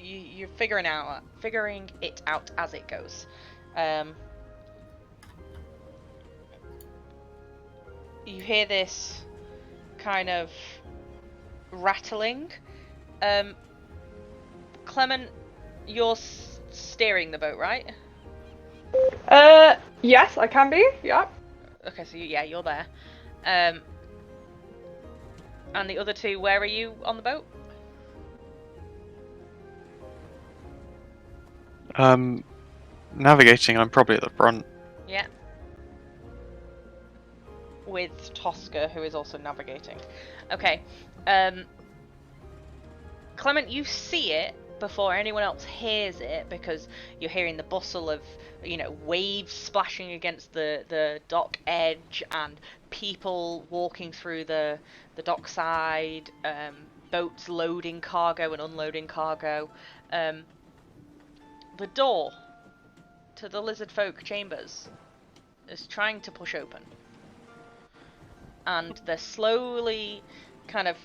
Speaker 3: you're figuring it out as it goes. You hear this kind of rattling. Clement, you're steering the boat, right?
Speaker 2: Yes, I can be. Yeah.
Speaker 3: Okay, so you're there. And the other two, where are you on the boat?
Speaker 4: Navigating, I'm probably at the front.
Speaker 3: Yeah. With Tosca, who is also navigating. Okay. Clement, you see it before anyone else hears it, because you're hearing the bustle of, waves splashing against the dock edge and people walking through the dockside, boats loading cargo and unloading cargo. The door to the lizard folk chambers is trying to push open. And they're slowly kind of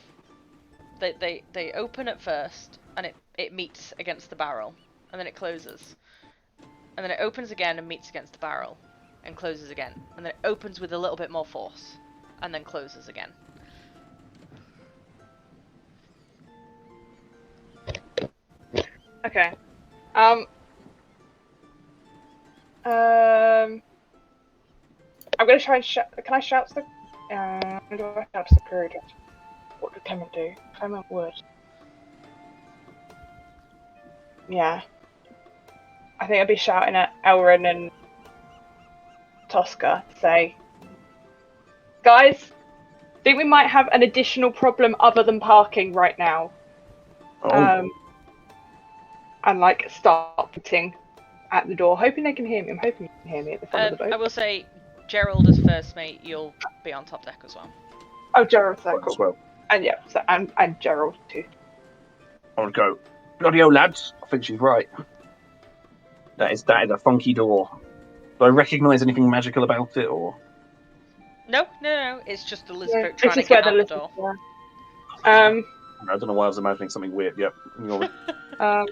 Speaker 3: they open at first, and it meets against the barrel, and then it closes, and then it opens again and meets against the barrel and closes again, and then it opens with a little bit more force and then closes again.
Speaker 2: Okay. I'm gonna try and shout. Can I shout to the? Do I shout to the crew? What could Clement do? Clement would. Yeah. I think I'd be shouting at Elrin and Tosca to say, "Guys, I think we might have an additional problem other than parking right now."
Speaker 1: Oh.
Speaker 2: And like start putting at the door, hoping they can hear me. I'm hoping you can hear me at the front of the boat.
Speaker 3: I will say, Gerald as first mate, you'll be on top deck as well.
Speaker 2: Oh, Gerald, so cool.
Speaker 1: As well.
Speaker 2: And yeah, so and Gerald too.
Speaker 1: I want to go. Bloody hell, lads! I think she's right. That is a funky door. Do I recognise anything magical about it, or?
Speaker 3: No. It's just the lizard folk
Speaker 2: It's
Speaker 3: trying to
Speaker 2: just where
Speaker 3: get
Speaker 2: the
Speaker 3: out the door.
Speaker 2: lizard.
Speaker 1: I don't know why I was imagining something weird. Yep.
Speaker 2: I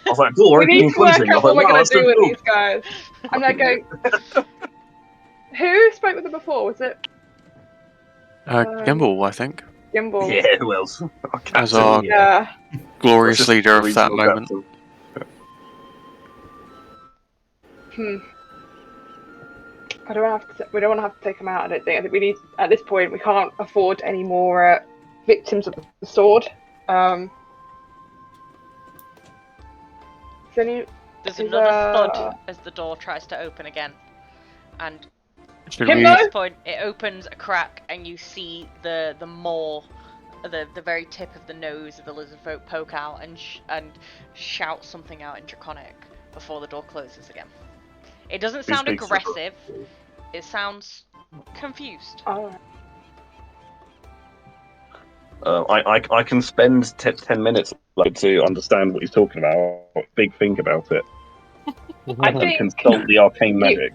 Speaker 1: was like, door
Speaker 2: we need
Speaker 1: opening
Speaker 2: to work
Speaker 1: closing. I
Speaker 2: out
Speaker 1: was
Speaker 2: what
Speaker 1: like,
Speaker 2: we're
Speaker 1: wow,
Speaker 2: gonna
Speaker 1: that's
Speaker 2: do
Speaker 1: so
Speaker 2: with
Speaker 1: cool.
Speaker 2: these guys. I'm like going. Who spoke with them before? Was it
Speaker 4: Gimbal, I think,
Speaker 2: Gimbal?
Speaker 1: Yeah, who else?
Speaker 4: as our
Speaker 2: Yeah.
Speaker 4: glorious
Speaker 1: Just
Speaker 4: leader of that
Speaker 1: regional
Speaker 4: moment.
Speaker 2: Hmm. We don't want to have to take them out. I don't think. I think we need at this point. We can't afford any more victims of the sword.
Speaker 3: There's another thud as the door tries to open again, and
Speaker 4: Should
Speaker 3: at
Speaker 4: we?
Speaker 3: this point it opens a crack, and you see the maw, the very tip of the nose of the lizard folk poke out and shout something out in Draconic before the door closes again. It doesn't sound
Speaker 1: speaks
Speaker 3: aggressive. It sounds confused.
Speaker 2: Oh.
Speaker 1: I can spend 10 minutes to understand what he's talking about. Big think about it.
Speaker 2: I
Speaker 1: And
Speaker 2: think
Speaker 1: consult the arcane magic.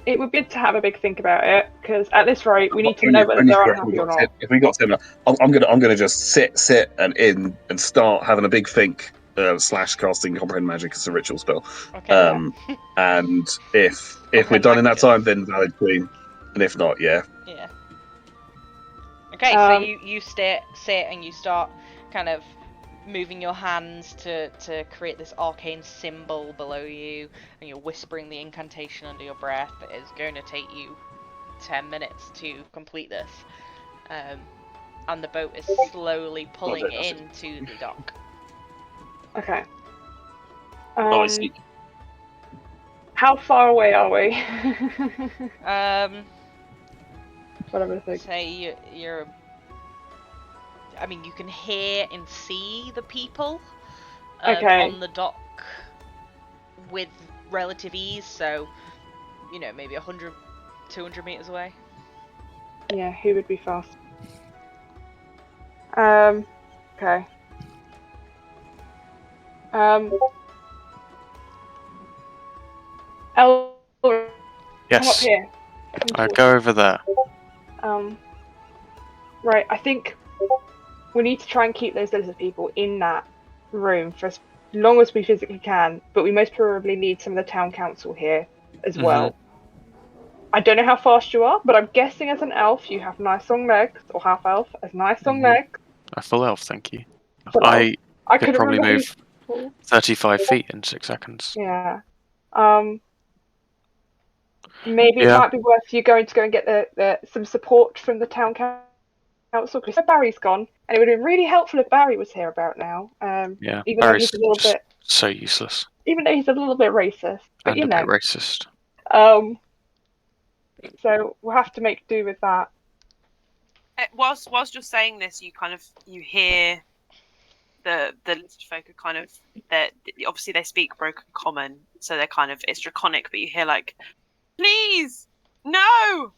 Speaker 2: it would be good to have a big think about it, because at this rate, we need to know whether they're unhappy or not.
Speaker 1: If we got 10 minutes, I'm gonna just sit and start having a big think. / casting comprehend magic as a ritual spell.
Speaker 3: Okay.
Speaker 1: And if we're
Speaker 3: Comprehend
Speaker 1: done in that
Speaker 3: languages.
Speaker 1: time, then valid queen. And if not, yeah.
Speaker 3: Yeah. Okay, so you sit and you start kind of moving your hands to create this arcane symbol below you, and you're whispering the incantation under your breath. It is going to take you 10 minutes to complete this. And the boat is slowly pulling into the dock.
Speaker 2: Okay.
Speaker 1: I see.
Speaker 2: How far away are we? Whatever the thing.
Speaker 3: Say you're. I mean, you can hear and see the people on the dock with relative ease, so, maybe 100, 200 meters away.
Speaker 2: Yeah, who would be fast? Okay. Elrin, come up
Speaker 4: Yes.
Speaker 2: here.
Speaker 4: I'd go over there.
Speaker 2: Right, I think we need to try and keep those lizard people in that room for as long as we physically can, but we most probably need some of the town council here as well. I don't know how fast you are, but I'm guessing as an elf you have nice long legs, or half elf, as nice long legs.
Speaker 4: A full elf, thank you.
Speaker 2: Full
Speaker 4: I could
Speaker 2: couldn't
Speaker 4: probably
Speaker 2: remember
Speaker 4: move 35 feet in 6 seconds.
Speaker 2: Yeah. Maybe it might be worth you going to go and get some support from the town council, because Barry's gone, and it would have been really helpful if Barry was here about now.
Speaker 4: Yeah,
Speaker 2: even
Speaker 4: Barry's
Speaker 2: though he's a little
Speaker 4: just
Speaker 2: bit,
Speaker 4: so useless.
Speaker 2: even though he's a little bit racist, but
Speaker 4: And a bit racist.
Speaker 2: So we'll have to make do with that.
Speaker 6: Whilst you're saying this, you hear the lizard folk are kind of, obviously they speak broken common, so they're kind of, it's draconic, but you hear like, please, no.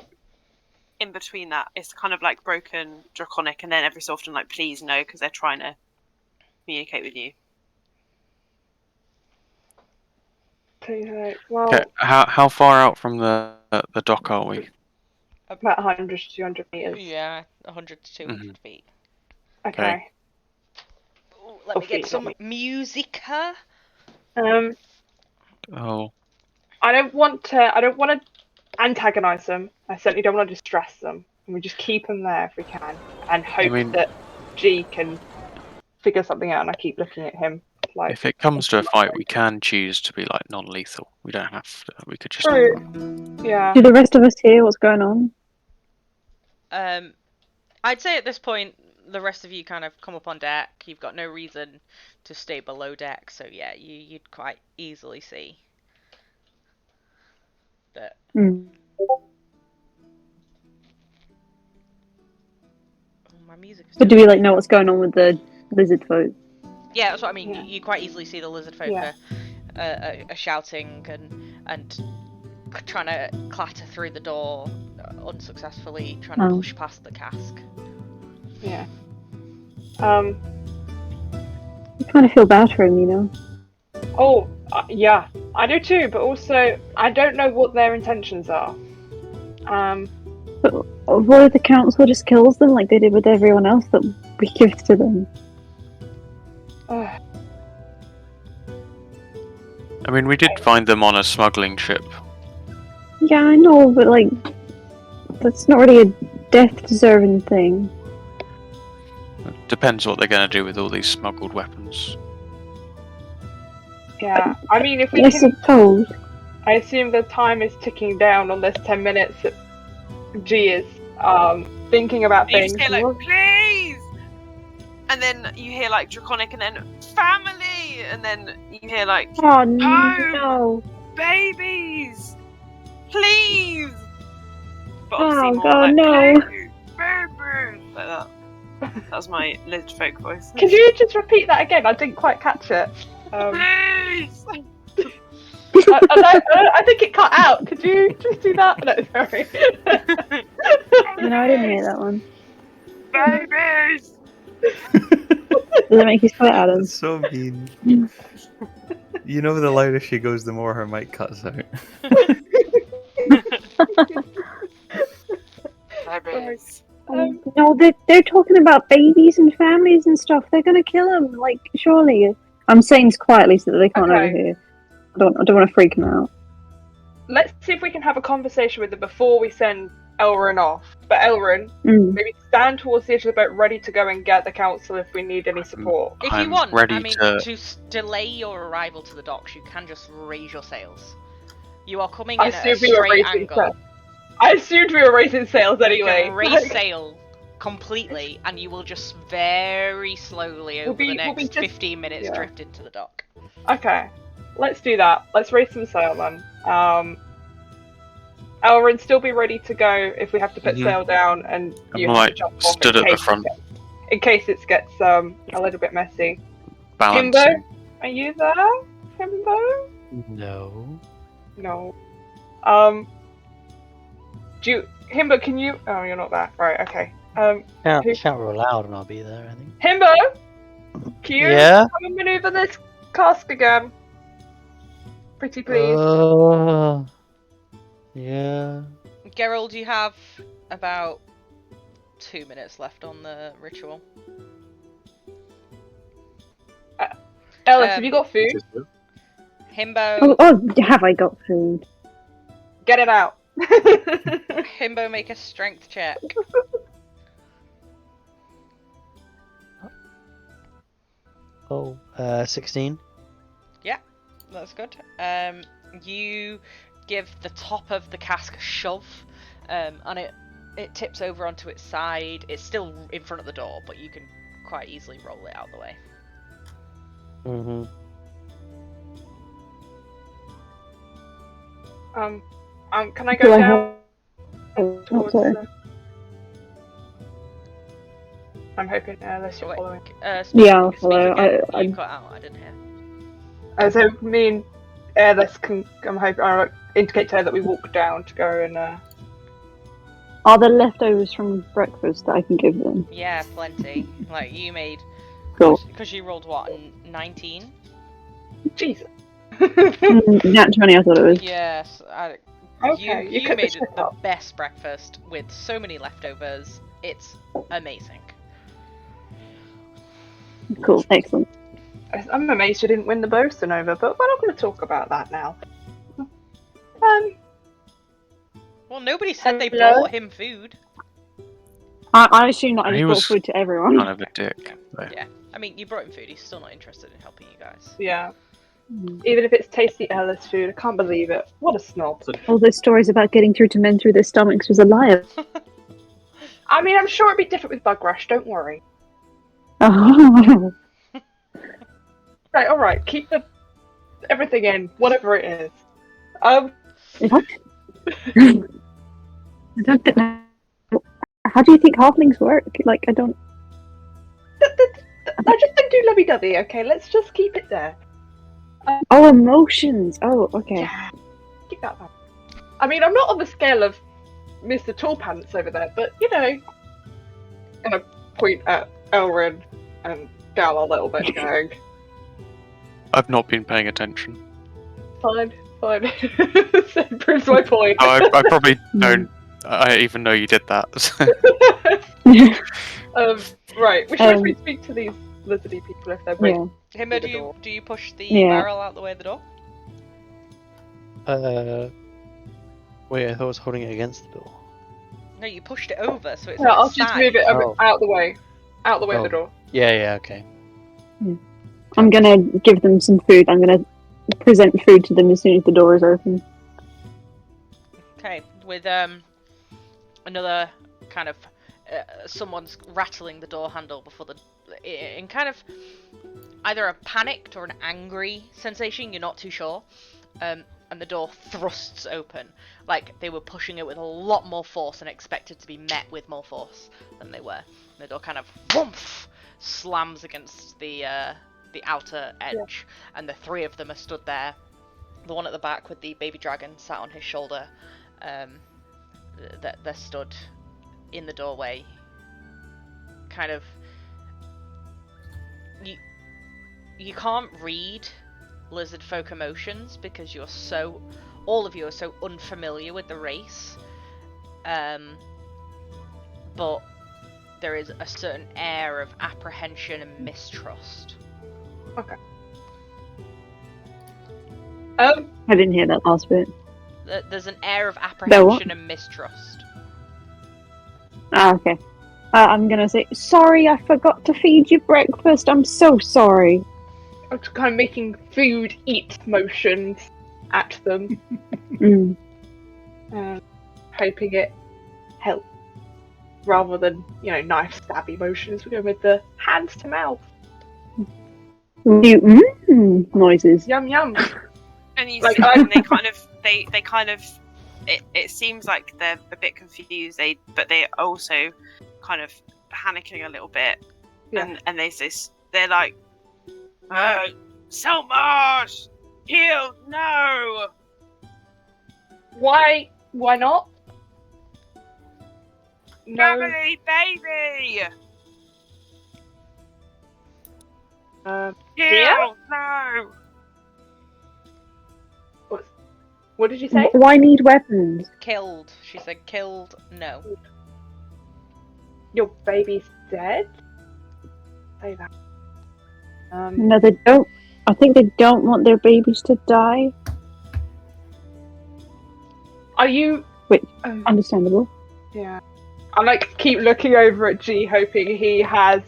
Speaker 6: In between that, it's kind of like broken draconic, and then every so often like, please, no, because they're trying to communicate with you.
Speaker 2: Well,
Speaker 4: Okay, how far out from the dock are we?
Speaker 2: About 100 to 200 meters.
Speaker 3: Yeah, 100 to 200 feet.
Speaker 2: Okay.
Speaker 3: Ooh, let me get some musica.
Speaker 4: Oh.
Speaker 2: I don't want to antagonize them. I certainly don't want to distress them. And we just keep them there if we can, and hope that G can figure something out. And I keep looking at him. Like,
Speaker 4: if it comes to a fight, we can choose to be like non-lethal. We don't have to. We could just.
Speaker 2: Yeah.
Speaker 8: Do the rest of us hear what's going on?
Speaker 3: I'd say at this point, the rest of you kind of come up on deck. You've got no reason to stay below deck, so yeah, you'd quite easily see that. Oh, my music is.
Speaker 8: But do we know what's going on with the lizard folk?
Speaker 3: Yeah, that's what I mean. You quite easily see the lizard folk are shouting and trying to clatter through the door unsuccessfully, trying to push past the cask.
Speaker 2: Yeah.
Speaker 8: I kind of feel bad for him,
Speaker 2: Oh, yeah, I do too. But also, I don't know what their intentions are.
Speaker 8: But what if the council just kills them like they did with everyone else that we give to them?
Speaker 4: I mean, we did find them on a smuggling ship.
Speaker 8: Yeah, I know, but that's not really a death-deserving thing.
Speaker 4: It depends what they're going to do with all these smuggled weapons.
Speaker 2: Yeah, I mean, if we
Speaker 8: I
Speaker 2: can...
Speaker 8: suppose.
Speaker 2: I assume the time is ticking down on this 10 minutes that G is thinking about
Speaker 6: you
Speaker 2: things.
Speaker 6: Just hear like, please! And then you hear like draconic, and then family! And then you hear like,
Speaker 8: oh no!
Speaker 6: Babies! Please! But
Speaker 8: Oh
Speaker 6: more
Speaker 8: god,
Speaker 6: like,
Speaker 8: no!
Speaker 6: babies! Like that. That was my lizard folk voice.
Speaker 2: Could you just repeat that again? I didn't quite catch it.
Speaker 6: Please!
Speaker 2: I think it cut out. Could you just do that? No, sorry.
Speaker 8: No, I didn't hear that one.
Speaker 6: Babies!
Speaker 8: Does it make you sweat, Adam?
Speaker 9: That's so mean. You know, the louder she goes, the more her mic cuts out.
Speaker 6: Babies.
Speaker 8: No, they're talking about babies and families and stuff. They're gonna kill them. Like, surely. I'm saying this quietly so that they can't
Speaker 2: Okay.
Speaker 8: overhear. I don't want to freak them out.
Speaker 2: Let's see if we can have a conversation with them before we send Elrin off. But Elrin,
Speaker 8: Mm.
Speaker 2: maybe stand towards the edge of the boat, ready to go and get the council if we need any support.
Speaker 3: If you
Speaker 4: I'm
Speaker 3: want,
Speaker 4: ready
Speaker 3: I mean,
Speaker 4: to-
Speaker 3: delay your arrival to the docks, you can just raise your sails. You are coming
Speaker 2: I
Speaker 3: in at a
Speaker 2: assumed we were
Speaker 3: straight
Speaker 2: raising
Speaker 3: angle.
Speaker 2: sails. I assumed we were raising sails
Speaker 3: You
Speaker 2: anyway.
Speaker 3: can raise sail completely, and you will just very slowly over the
Speaker 2: we'll be
Speaker 3: next
Speaker 2: just-
Speaker 3: 15 minutes
Speaker 2: yeah.
Speaker 3: drift into the dock.
Speaker 2: Okay, let's do that. Let's raise some sail then. Elrin, still be ready to go if we have to put
Speaker 9: Mhm.
Speaker 2: sail down, and you
Speaker 4: I'm
Speaker 2: have to
Speaker 4: like
Speaker 2: jump off
Speaker 4: stood
Speaker 2: in
Speaker 4: at the
Speaker 2: case
Speaker 4: front,
Speaker 2: in case it gets a little bit messy.
Speaker 4: balancing.
Speaker 2: Himbo, are you there? Himbo?
Speaker 7: No.
Speaker 2: No. Himbo, can you? Oh, you're not there. Right. Okay. Who-
Speaker 7: Shout real loud and I'll be there, I think.
Speaker 2: Himbo, can you
Speaker 7: Yeah?
Speaker 2: come and maneuver this cask again? Pretty please.
Speaker 7: Yeah.
Speaker 3: Gerald, you have about 2 minutes left on the ritual.
Speaker 2: Ellis, have you got food?
Speaker 3: Himbo,
Speaker 8: Have I got food?
Speaker 2: Get it out.
Speaker 3: Himbo, make a strength check.
Speaker 7: Oh, 16.
Speaker 3: That's good. You give the top of the cask a shove, and it tips over onto its side. It's still in front of the door, but you can quite easily roll it out of the way.
Speaker 7: Mm-hmm.
Speaker 2: Can I
Speaker 8: Do
Speaker 2: go
Speaker 8: I
Speaker 2: down
Speaker 8: Oh,
Speaker 2: towards
Speaker 8: sorry.
Speaker 2: I'm hoping unless you're
Speaker 3: Wait,
Speaker 2: following.
Speaker 8: Yeah, I'll
Speaker 3: speak
Speaker 8: follow.
Speaker 3: again.
Speaker 8: I-
Speaker 3: You cut out. I didn't hear.
Speaker 2: So me and Airless can. I'm hoping. I indicate to her that we walk down to go and.
Speaker 8: Are there leftovers from breakfast that I can give them?
Speaker 3: Yeah, plenty. Like you made.
Speaker 8: Cool.
Speaker 3: Because you rolled what? 19.
Speaker 2: Jesus.
Speaker 8: Nat 20, I thought it was.
Speaker 3: Yes.
Speaker 2: Okay,
Speaker 3: you
Speaker 2: cut the
Speaker 3: made
Speaker 2: shit
Speaker 3: the
Speaker 2: out.
Speaker 3: best breakfast with so many leftovers. It's amazing.
Speaker 8: Cool, excellent.
Speaker 2: I'm amazed you didn't win the Bosun over, but we're not going to talk about that now.
Speaker 3: Well, nobody said they
Speaker 2: Hello?
Speaker 3: brought him food.
Speaker 8: I assume that I
Speaker 4: He
Speaker 8: just
Speaker 4: was
Speaker 8: brought food to everyone.
Speaker 4: Kind of a dick. So.
Speaker 3: Yeah. I mean, you brought him food. He's still not interested in helping you guys.
Speaker 2: Yeah. Even if it's tasty Ellis food, I can't believe it. What a snob.
Speaker 8: All those stories about getting through to men through their stomachs was a lie.
Speaker 2: I mean, I'm sure it'd be different with Bug Rush, don't worry.
Speaker 8: Oh.
Speaker 2: Right, alright, keep everything in, whatever it is.
Speaker 8: What? I don't know. How do you think halflings work? Like, I don't.
Speaker 2: I just don't do lovey-dovey, okay? Let's just keep it there.
Speaker 8: Oh, emotions. Oh, okay.
Speaker 2: Yeah, keep that up. I mean, I'm not on the scale of Mr. Tall Pants over there, but, you know, gonna point at Elrin and Gal a little bit, going,
Speaker 4: I've not been paying attention.
Speaker 2: fine. So proves my point.
Speaker 4: Oh, I probably don't. I even know you did that.
Speaker 2: Right, we should actually speak to these lizardy people if they're waiting.
Speaker 3: Himbo,
Speaker 2: the door.
Speaker 3: do you push the
Speaker 8: Yeah.
Speaker 3: barrel out the way of the door?
Speaker 7: Wait, I thought I was holding it against the door.
Speaker 3: No, you pushed it over, so it's
Speaker 2: Yeah,
Speaker 3: on
Speaker 2: I'll
Speaker 3: its
Speaker 2: just
Speaker 3: side.
Speaker 2: move it
Speaker 7: Oh.
Speaker 2: out the way. Out the way of the
Speaker 7: Oh.
Speaker 2: door.
Speaker 7: Yeah, okay.
Speaker 8: I'm gonna give them some food. I'm gonna present food to them as soon as the door is open.
Speaker 3: Okay, with another kind of someone's rattling the door handle before in kind of either a panicked or an angry sensation, you're not too sure, and the door thrusts open, like they were pushing it with a lot more force and expected to be met with more force than they were. And the door kind of whoomph slams against the outer edge, and the three of them are stood there the one at the back with the baby dragon sat on his shoulder, they're stood in the doorway, kind of. You can't read lizard folk emotions because all of you are so unfamiliar with the race. But there is a certain air of apprehension and mistrust.
Speaker 2: Okay.
Speaker 8: I didn't hear that last bit.
Speaker 3: There's an air of apprehension and mistrust.
Speaker 8: Ah, okay. I'm gonna say, sorry, I forgot to feed you breakfast. I'm so sorry.
Speaker 2: I'm just kind of making food eat motions at them, hoping it helps, rather than knife stabby motions. We're going with the hands to mouth.
Speaker 8: Noises.
Speaker 2: Yum yum.
Speaker 6: And you see, and they kind of, it seems like they're a bit confused. But they also kind of panicking a little bit.
Speaker 2: Yeah.
Speaker 6: And they're like, Saltmarsh, heal, no.
Speaker 2: Why not? No.
Speaker 6: Family, baby. Heal, no.
Speaker 2: What did you say?
Speaker 8: Why need weapons?
Speaker 3: Killed. She said killed. No.
Speaker 2: Your baby's dead? Say that.
Speaker 8: No, they don't. I think they don't want their babies to die.
Speaker 2: Are you...
Speaker 8: Which, understandable.
Speaker 2: Yeah. I keep looking over at G, hoping he has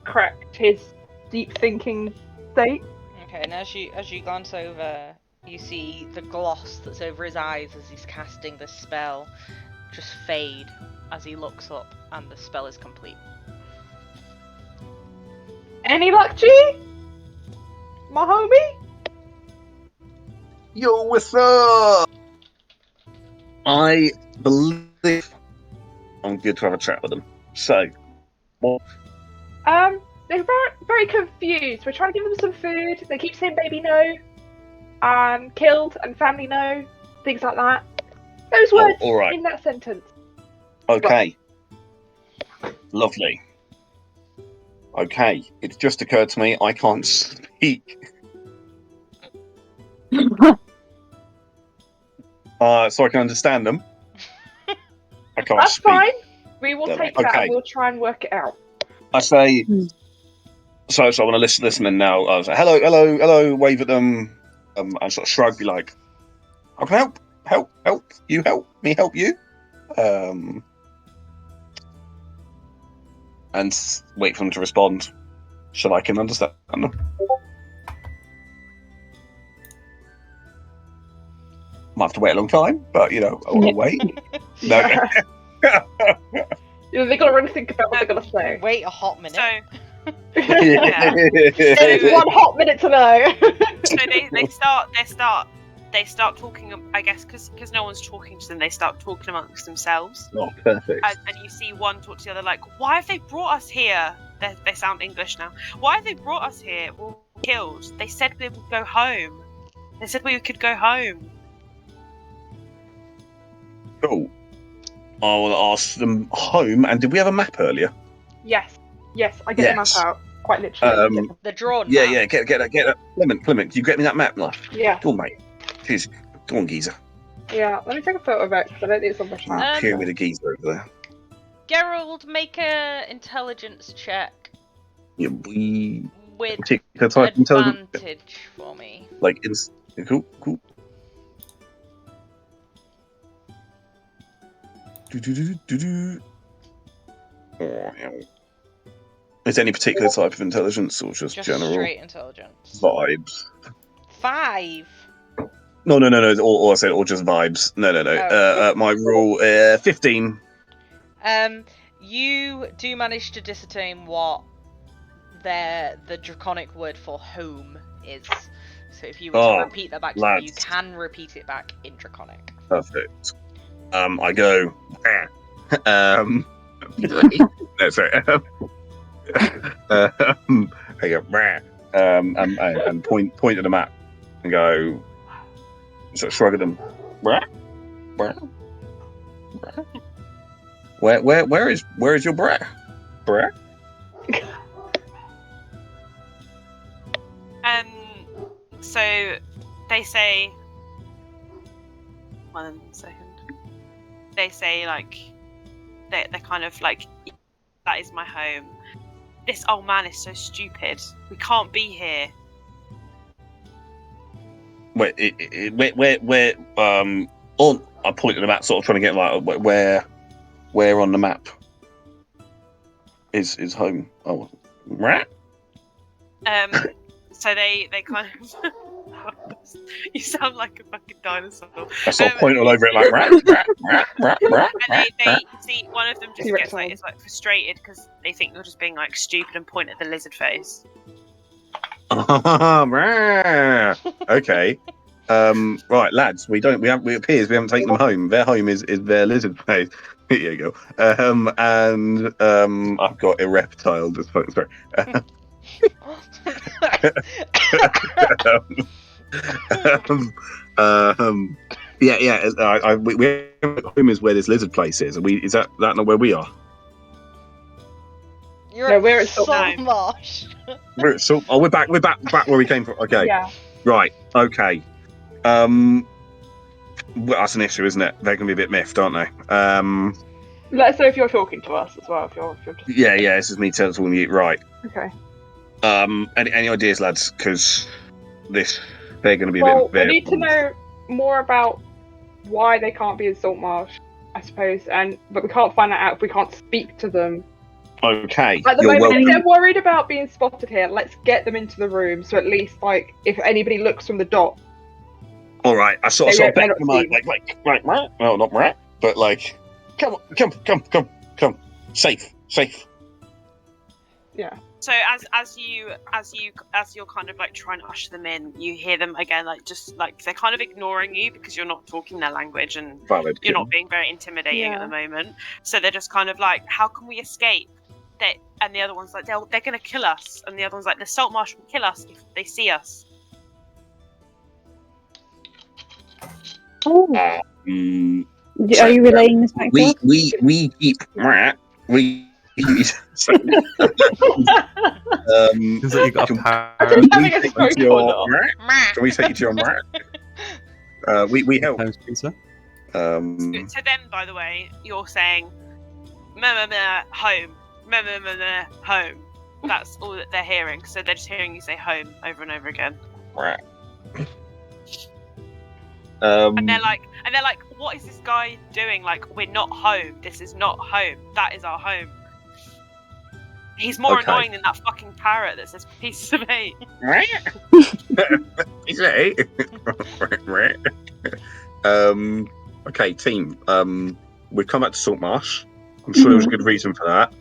Speaker 2: cracked his deep thinking state.
Speaker 3: Okay, and as you glance over, you see the gloss that's over his eyes as he's casting this spell just fade as he looks up, and the spell is complete.
Speaker 2: Any luck, G? My homie?
Speaker 1: Yo, what's up? I believe I'm good to have a chat with them. So, what?
Speaker 2: They're very, very confused. We're trying to give them some food. They keep saying baby no, and killed, and family no, things like that. Those words
Speaker 1: all right.
Speaker 2: in that sentence.
Speaker 1: Okay. Lovely. Okay, it's just occurred to me I can't speak. So I can understand them. I can't
Speaker 2: That's
Speaker 1: speak.
Speaker 2: fine. We will take that
Speaker 1: Okay.
Speaker 2: and we'll try and work it out.
Speaker 1: I say, so I want to listen in now. I was like, hello, wave at them, and sort of shrug, be like, I can help, you help me, help you, and wait for them to respond, so I can understand them. Might have to wait a long time, but I'll wait. No.
Speaker 2: They've got to really think about what they're going to say.
Speaker 3: Wait a hot minute.
Speaker 6: So,
Speaker 2: There's 1 hot minute to know.
Speaker 6: so they start talking. I guess because no one's talking to them, they start talking amongst themselves.
Speaker 1: Oh, perfect.
Speaker 6: And you see one talk to the other like, "Why have they brought us here?" They sound English now. Why have they brought us here? We're killed. They said we would go home. They said we could go home.
Speaker 1: Cool. I will ask them home. And did we have a map earlier?
Speaker 2: Yes, I get the map out. Quite literally.
Speaker 3: The drawn
Speaker 1: Yeah,
Speaker 3: map.
Speaker 1: get that. Clement, do you get me that map, love?
Speaker 2: Yeah.
Speaker 1: Go on, mate. Cheers. Go on, geezer.
Speaker 2: Yeah, let me take a photo of it because I don't think it's on my chart.
Speaker 1: Pyramid of geezer over there.
Speaker 3: Gerald, make a intelligence check
Speaker 1: Yeah, we
Speaker 3: with
Speaker 1: particular type intelligence.
Speaker 3: advantage for me.
Speaker 1: Like, cool. Do. Is any particular type of intelligence or just general
Speaker 3: straight intelligence?
Speaker 1: vibes?
Speaker 3: 5.
Speaker 1: No. Or I said, or just vibes. No.
Speaker 3: Oh.
Speaker 1: My rule, 15.
Speaker 3: You do manage to discern what the draconic word for home is. So if you were to repeat that back to them, you can repeat it back in draconic.
Speaker 1: Perfect. I go. No, sorry. I go. And point at the map and go. sort of shrug at them. Where is your brat? Brat?
Speaker 6: So they say. 1 second. They say like they're kind of like, that is my home. This old man is so stupid. We can't be here.
Speaker 1: Where? On I point at the map, sort of trying to get like where on the map is home. Oh, rat.
Speaker 6: So they kind of. You sound like a fucking dinosaur.
Speaker 1: I sort of point all over it like rat.
Speaker 6: And they see one of them just gets like, is like frustrated because they think you're just being like stupid and point at the lizard face.
Speaker 1: Okay. Right, lads. It appears we haven't taken them home. Their home is their lizard face. Here you go. And I've got irreptile. Sorry. Yeah. Home is where this lizard place is. Is that not where we are?
Speaker 2: We're at
Speaker 3: Saltmarsh.
Speaker 1: We're back where we came from. Okay.
Speaker 2: Yeah.
Speaker 1: Right. Okay. Well, that's an issue, isn't it? They're gonna be a bit miffed, aren't they?
Speaker 2: Let us know if you're talking to us as well. If you're just...
Speaker 1: Yeah. This is me telling you. Right.
Speaker 2: Okay.
Speaker 1: Any ideas, lads? Because they're going to be a bit.
Speaker 2: We need to know more about why they can't be in Saltmarsh, I suppose, but we can't find that out if we can't speak to them.
Speaker 1: Okay.
Speaker 2: At the moment, if they're worried about being spotted here, let's get them into the room. So at least, like, if anybody looks from the dock.
Speaker 1: All right. I sort of beckon them like, well, not rat, but like, come, safe.
Speaker 2: Yeah.
Speaker 6: So as you're kind of like trying to usher them in, you hear them again, like just like they're kind of ignoring you because you're not talking their language and you're not being very intimidating at the moment. So they're just kind of like, how can we escape? And the other one's like, they're going to kill us. And the other one's like, the Saltmarsh will kill us if they see us.
Speaker 8: Oh. Are you relaying this back to us?
Speaker 1: We keep rat. We.
Speaker 9: Seems like you got a power.
Speaker 1: Can we take you to your rat? We help.
Speaker 6: To them, by the way, you're saying home. Home. That's all that they're hearing. So they're just hearing you say home over and over again.
Speaker 1: Right.
Speaker 6: And they're like, what is this guy doing? Like, we're not home. This is not home. That is our home. He's more annoying than that fucking parrot that says "piece of eight."
Speaker 1: Piece of eight. Okay, team. We've come back to Saltmarsh. I'm sure there was a good reason for that.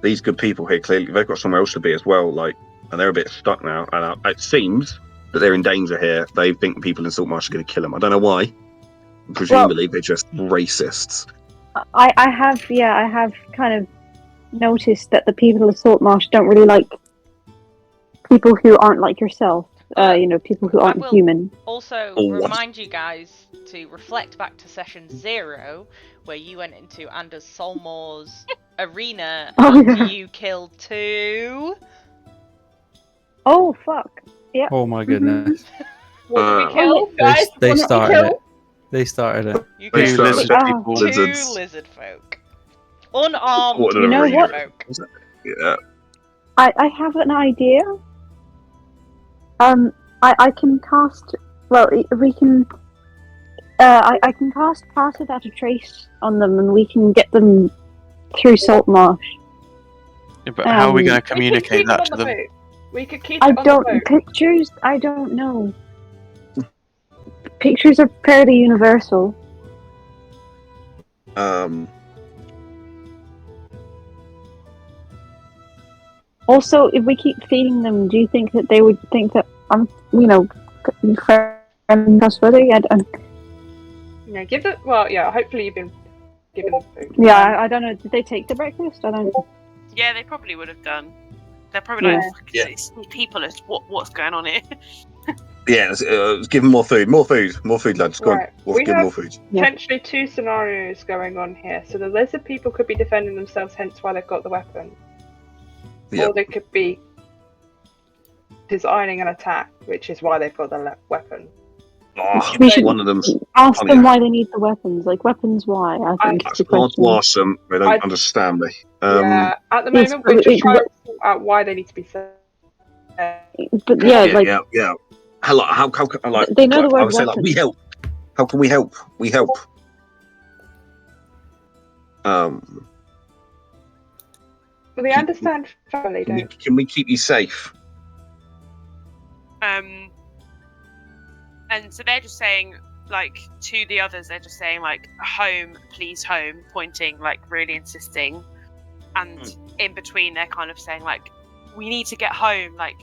Speaker 1: These good people here, clearly, they've got somewhere else to be as well. Like, and they're a bit stuck now. And it seems that they're in danger here. They think the people in Saltmarsh are going to kill them. I don't know why. Presumably, they're just racists.
Speaker 8: I have kind of noticed that the people of Saltmarsh don't really like people who aren't like yourself. People who aren't human.
Speaker 3: Also, remind you guys to reflect back to session 0, where you went into Anders Solmore's arena and you killed 2.
Speaker 8: Oh fuck! Yeah.
Speaker 9: Oh my goodness.
Speaker 2: What did we kill, guys?
Speaker 9: They started it. They started it.
Speaker 3: You
Speaker 1: killed
Speaker 3: 2 lizard folk. Unarmed lizard folk.
Speaker 1: Yeah.
Speaker 8: I have an idea. I can cast. Well, we can. I can cast Pass Without a Trace on them, and we can get them through Saltmarsh.
Speaker 4: Yeah, but how are we going to communicate that to them?
Speaker 2: We could keep it on the boat.
Speaker 8: Pictures. I don't know. Pictures are fairly universal. Also, if we keep feeding them, do you think that they would think that I'm, fair and trustworthy?
Speaker 2: Yeah, give it. Well, yeah. Hopefully, you've been given the food.
Speaker 8: Yeah, I don't know. Did they take the breakfast? I don't.
Speaker 6: Yeah, they probably would have done. They're probably like, these people. What's going on here?
Speaker 1: Yeah, let's give them more food, more food, lads. Go
Speaker 2: Right.
Speaker 1: on, we'll
Speaker 2: We
Speaker 1: give them more
Speaker 2: have
Speaker 1: food.
Speaker 2: potentially two scenarios going on here. So the lizard people could be defending themselves, hence why they've got the weapon.
Speaker 1: Yeah.
Speaker 2: Or they could be designing an attack, which is why they've got the weapon.
Speaker 1: Oh,
Speaker 8: We should
Speaker 1: one of them's
Speaker 8: ask
Speaker 1: funny.
Speaker 8: them why they need the weapons. Like, weapons why, I think, is the
Speaker 1: Hard to
Speaker 8: question.
Speaker 1: ask them. They don't understand me.
Speaker 2: Yeah, at the
Speaker 8: Yes,
Speaker 2: moment
Speaker 8: but
Speaker 2: we're just
Speaker 8: it-
Speaker 2: trying to sort out why they need to be saved.
Speaker 8: But yeah, like
Speaker 1: yeah. How like
Speaker 8: they know the
Speaker 1: I
Speaker 8: word
Speaker 1: would say like
Speaker 8: weapon.
Speaker 1: we help. How can we help? We help.
Speaker 2: Well, they understand family, don't
Speaker 1: Can we keep you safe?
Speaker 6: And so they're just saying, like, to the others, they're just saying, like, home, please, home, pointing, like, really insisting. And in between, they're kind of saying, like, we need to get home, like,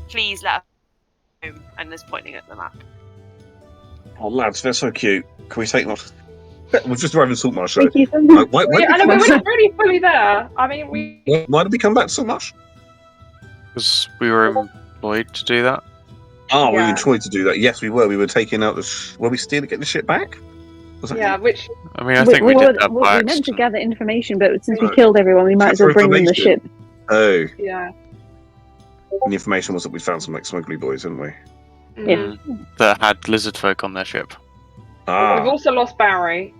Speaker 6: please let us home. And there's pointing at the map.
Speaker 1: Oh, lads, they're so cute. Can we take them? We've just arrived in Saltmarsh.
Speaker 8: Thank you.
Speaker 1: Why
Speaker 2: we?
Speaker 1: did
Speaker 2: I
Speaker 1: we
Speaker 2: know we're
Speaker 1: come
Speaker 2: not really fully there. I mean,
Speaker 1: why did we come back to Saltmarsh?
Speaker 4: Because we were employed to do that.
Speaker 1: Oh, we were
Speaker 2: Yeah.
Speaker 1: trying to do that. Yes, we were. We were taking out the. Were we still getting the ship back? Was that
Speaker 2: yeah, which
Speaker 4: I mean, I think we did that
Speaker 8: we
Speaker 4: by
Speaker 8: meant to
Speaker 4: accident.
Speaker 8: gather information, but since we
Speaker 1: Right.
Speaker 8: killed everyone, we might as well
Speaker 1: For
Speaker 8: bring them the
Speaker 1: information.
Speaker 8: ship.
Speaker 1: Oh,
Speaker 2: yeah.
Speaker 1: and the information was that we found some like smuggly boys, didn't we?
Speaker 2: Mhm.
Speaker 4: That had lizard folk on their ship.
Speaker 2: We've
Speaker 1: Ah,
Speaker 2: also lost Barry.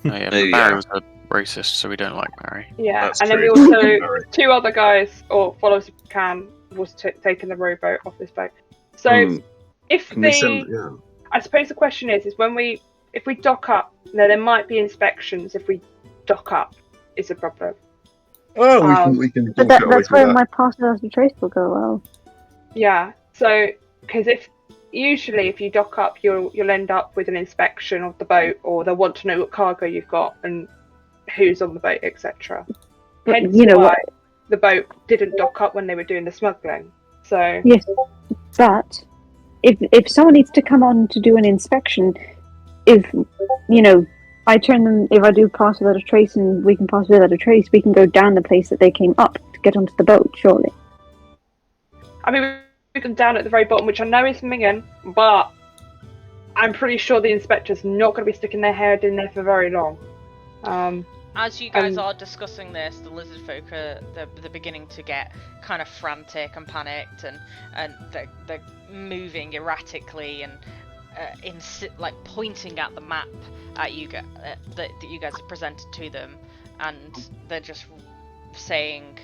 Speaker 4: Oh, yeah,
Speaker 1: Yeah.
Speaker 4: Barry was a racist, so we don't like Barry.
Speaker 2: Yeah,
Speaker 1: That's
Speaker 2: and then we
Speaker 1: true.
Speaker 2: also
Speaker 1: Barry.
Speaker 2: two other guys or followers of Procan was taking the rowboat off this boat. So if
Speaker 1: Can we
Speaker 2: they,
Speaker 1: send? Yeah.
Speaker 2: I suppose the question is if we dock up, there might be inspections. If we dock up, is a problem.
Speaker 1: Oh, we can.
Speaker 8: But that's where my password as a trace will go well.
Speaker 2: Yeah. So because usually if you dock up, you'll end up with an inspection of the boat, or they'll want to know what cargo you've got and who's on the boat, etc.
Speaker 8: But
Speaker 2: Hence
Speaker 8: you know
Speaker 2: why
Speaker 8: what?
Speaker 2: the boat didn't dock up when they were doing the smuggling. So
Speaker 8: Yes, but if someone needs to come on to do an inspection, if I turn them, if I do pass without a trace and we can pass without a trace, we can go down the place that they came up to get onto the boat, surely.
Speaker 2: I mean, we can down at the very bottom, which I know is Mingen, but I'm pretty sure the inspector's not going to be sticking their head in there for very long.
Speaker 3: As you guys are discussing this, the lizard folk are they're beginning to get kind of frantic and panicked, and they're moving erratically and like pointing at the map at you guys that you guys have presented to them, and they're just saying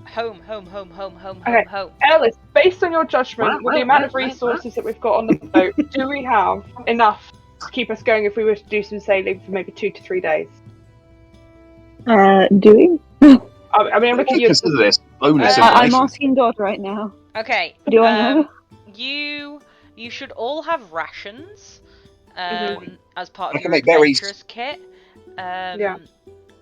Speaker 3: home, home, home, home, home,
Speaker 2: Okay.
Speaker 3: home, home.
Speaker 2: Ellis, based on your judgment, with the amount of resources that we've got on the boat, do we have enough to keep us going if we were to do some sailing for maybe 2 to 3 days?
Speaker 8: Do we?
Speaker 2: I mean, I'm looking at you.
Speaker 1: Consider this bonus
Speaker 8: I'm
Speaker 1: information.
Speaker 8: asking Dot right now.
Speaker 3: Okay.
Speaker 8: Do I know?
Speaker 3: You should all have rations as part
Speaker 1: I
Speaker 3: of
Speaker 1: can
Speaker 3: your
Speaker 1: make berries.
Speaker 3: adventurer's kit.
Speaker 2: Yeah.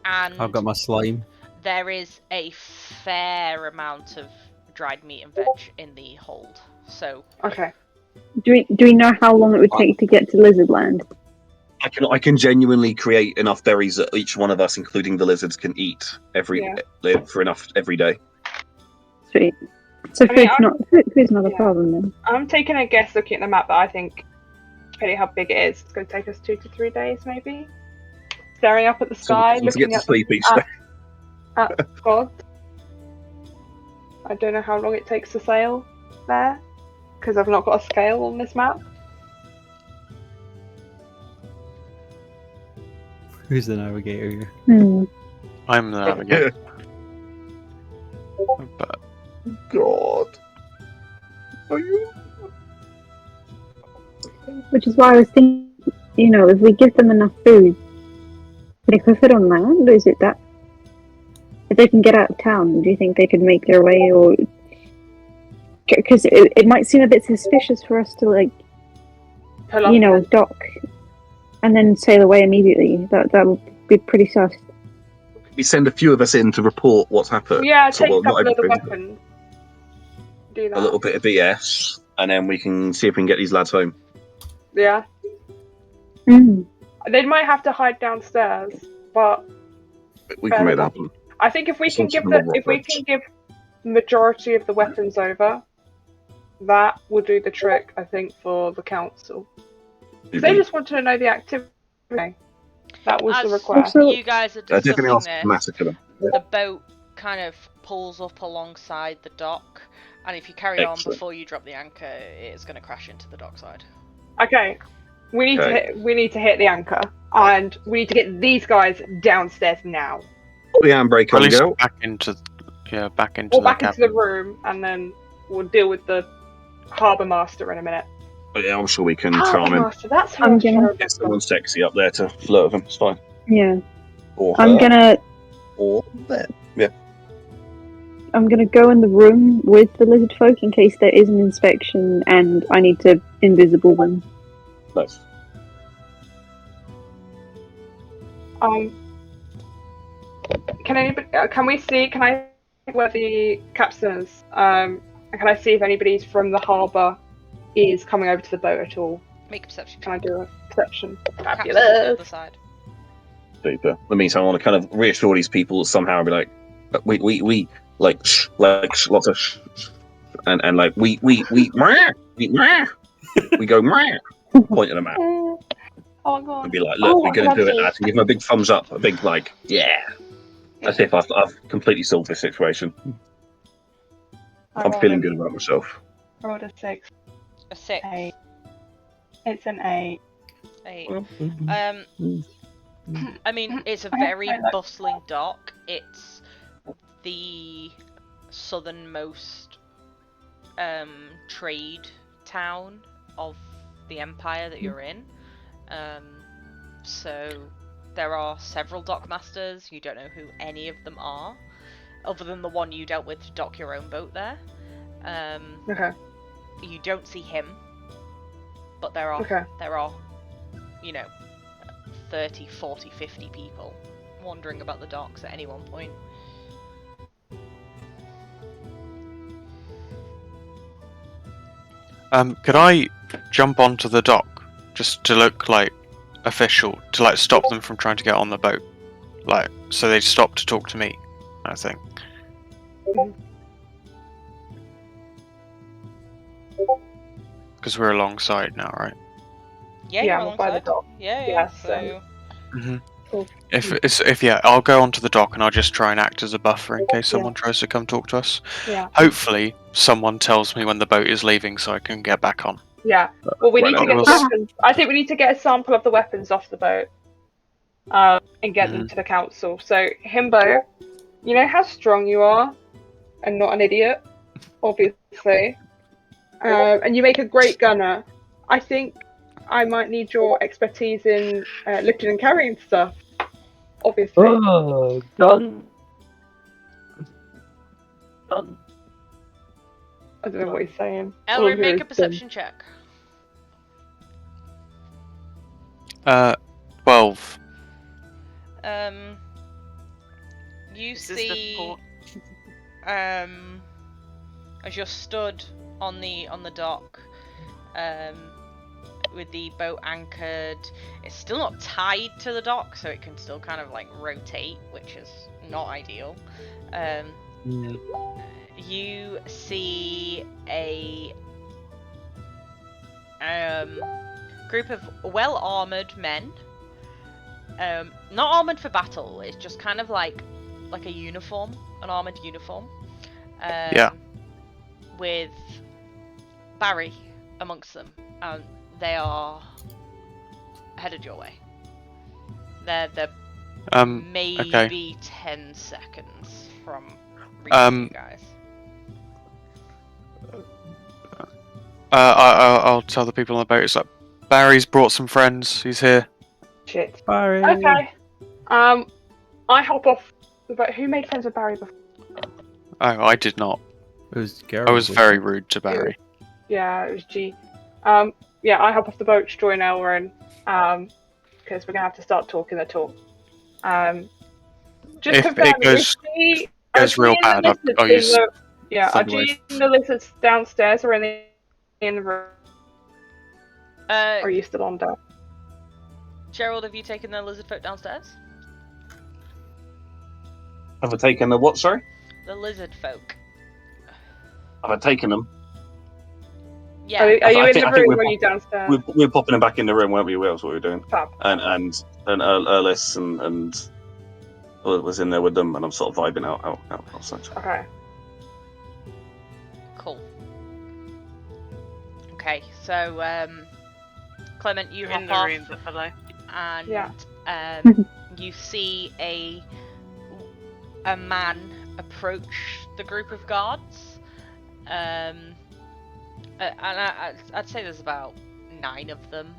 Speaker 3: And
Speaker 9: I've got my slime.
Speaker 3: there is a fair amount of dried meat and veg in the hold. So
Speaker 2: Okay.
Speaker 8: Do we know how long it would take to get to Lizardland?
Speaker 1: I can genuinely create enough berries that each one of us, including the lizards, can eat for enough every day.
Speaker 8: Sweet. So
Speaker 2: I mean,
Speaker 8: food's not a problem then.
Speaker 2: I'm taking a guess looking at the map, but I think, depending how big it is, it's going to take us 2 to 3 days, maybe. Staring up at the sky,
Speaker 1: So we
Speaker 2: looking
Speaker 1: get to
Speaker 2: at
Speaker 1: sleep each day.
Speaker 2: God. I don't know how long it takes to sail there, because I've not got a scale on this map.
Speaker 9: Who's the navigator here?
Speaker 4: I'm the navigator. But
Speaker 1: God. Are you?
Speaker 8: Which is why I was thinking, if we give them enough food, can they cook it on land, or is it that? If they can get out of town, do you think they could make their way, or? Because it might seem a bit suspicious for us to dock, and then sail away immediately. That would be pretty sus.
Speaker 1: We send a few of us in to report what's happened.
Speaker 2: Yeah,
Speaker 1: So,
Speaker 2: take
Speaker 1: well,
Speaker 2: a couple
Speaker 1: not
Speaker 2: of the
Speaker 1: everything,
Speaker 2: weapons. Do that.
Speaker 1: a little bit of BS, and then we can see if we can get these lads home.
Speaker 2: Yeah.
Speaker 8: Mm.
Speaker 2: They might have to hide downstairs, but
Speaker 1: We can make that happen.
Speaker 2: I think if we can
Speaker 1: Some
Speaker 2: give
Speaker 1: sort of
Speaker 2: the majority of the weapons over, that will do the trick, I think, for the council. They just want to know the activity. That was the
Speaker 3: As
Speaker 2: request.
Speaker 3: you guys are
Speaker 1: Definitely
Speaker 3: discussing
Speaker 1: ask to
Speaker 3: this,
Speaker 1: massacre them. Yeah.
Speaker 3: the boat kind of pulls up alongside the dock, and if you carry on
Speaker 1: Excellent.
Speaker 3: before you drop the anchor, it's going to crash into the dockside.
Speaker 2: Okay, we need
Speaker 1: Okay.
Speaker 2: to hit the anchor, and we need to get these guys downstairs now.
Speaker 1: Put the handbrake
Speaker 4: At
Speaker 1: on,
Speaker 4: least
Speaker 1: go.
Speaker 4: back into
Speaker 2: Or
Speaker 4: the
Speaker 2: back
Speaker 4: cabin.
Speaker 2: into the room, and then we'll deal with the harbour master in a minute.
Speaker 1: But yeah, I'm sure we can
Speaker 2: Harbour
Speaker 1: charm him.
Speaker 2: master, that's who
Speaker 8: I'm
Speaker 2: I'm
Speaker 8: gonna-
Speaker 2: sure
Speaker 1: Get someone sexy up there to flirt with him. It's fine.
Speaker 8: Yeah.
Speaker 1: Or
Speaker 8: I'm
Speaker 1: her,
Speaker 8: gonna
Speaker 1: or them. Yeah.
Speaker 8: go in the room with the lizard folk in case there is an inspection and I need to invisible them.
Speaker 1: Nice.
Speaker 2: Can we see? Can I see where the captain is? Can I see if anybody's from the harbour is coming over to the boat at all?
Speaker 3: Make a perception.
Speaker 2: Can I do a perception?
Speaker 3: Captain's on the
Speaker 2: Fabulous.
Speaker 3: other side.
Speaker 1: Super. That means I want to kind of reassure these people somehow and be like, we like lots of and like we go pointing them out
Speaker 2: Oh my god.
Speaker 1: and be like, look, we're gonna do it.
Speaker 2: lovely.
Speaker 1: I can give them a big thumbs up, a big like, yeah. As if I've completely solved this situation. I'm feeling good about myself.
Speaker 2: I rolled a 6.
Speaker 3: A 6.
Speaker 2: 8. It's an 8.
Speaker 3: 8. I mean, it's a very bustling dock. It's the southernmost trade town of the empire that you're in. So there are several dockmasters. You don't know who any of them are, other than the one you dealt with to dock your own boat there.
Speaker 2: Okay.
Speaker 3: You don't see him, but there are, you know, 30, 40, 50 people wandering about the docks at any one point.
Speaker 4: Could I jump onto the dock just to look like official, to like stop them from trying to get on the boat, like so they stop to talk to me, I think. Because we're alongside now, right?
Speaker 3: Yeah,
Speaker 2: Yeah,
Speaker 3: you're
Speaker 2: I'm by the
Speaker 3: alongside.
Speaker 2: dock.
Speaker 3: Yeah,
Speaker 2: Yeah,
Speaker 3: so
Speaker 2: Cool.
Speaker 4: If I'll go onto the dock and I'll just try and act as a buffer in case someone tries to come talk to us.
Speaker 2: Yeah.
Speaker 4: Hopefully, someone tells me when the boat is leaving so I can get back on.
Speaker 2: Yeah. Well, we need to get the
Speaker 4: we'll
Speaker 2: weapons. I think we need to get a sample of the weapons off the boat, and get them to the council. So, Himbo, you know how strong you are, and not an idiot, obviously. And you make a great gunner. I think I might need your expertise in lifting and carrying stuff. Obviously.
Speaker 11: Oh, done. Done.
Speaker 2: I don't know what he's saying.
Speaker 3: Ellery, make a perception check.
Speaker 4: 12.
Speaker 3: You
Speaker 6: This is
Speaker 3: see, as you're stood on the dock, with the boat anchored, it's still not tied to the dock, so it can still kind of like rotate, which is not ideal. You see a group of well-armored men. Not armored for battle. It's just kind of like a uniform, an armored uniform.
Speaker 4: Yeah.
Speaker 3: With Barry amongst them, and they are headed your way. They're maybe
Speaker 4: okay.
Speaker 3: 10 seconds from reaching you guys.
Speaker 4: I'll tell the people on the boat. It's like Barry's brought some friends. He's here.
Speaker 2: Shit.
Speaker 9: Barry.
Speaker 2: Okay. I hop off the boat. Who made friends with Barry before?
Speaker 4: Oh, I did not.
Speaker 9: It was
Speaker 4: I was very rude to Barry.
Speaker 2: Yeah, it was G. Yeah, I hop off the boat to join Elrin, because we're gonna have to start talking the talk. Just
Speaker 4: If
Speaker 2: confirm,
Speaker 4: it goes real bad, I'll use.
Speaker 2: Are G and the lizards downstairs or in the room? Or are you still on down?
Speaker 3: Gerald, have you taken the lizard folk downstairs?
Speaker 1: Have I taken the what? Sorry.
Speaker 3: The lizard folk.
Speaker 1: Have I taken them?
Speaker 3: Yeah.
Speaker 2: Are you
Speaker 1: I
Speaker 2: in
Speaker 1: think-
Speaker 2: the
Speaker 1: I think
Speaker 2: room
Speaker 1: we're
Speaker 2: or are you downstairs?
Speaker 1: We're popping them back in the room, weren't we? That's what we were doing.
Speaker 2: Fab.
Speaker 1: And Erlis and was in there with them, and I'm sort of vibing outside.
Speaker 2: Okay.
Speaker 3: Cool. Okay, so Clement, you
Speaker 6: You're
Speaker 3: hop
Speaker 6: in the
Speaker 3: off,
Speaker 6: room but below.
Speaker 3: and
Speaker 2: Yeah.
Speaker 3: you see a man approach the group of guards. And I'd say there's about 9 of them,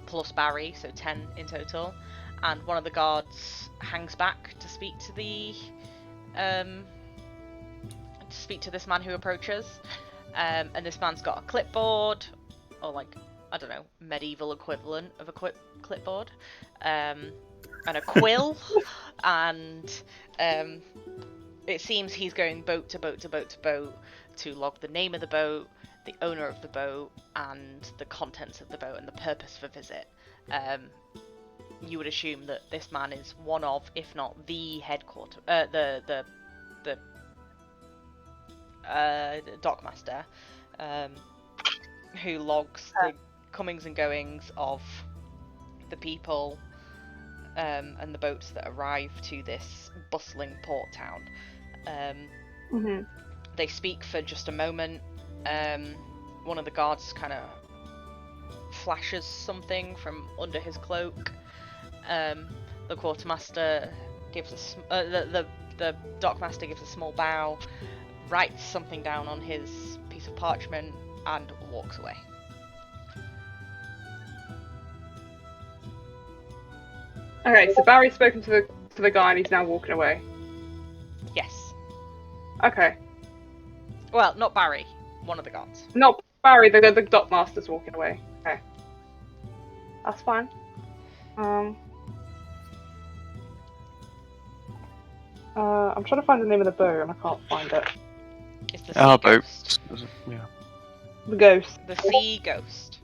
Speaker 3: plus Barry, so 10 in total. And one of the guards hangs back to speak to this man who approaches. And this man's got a clipboard, or like, I don't know, medieval equivalent of a clipboard, and a quill, and it seems he's going boat to boat to boat to boat to log the name of the boat, the owner of the boat, and the contents of the boat and the purpose for visit. You would assume that this man is one of, if not the headquarter, the dockmaster, who logs the comings and goings of the people and the boats that arrive to this bustling port town. They speak for just a moment. One of the guards kind of flashes something from under his cloak. The quartermaster gives the dockmaster gives a small bow, writes something down on his piece of parchment, and walks away.
Speaker 2: Okay, so Barry's spoken to the guy and he's now walking away.
Speaker 3: Yes.
Speaker 2: Okay.
Speaker 3: Well, not Barry. One of the guards.
Speaker 2: Not Barry, the dockmaster's walking away. Okay. That's fine. I'm trying to find the name of the boat and I can't find it.
Speaker 3: It's the sea
Speaker 4: Our boat.
Speaker 3: ghost.
Speaker 4: Yeah.
Speaker 2: The ghost.
Speaker 3: The sea ghost.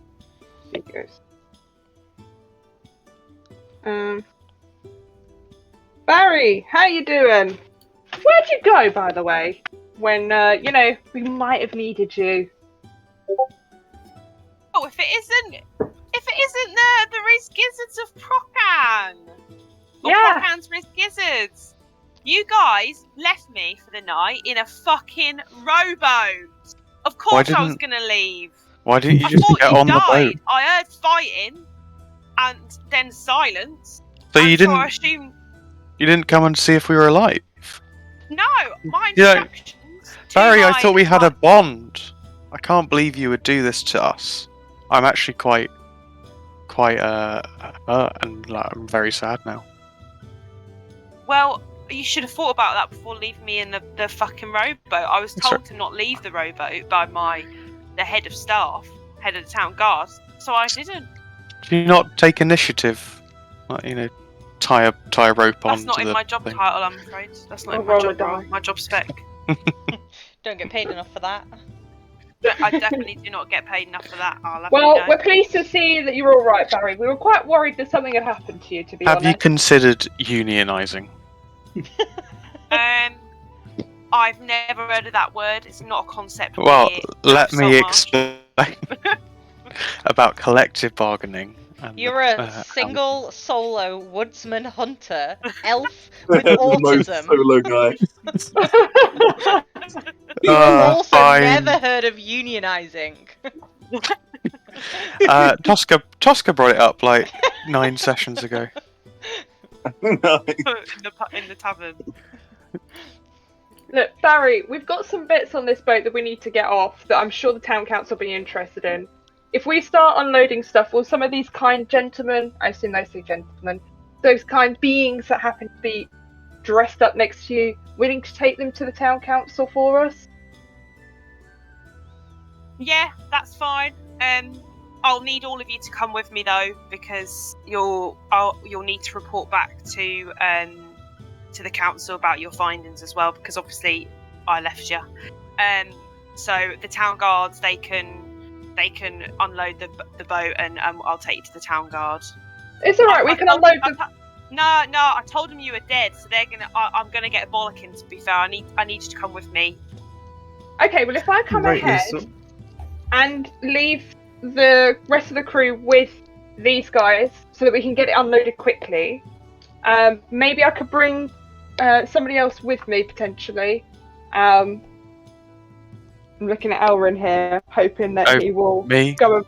Speaker 2: Sea ghost. Barry, how you doing? Where'd you go, by the way? When, we might have needed you.
Speaker 6: Oh, if it isn't the Rizzgizzards of Procan! Or
Speaker 2: Yeah.
Speaker 6: Procan's Rizzgizzards! You guys left me for the night in a fucking rowboat! Of course I was gonna leave!
Speaker 4: Why didn't you
Speaker 6: I
Speaker 4: just
Speaker 6: thought
Speaker 4: get
Speaker 6: you
Speaker 4: on the
Speaker 6: died!
Speaker 4: boat?
Speaker 6: I heard fighting, and then silence.
Speaker 4: So
Speaker 6: and
Speaker 4: you
Speaker 6: so I
Speaker 4: didn't
Speaker 6: assumed...
Speaker 4: you didn't come and see if we were alive?
Speaker 6: No! My
Speaker 4: Yeah.
Speaker 6: instructions to
Speaker 4: Barry, I
Speaker 6: my-
Speaker 4: thought we had a bond. I can't believe you would do this to us. I'm actually quite hurt, and like, I'm very sad now.
Speaker 6: Well, you should have thought about that before leaving me in the fucking rowboat. I was
Speaker 4: That's
Speaker 6: told to not leave the rowboat by the head of staff, head of the town guard, so I didn't.
Speaker 4: Do you not take initiative? Like, tie a rope on.
Speaker 6: That's not in my job
Speaker 4: thing?
Speaker 6: title, I'm afraid. That's not
Speaker 2: Or
Speaker 6: in my
Speaker 2: roll a
Speaker 6: job
Speaker 2: die.
Speaker 6: role, my job spec.
Speaker 3: Don't get paid enough for that.
Speaker 6: I definitely do not get paid enough for that. I'll have
Speaker 2: Well,
Speaker 6: you know.
Speaker 2: we're pleased to see that you're all right, Barry. We were quite worried that something had happened to you, to be
Speaker 4: Have you
Speaker 2: honest.
Speaker 4: considered unionising?
Speaker 6: I've never heard of that word. It's not a concept.
Speaker 4: Well,
Speaker 6: here.
Speaker 4: let
Speaker 6: So
Speaker 4: me
Speaker 6: much.
Speaker 4: explain about collective bargaining. And
Speaker 3: You're a
Speaker 4: how-
Speaker 3: single solo woodsman hunter, elf with
Speaker 1: The most
Speaker 3: autism.
Speaker 1: solo guy.
Speaker 3: You've also
Speaker 4: fine.
Speaker 3: never heard of unionizing.
Speaker 4: Tosca brought it up like 9 sessions ago.
Speaker 6: in the tavern.
Speaker 2: Look, Barry, we've got some bits on this boat that we need to get off that I'm sure the town council will be interested in. If we start unloading stuff, will some of these kind gentlemen, I assume they say gentlemen, those kind beings that happen to be dressed up next to you, willing to take them to the town council for us?
Speaker 6: Yeah, that's fine. I'll need all of you to come with me though, because you'll need to report back to the council about your findings as well, because obviously I left you. So the town guards they can unload the boat, and I'll take you to the town guard.
Speaker 2: It's all right. We can unload the.
Speaker 6: No, I told them you were dead, so they're gonna. I'm gonna get a bollocking. To be fair, I need you to come with me.
Speaker 2: Okay, well, if I come
Speaker 9: Right,
Speaker 2: ahead
Speaker 9: so-
Speaker 2: and leave the rest of the crew with these guys so that we can get it unloaded quickly, maybe I could bring somebody else with me potentially. I'm looking at Elrin here, hoping that he will
Speaker 4: me?
Speaker 2: go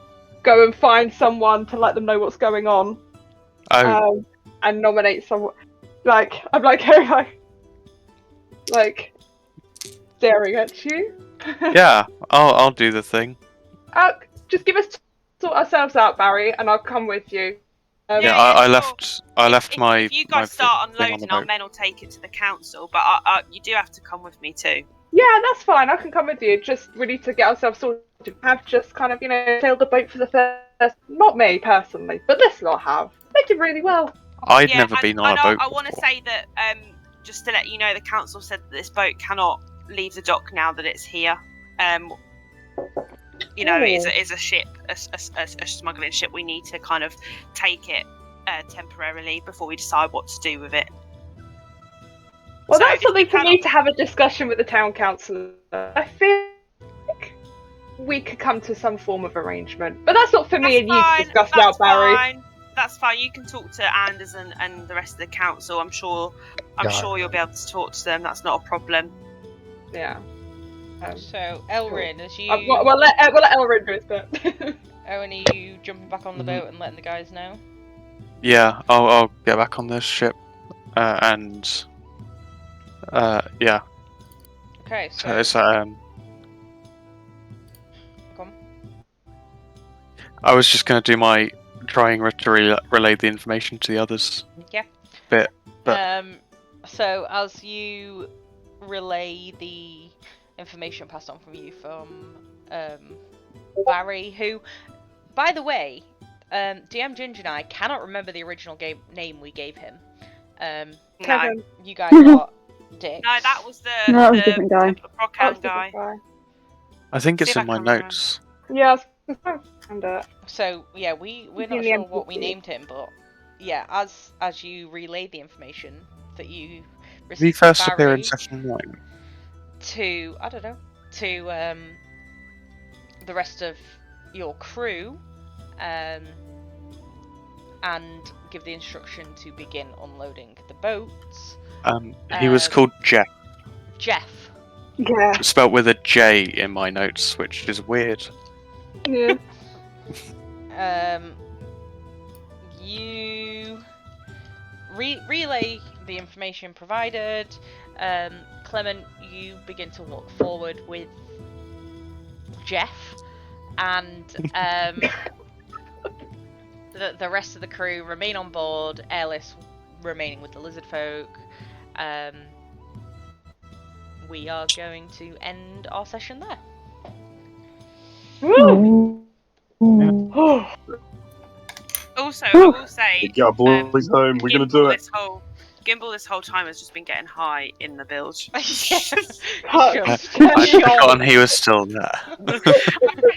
Speaker 2: and find someone to let them know what's going on.
Speaker 4: Oh,
Speaker 2: And nominate someone. Like, I'm like, Harry, like staring at you.
Speaker 4: yeah. I'll do the thing.
Speaker 2: Just give us sort ourselves out, Barry, and I'll come with you.
Speaker 4: Yeah, I left my.
Speaker 6: If you
Speaker 4: my
Speaker 6: guys start
Speaker 4: thing on the
Speaker 6: unloading, our
Speaker 4: boat.
Speaker 6: men will take it to the council. But you do have to come with me too.
Speaker 2: Yeah, that's fine. I can come with you. Just we need to get ourselves sorted. Have just kind of sailed the boat for the first. Not me personally, but this lot have. They did really well.
Speaker 4: I'd never been on a boat.
Speaker 6: I want to say that just to let you know, the council said that this boat cannot leave the dock now that it's here. It is a ship, a smuggling ship. We need to kind of take it temporarily before we decide what to do with it.
Speaker 2: Well,
Speaker 6: So
Speaker 2: that's
Speaker 6: if
Speaker 2: something
Speaker 6: you
Speaker 2: for me
Speaker 6: cannot-
Speaker 2: to have a discussion with the town council. I feel like we could come to some form of arrangement, but that's not for me and you to discuss now, Barry.
Speaker 6: That's fine. You can talk to Anders and the rest of the council. I'm sure you'll be able to talk to them. That's not a problem.
Speaker 2: Yeah.
Speaker 3: So, Elrin, as you...
Speaker 2: we'll let Elrin do his bit.
Speaker 3: Owen, are you jumping back on the boat and letting the guys know?
Speaker 4: Yeah, I'll get back on this ship, and yeah.
Speaker 3: Okay,
Speaker 4: So
Speaker 3: so...
Speaker 4: it's
Speaker 3: Come.
Speaker 4: I was just gonna do my trying to relay the information to the others.
Speaker 3: Yeah.
Speaker 4: Bit, but
Speaker 3: So as you relay the information passed on from you from Barry, who, by the way, DM Ginger and I cannot remember the original name we gave him.
Speaker 6: No,
Speaker 3: You guys got dicks.
Speaker 6: no, that was the
Speaker 8: a different guy.
Speaker 6: Procan guy.
Speaker 4: I think it's
Speaker 6: See if
Speaker 4: in
Speaker 6: I
Speaker 4: my
Speaker 6: can remember.
Speaker 4: notes.
Speaker 2: Yeah, and
Speaker 3: So yeah, we're not
Speaker 2: the
Speaker 3: sure what we
Speaker 2: NPC.
Speaker 3: named him, but yeah, as you relay the information that you
Speaker 4: Did he
Speaker 3: received from
Speaker 4: first appear in
Speaker 3: Barry
Speaker 4: session 9?
Speaker 3: to the rest of your crew, and give the instruction to begin unloading the boats.
Speaker 4: He was called Jeff,
Speaker 3: Jeff.
Speaker 2: Yeah.
Speaker 4: spelt with a J in my notes, which is weird.
Speaker 2: Yeah.
Speaker 3: You relay the information provided. Clement, you begin to walk forward with Jeff, and the rest of the crew remain on board. Airless remaining with the lizard folk. We are going to end our session there.
Speaker 6: Also, I will say,
Speaker 1: Get our boys home. We're gonna do it.
Speaker 6: Gimbal this whole time has just been getting high in the bilge.
Speaker 4: I'd forgotten he was still there.
Speaker 6: I put him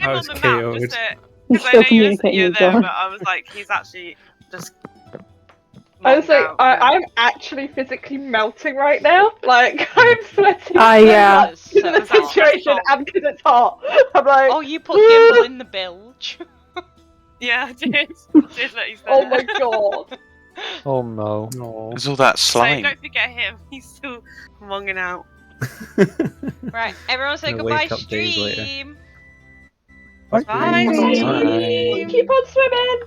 Speaker 9: I
Speaker 6: on
Speaker 9: was
Speaker 6: the map
Speaker 9: KO'd.
Speaker 6: just
Speaker 8: He's
Speaker 6: because I
Speaker 8: still
Speaker 6: know
Speaker 8: communicating
Speaker 6: you're
Speaker 8: with
Speaker 6: there,
Speaker 8: God.
Speaker 6: but I was like, he's actually just.
Speaker 2: I was like,
Speaker 6: monged out.
Speaker 2: I'm actually physically melting right now. Like, I'm sweating
Speaker 8: Yeah.
Speaker 2: so much because of the
Speaker 6: That's
Speaker 2: situation
Speaker 6: stressful.
Speaker 2: and because it's hot. I'm like,
Speaker 3: Oh, you put Gimbal in the bilge.
Speaker 6: Yeah, I did. Did let you say
Speaker 2: oh
Speaker 6: that.
Speaker 2: my god.
Speaker 7: Oh no.
Speaker 4: There's all that
Speaker 6: So
Speaker 4: slime.
Speaker 6: don't forget him. He's still monging out.
Speaker 3: Right, everyone say
Speaker 9: Gonna
Speaker 3: goodbye,
Speaker 9: wake up days later.
Speaker 3: stream.
Speaker 6: Bye.
Speaker 4: Bye.
Speaker 2: Keep on swimming.